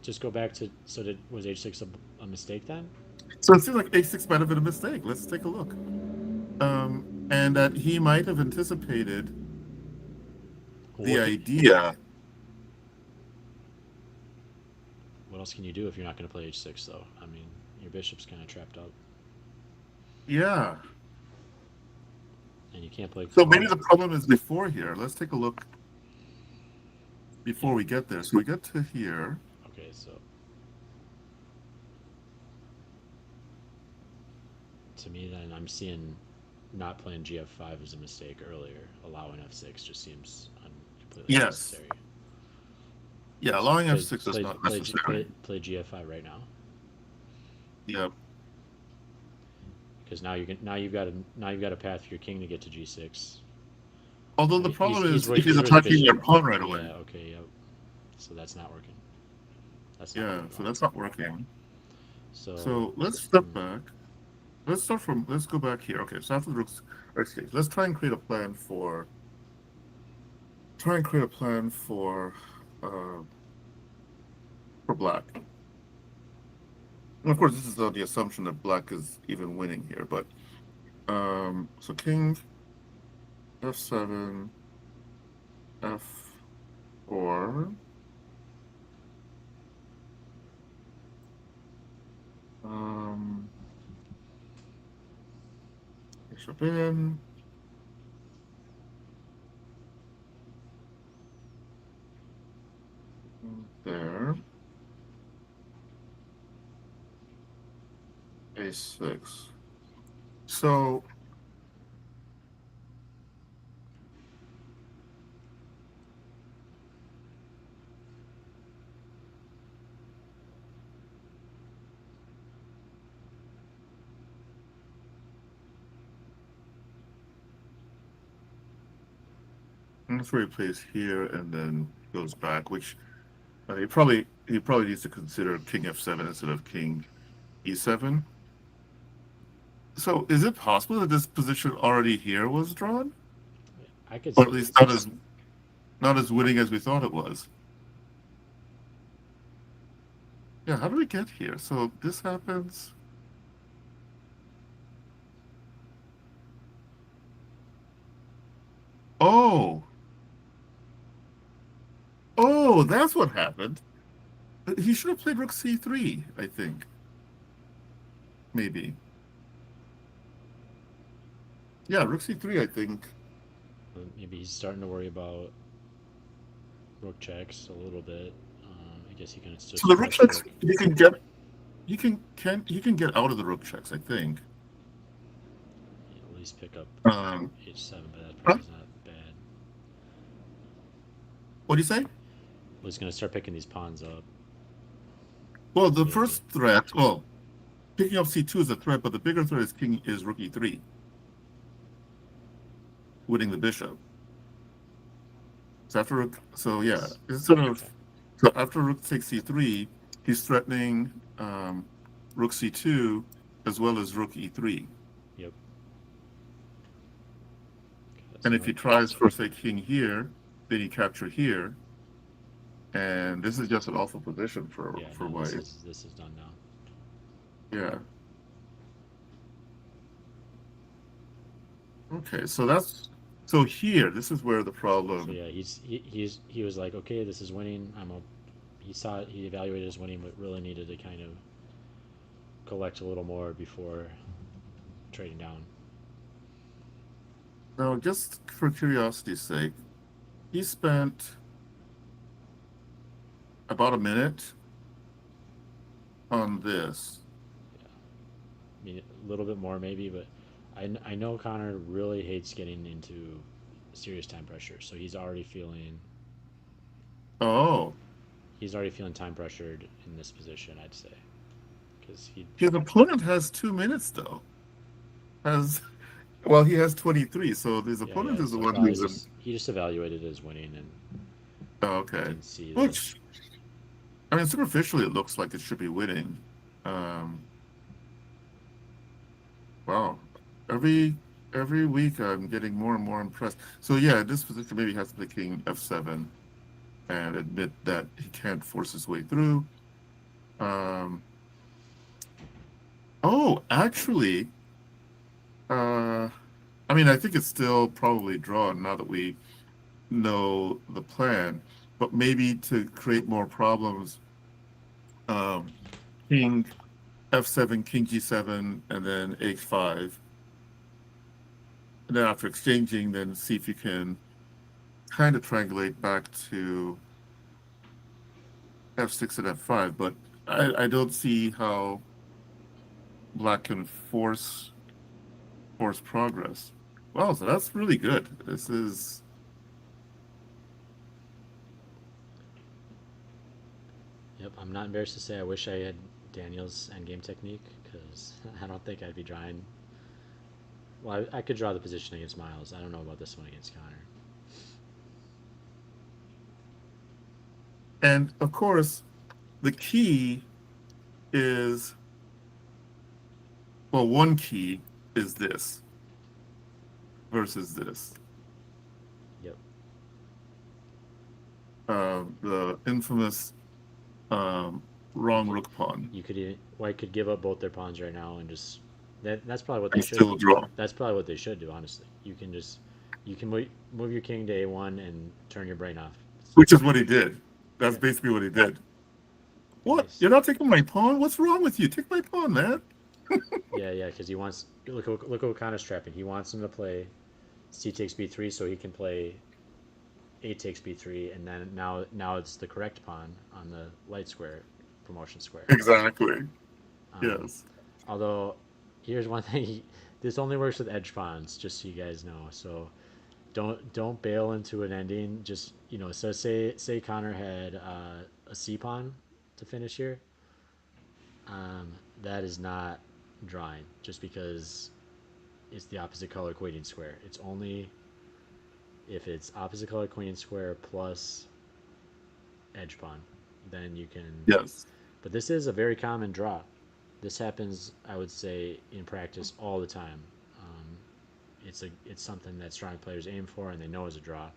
Just go back to. So did was h6 a mistake then? so it seems like h6 might have been a mistake. Let's take a look. And that he might have anticipated Well, the idea. what else can you do if you're not going to play h6 though? I mean, your bishop's kind of trapped up, Yeah. and you can't play. So You, maybe the problem is before here. Let's take a look yeah. before we get there. So we get to here. Okay, so to me, then I'm seeing not playing gf5 as a mistake earlier. Allowing f6 just seems completely Yes. unnecessary. Yeah, So allowing f6 is not necessary. play gf5 right now Yeah. because now you've got a path for your king to get to g6. Although the problem He's is where if he's the attacking bishop. your pawn right away. Yeah. Okay. Yep. So that's not working. That's not Yeah, working at so all. that's not working. So So let's step back. Let's go back here. Okay, so after the rook's escape, let's try and create a plan uh, for black. And of course, this is the assumption that black is even winning here, but so king f7, f4, um, bishop in, there, a6. So that's where he plays here and then goes back, which he probably needs to consider king f7 instead of king e7. So is it possible that this position already here was drawn? I could. Or at least not as winning as we thought it was. Yeah, how do we get here? So this happens. Oh, oh, that's what happened. He should have played rook c3, I think. Maybe. Yeah, rook c3, I think. Maybe he's starting to worry about rook checks a little bit. I guess he can So just the rook press checks rook. he can get out of the rook checks, I think. At least pick up Um, h7, but that huh? probably is not bad. What do you say? Well, he's going to start picking these pawns up. Well, the Maybe. first threat, well, picking up c2 is a threat, but the bigger threat is rook e3, winning the bishop. So after rook, so yeah, Yes. instead of Okay. so after rook takes c3, he's threatening rook c2 as well as rook e3. Yep. Okay, And so if he tries for say king here, then he capture here, and this is just an awful position for yeah, for no, white. this is done now. Yeah. Okay, so here, this is where the So problem. yeah, he was like, okay, this is winning. He evaluated his winning, but really needed to kind of collect a little more before trading down. Now, just for curiosity's sake, he spent about a minute on this. Yeah, I mean a little bit more maybe, but I know Connor really hates getting into serious time pressure, so Oh, he's already feeling time pressured in this position. I'd say because he his opponent has 2 minutes though. Has Well, he has 23, so his opponent yeah, is the so one probably who's in. just he just evaluated his winning and Oh, okay. didn't see the Which, I mean, superficially, it looks like it should be winning. every week I'm getting more and more impressed. So yeah, this position maybe has to play king f7 and admit that he can't force his way through. Um, oh, actually, uh, I mean, I think it's still probably drawn now that we know the plan, but maybe to create more problems, um, king f7, king g7, and then h5. And then after exchanging, then see if you can kind of triangulate back to f6 and f5. But I don't see how black can force progress. Wow, so that's really good. This is Yep, I'm not embarrassed to say I wish I had Daniel's endgame technique because I don't think I'd be drawing. Well, I could draw the position against Miles. I don't know about this one against Connor. and of course the key is well, one key is this versus this. Yep. The infamous wrong You, rook pawn. White could give up both their pawns right now and just that's probably what they And should. still draw. That's probably what they should do. Honestly, you can move your king to a1 and turn your brain off. Which is what he did. That's Yeah, basically what he did. be What? nice. You're not taking my pawn? What's wrong with you? Take my pawn, man. Yeah, because he wants look at Connor's trapping. He wants him to play c takes b3 so he can play a takes b3, and then now it's the correct pawn on the light square promotion square. Exactly. Um, Yes. although here's one thing: this only works with edge pawns, just so you guys know. So don't bail into an ending. Just so say Connor had a c pawn to finish here. That is not drawing, just because it's the opposite color queen square. It's only if it's opposite color queen square plus edge pawn, then you can. Yes. But this is a very common draw. This happens, I would say, in practice all the time. Um, it's something that strong players aim for, and they know is a draw,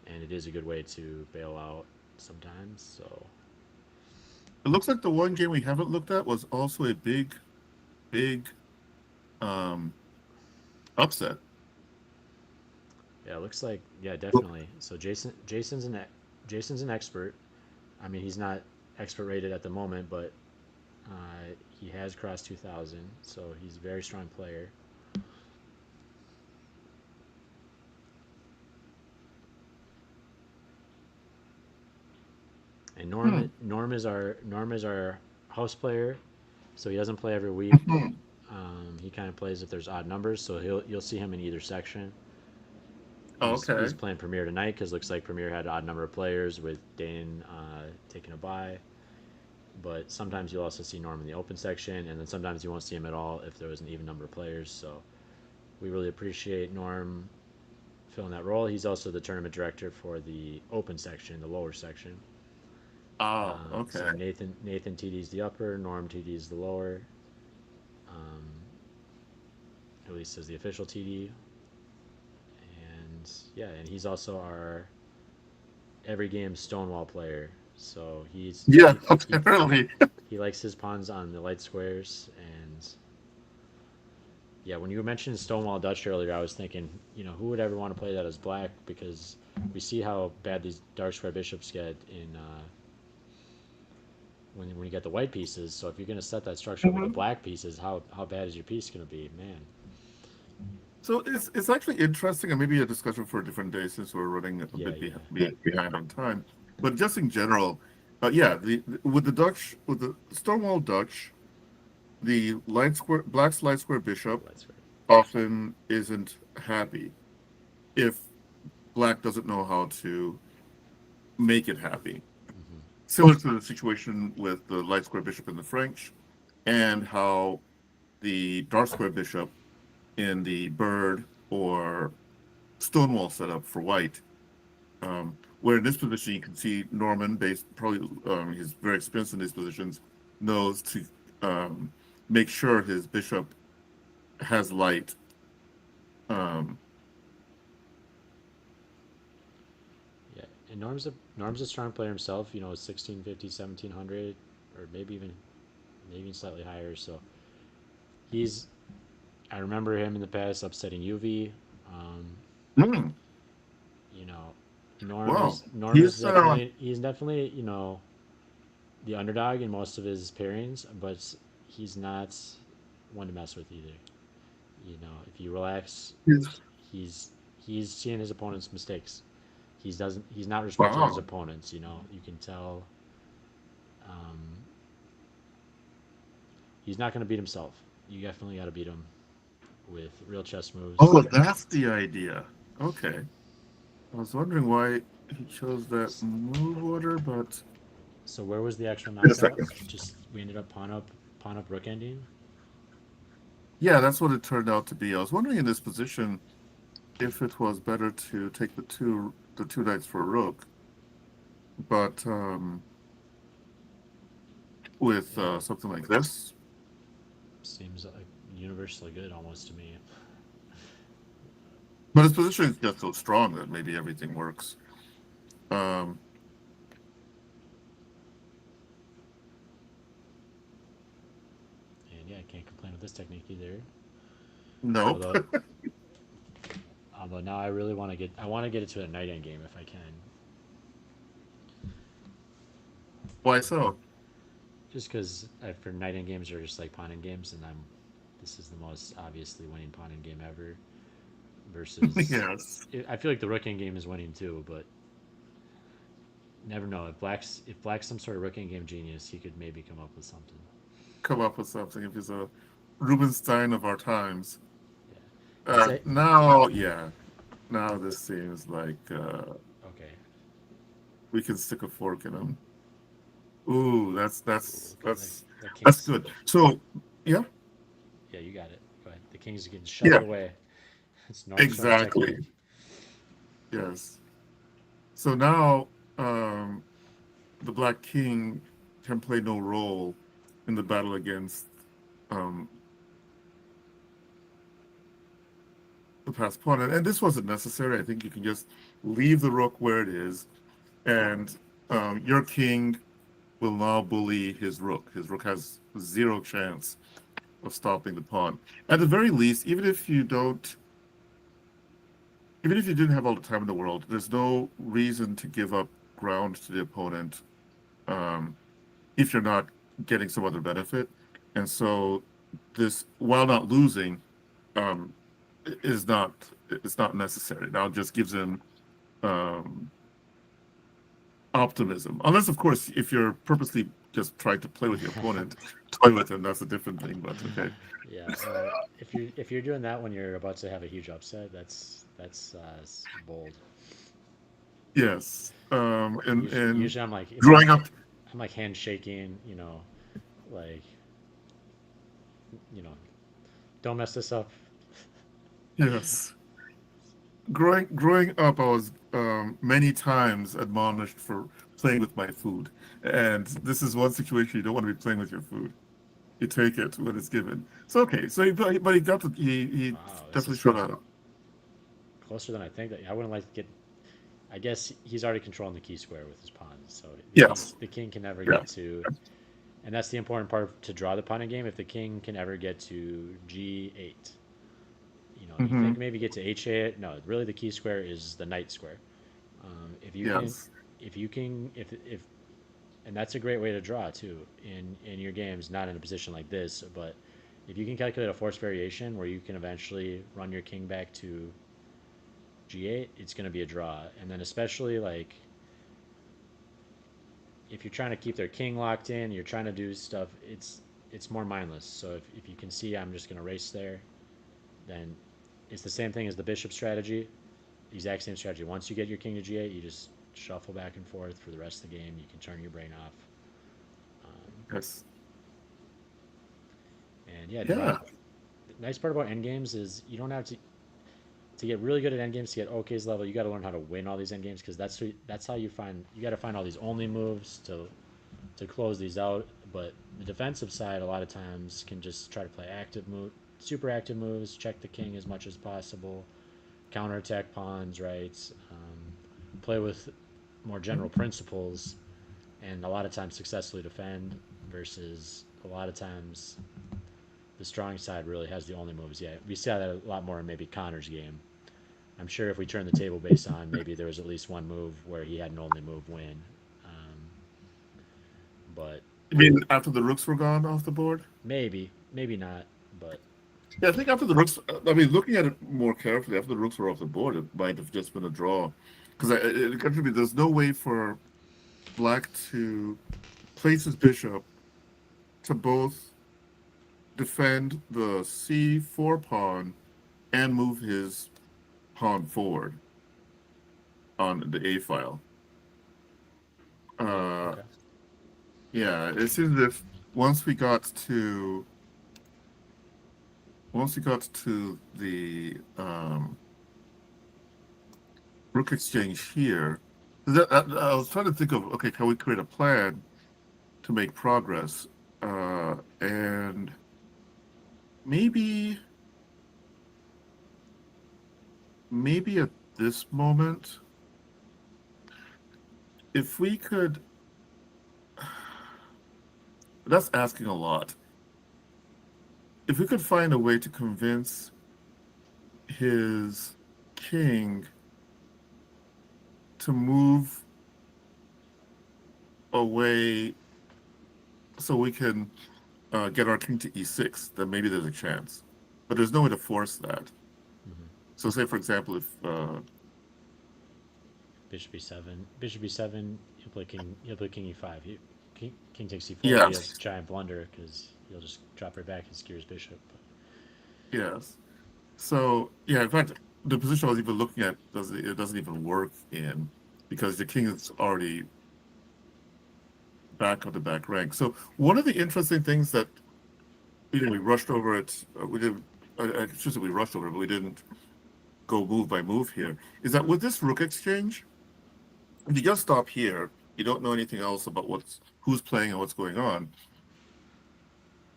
and it is a good way to bail out sometimes. So It looks like the one game we haven't looked at was also a big um upset. yeah, it looks like yeah, definitely. So Jason's an expert. I mean, he's not expert rated at the moment, but he has crossed 2,000, so he's a very strong player. And Hmm. Norm is our house player, so he doesn't play every week. He kind of plays if there's odd numbers, so you'll see him in either section. He's Okay. playing Premier tonight because looks like Premier had an odd number of players with Dane taking a bye. But sometimes you'll also see Norm in the open section, and then sometimes you won't see him at all if there was an even number of players. So we really appreciate Norm filling that role. He's also the tournament director for the open section, the lower section. Oh, So okay. Nathan TD's the upper, Norm TD's the lower. Um, at least as the official TD, and yeah, and he's also our every game Stonewall player. So Yeah, apparently. he likes his pawns on the light squares, and yeah, when you mentioned Stonewall Dutch earlier, I was thinking, who would ever want to play that as black? Because we see how bad these dark square bishops get in when you get the white pieces. So if you're going to set that structure up with the Mhm. black pieces, how bad is your piece going to be, man? So it's actually interesting, and maybe a discussion for a different day since we're running a Yeah, bit yeah, behind on time. But just in general, yeah, with the Dutch, with the Stonewall Dutch, the black's light square bishop light square. often isn't happy if black doesn't know how to make it happy. Mm-hmm. Similar to the situation with the light square bishop in the French, and how the dark square bishop in the bird or Stonewall setup for white. Where in this position you can see Norman, based probably he's very experienced in these positions, knows to um, make sure his bishop has light Um, Yeah, and Norm's a strong player himself. 1650, 1700, or maybe even slightly higher. So he's I remember him in the past upsetting UV. Um, mm, you know, wow. Norm is He's definitely the underdog in most of his pairings, but he's not one to mess with either. If you relax, he's he's seeing his opponent's mistakes. He's not respecting his wow. opponents. You can tell um, he's not going to beat himself. You definitely got to beat him with real chess moves. Oh, that's the idea. Okay. I was wondering why he chose that move order, but So where was the actual wait a knockout? second. Just we ended up pawn up rook ending. Yeah, that's what it turned out to be. I was wondering in this position if it was better to take the two knights for a rook, but with Yeah, something like this. seems like universally good almost to me. But his position is just so strong that maybe everything works. Um, And yeah, I can't complain with this technique either. nope. Although although now I want to get it to a knight end game if I can. Why so? Just because for knight end games are just like pawn end games, and this is the most obviously winning pawn end game ever. Versus, Yes. I feel like the rook end game is winning too, but never know. If Black's some sort of rook end game genius, he could maybe come up with something. Come up with something if he's a Rubinstein of our times. Yeah, it's a Now, yeah. Now this seems like okay. we can stick a fork in him. Ooh, that's Ooh, that's the, that's the that's king's good. So, yeah, yeah, you got it. Go ahead. The king's getting yeah, shuffled away. It's Norm Storm exactly. technique. Yes. So now, the Black King can play no role in the battle against um, the passed pawn, and this wasn't necessary. I think you can just leave the rook where it is, and your king will now bully his rook. His rook has zero chance of stopping the pawn. At the very least, even if you didn't have all the time in the world, there's no reason to give up ground to the opponent um, if you're not getting some other benefit. And so this, while not losing, um, is not it's not necessary. Now it just gives him um, optimism. Unless, of course, if you're purposely just trying to play with your opponent, toy with him, that's a different thing. But okay, Yeah. If you're doing that when you're about to have a huge upset, that's bold. yes, and Usually I'm like if I'm growing up, I'm like handshaking, like you know, don't mess this up. yes. Growing up, I was many times admonished for playing with my food, and this is one situation you don't want to be playing with your food. You take it when it's given. So okay, so but he got he Wow, this definitely is showed out. closer than I think. That I wouldn't like to get. I guess he's already controlling the key square with his pawns, so Yes, the king can never yeah. get to. And that's the important part to draw the pawn in game. If the king can ever get to G8, you Hmm. think maybe get to H8. No, really the key square is the knight square. If you can, Yes. if you can, if and that's a great way to draw too in your games. Not in a position like this, but if you can calculate a force variation where you can eventually run your king back to G8, it's going to be a draw. And then especially like if you're trying to keep their king locked in, you're trying to do stuff. It's more mindless. So if you can see, I'm just going to race there. Then it's the same thing as the bishop strategy. Exact same strategy. Once you get your king to G8, you just shuffle back and forth for the rest of the game. You can turn your brain off. Yes. And yeah, draw. Yeah. The nice part about endgames is you don't have to get really good at endgames to get OK's level. You got to learn how to win all these endgames because that's how you got to find all these only moves to close these out. But the defensive side a lot of times can just try to play active move, super active moves, check the king as much as possible, counterattack pawns, right? Play with more general principles, and a lot of times successfully defend versus a lot of times the strong side really has the only moves. Yeah, we saw that a lot more in maybe Connor's game. I'm sure if we turn the table based on maybe there was at least one move where he had an only move win. Um, but I mean, after the rooks were gone off the board? maybe not. But Yeah, I think after the rooks, I mean, looking at it more carefully, after the rooks were off the board, it might have just been a draw. Because it occurred to me there's no way for black to place his bishop to both defend the c4 pawn and move his pawn forward on the a file. Uh, okay, yeah, it seems as if once we got to the rook exchange here, I was trying to think of, okay, can we create a plan to make progress? And maybe at this moment, if we could, that's asking a lot. If we could find a way to convince his king to move away so we can get our king to e6, then maybe there's a chance. But there's no way to force that. mm-hmm. So say, for example, if Bishop e7, Bishop e7, he'll play king e5. King takes c4 will be a yes, giant blunder because he'll just drop right back and skewer his bishop. yes. So yeah, in fact, the position I was even looking at doesn't even work in because the king is already back of the back rank. So one of the interesting things that we rushed over it, we didn't. I should say we rushed over it, but we didn't go move by move here. Is that with this rook exchange, if you just stop here, you don't know anything else about who's playing and what's going on.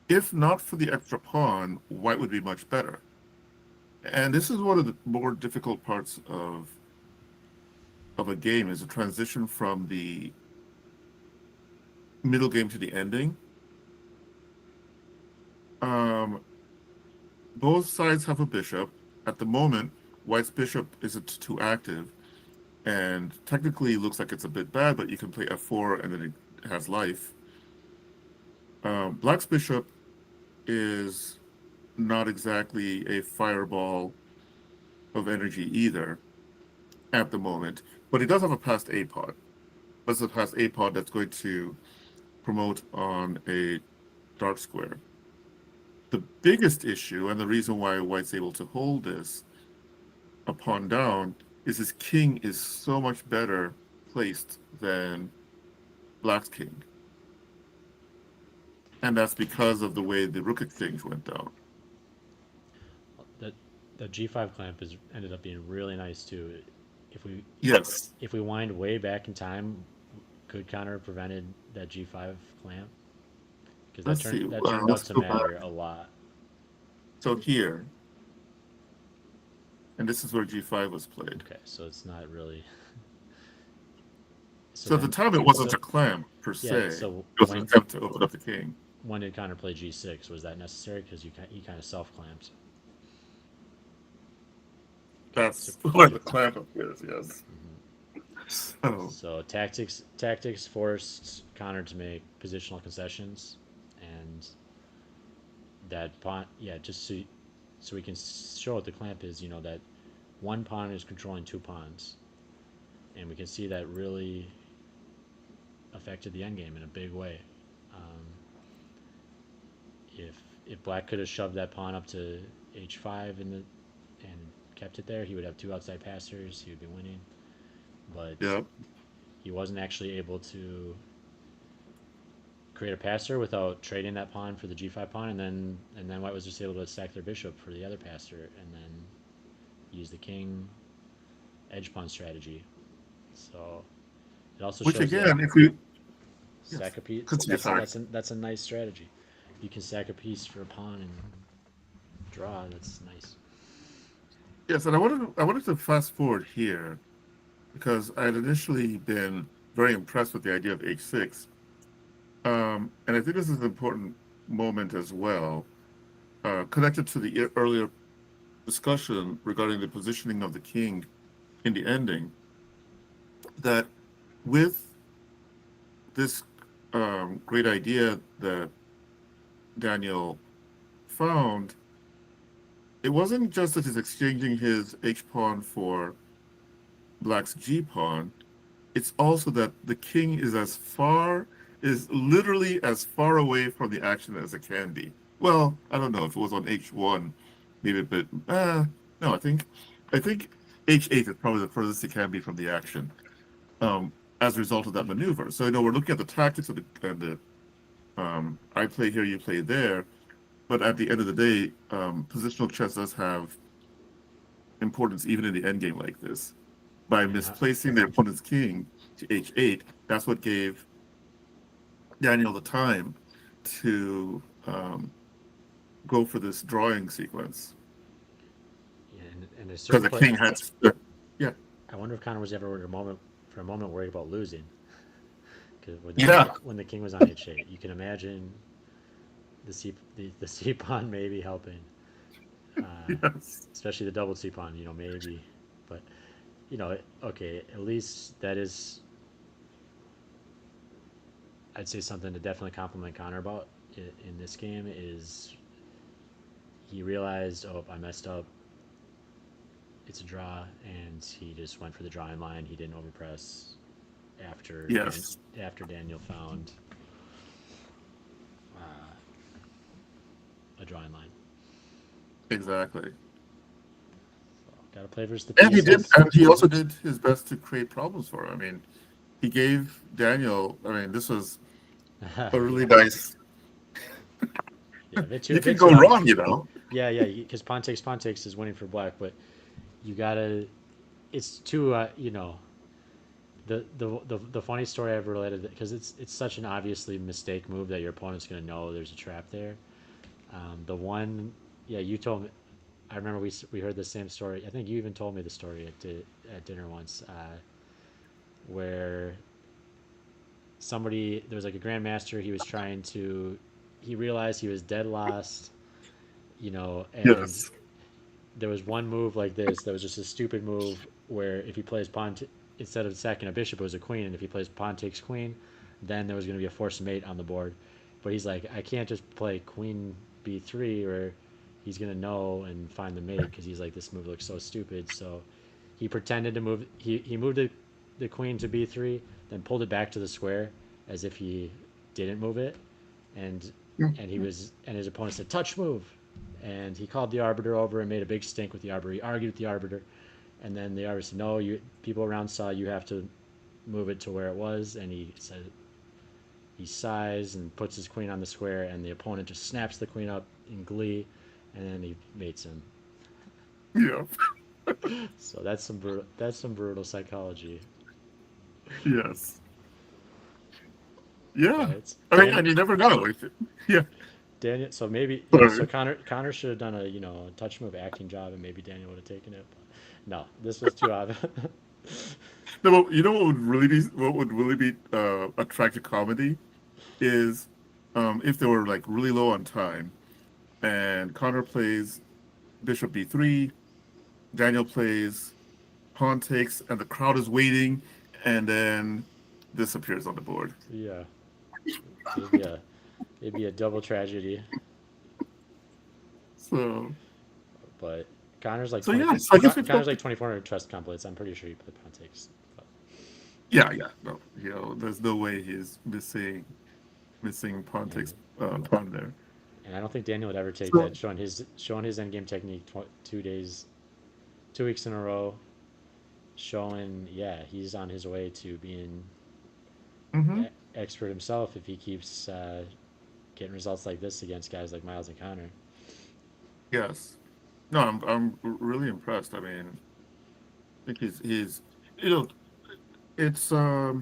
If not for the extra pawn, white would be much better. And this is one of the more difficult parts of a game is a transition from the middle game to the ending. Um, both sides have a bishop. At the moment, white's bishop isn't too active, and technically looks like it's a bit bad, but you can play f4 and then it has life. Black's bishop is not exactly a fireball of energy either at the moment, but he does have a passed a pod. Does it has a pod that's going to promote on a dark square. The biggest issue, and the reason why white's able to hold this a pawn down, is his king is so much better placed than black's king. And that's because of the way the rook exchange went down. That the g5 clamp is ended up being really nice too. If we Yes, if we wind way back in time, could Connor have prevented that g5 clamp? Because let's see. that turned out Let's to go back. matter a lot. So here, and this is where g5 was played. Okay, so it's not really. So So at the then, time, it wasn't so a clamp per yeah, se. so It was an attempt to open up the king. when did Connor play g6? Was that necessary? Because he kind of self clamped. Okay, so That's where the clamp appears, yes. So, so tactics forced Connor to make positional concessions, and that pawn, yeah, just so we can show what the clamp is. That one pawn is controlling two pawns, and we can see that really affected the endgame in a big way. Um, if Black could have shoved that pawn up to h5 and kept it there, he would have two outside passers. He would be winning, but yeah. he wasn't actually able to create a passer without trading that pawn for the g5 pawn, and then White was just able to sack their bishop for the other passer, and then use the king edge pawn strategy. So it also Which shows that again, if we yes, sack a piece. continue. That's Sorry. that's a nice strategy. You can sack a piece for a pawn, and draw. That's nice. Yes, and I wanted to fast forward here because I had initially been very impressed with the idea of H6. And I think this is an important moment as well, connected to the earlier discussion regarding the positioning of the king in the ending, that with this great idea that Daniel found, it wasn't just that he's exchanging his H pawn for Black's G pawn. It's also that the king is literally as far away from the action as it can be. Well, I don't know if it was on H1, maybe a bit. No, I think H8 is probably the furthest it can be from the action. As a result of that maneuver. So we're looking at the tactics of the I play here, you play there. But at the end of the day, positional chess does have importance even in the endgame like this. By And misplacing their opponent's king to H8, that's what gave Daniel the time to go for this drawing sequence. and a Because certain the point, king had, yeah, I wonder if Connor was ever for a moment worried about losing. Because yeah, when the king was on H8, you can imagine the C pawn maybe helping, uh, yes, especially the double C pawn. Maybe, but okay, at least that is, I'd say something to definitely compliment Connor about in this game is he realized, oh, I messed up. It's a draw, and he just went for the drawing line. He didn't overpress yes, after Daniel found uh, a drawing line. exactly. So, got to play versus the And pieces. he also did his best to create problems for him. I mean, he gave Daniel, I mean, this was a really Yeah, nice, yeah, you a can bit go too wrong, obvious. you know? Yeah, because Pontics is winning for black, but you gotta. It's too the funny story I've related because it's such an obviously mistake move that your opponent's gonna know there's a trap there. The one, yeah, you told me. I remember we heard the same story. I think you even told me the story at dinner once, where somebody there was like a grandmaster. He realized he was dead lost, and Yes. there was one move like this that was just a stupid move where if he plays instead of sacking a bishop, it was a queen, and if he plays pawn takes queen, then there was going to be a forced mate on the board. But he's like, I can't just play queen b3 or he's going to know and find the mate because he's like, this move looks so stupid. So he pretended to move. He moved the queen to b3, then pulled it back to the square as if he didn't move it, and and his opponent said touch move, and he called the arbiter over and made a big stink with the arbiter. He argued with the arbiter, and then the arbiter said, "No, you people around saw you have to move it to where it was." And he said he sighs and puts his queen on the square, and the opponent just snaps the queen up in glee, and then he mates him. Yeah. So that's some brutal psychology. Yes. Yeah. But I mean, and you never know. Yeah. Daniel. So maybe So Sorry. Connor should have done a touch move acting job, and maybe Daniel would have taken it. But no, this was too obvious. No, but you know what would really be a tragic comedy is if they were like really low on time and Connor plays Bishop B3, Daniel plays pawn takes, and the crowd is waiting, and then this appears on the board. Yeah, it'd be a it'd be a double tragedy. So, But Connor's like so 20. yeah. So I guess we've got. Connor's like 2,400 trust completes. I'm pretty sure he played Pontics. But Yeah, yeah. No, there's no way he's missing pawn takes and pawn there. and I don't think Daniel would ever take So, that. Showing his endgame technique 2 days, 2 weeks in a row. Showing he's on his way to being hmm expert himself if he keeps getting results like this against guys like Miles and Connor. yes. No, I'm really impressed. I mean, I think he's you know it's I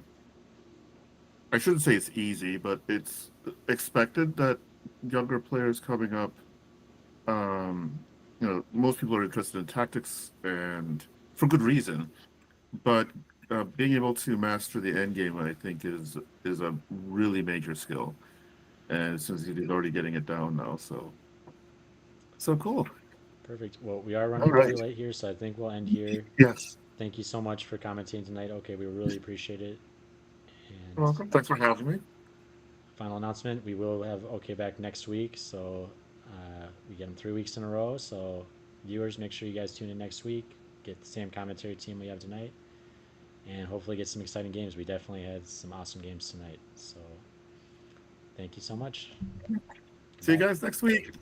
shouldn't say it's easy, but it's expected that younger players coming up Um, most people are interested in tactics, and for good reason. But being able to master the end game, I think, is a really major skill. And since he's already getting it down now, so cool. Perfect. Well, we are All running pretty right. late here, so I think we'll end here. Yes. Thank you so much for commenting tonight. Okay, we really appreciate it. You're And welcome. Thanks for having me. final announcement: we will have OK back next week, so we get them 3 weeks in a row. So viewers, make sure you guys tune in next week. Get the same commentary team we have tonight, and hopefully get some exciting games. We definitely had some awesome games tonight. So thank you so much. See you Goodbye. guys next week.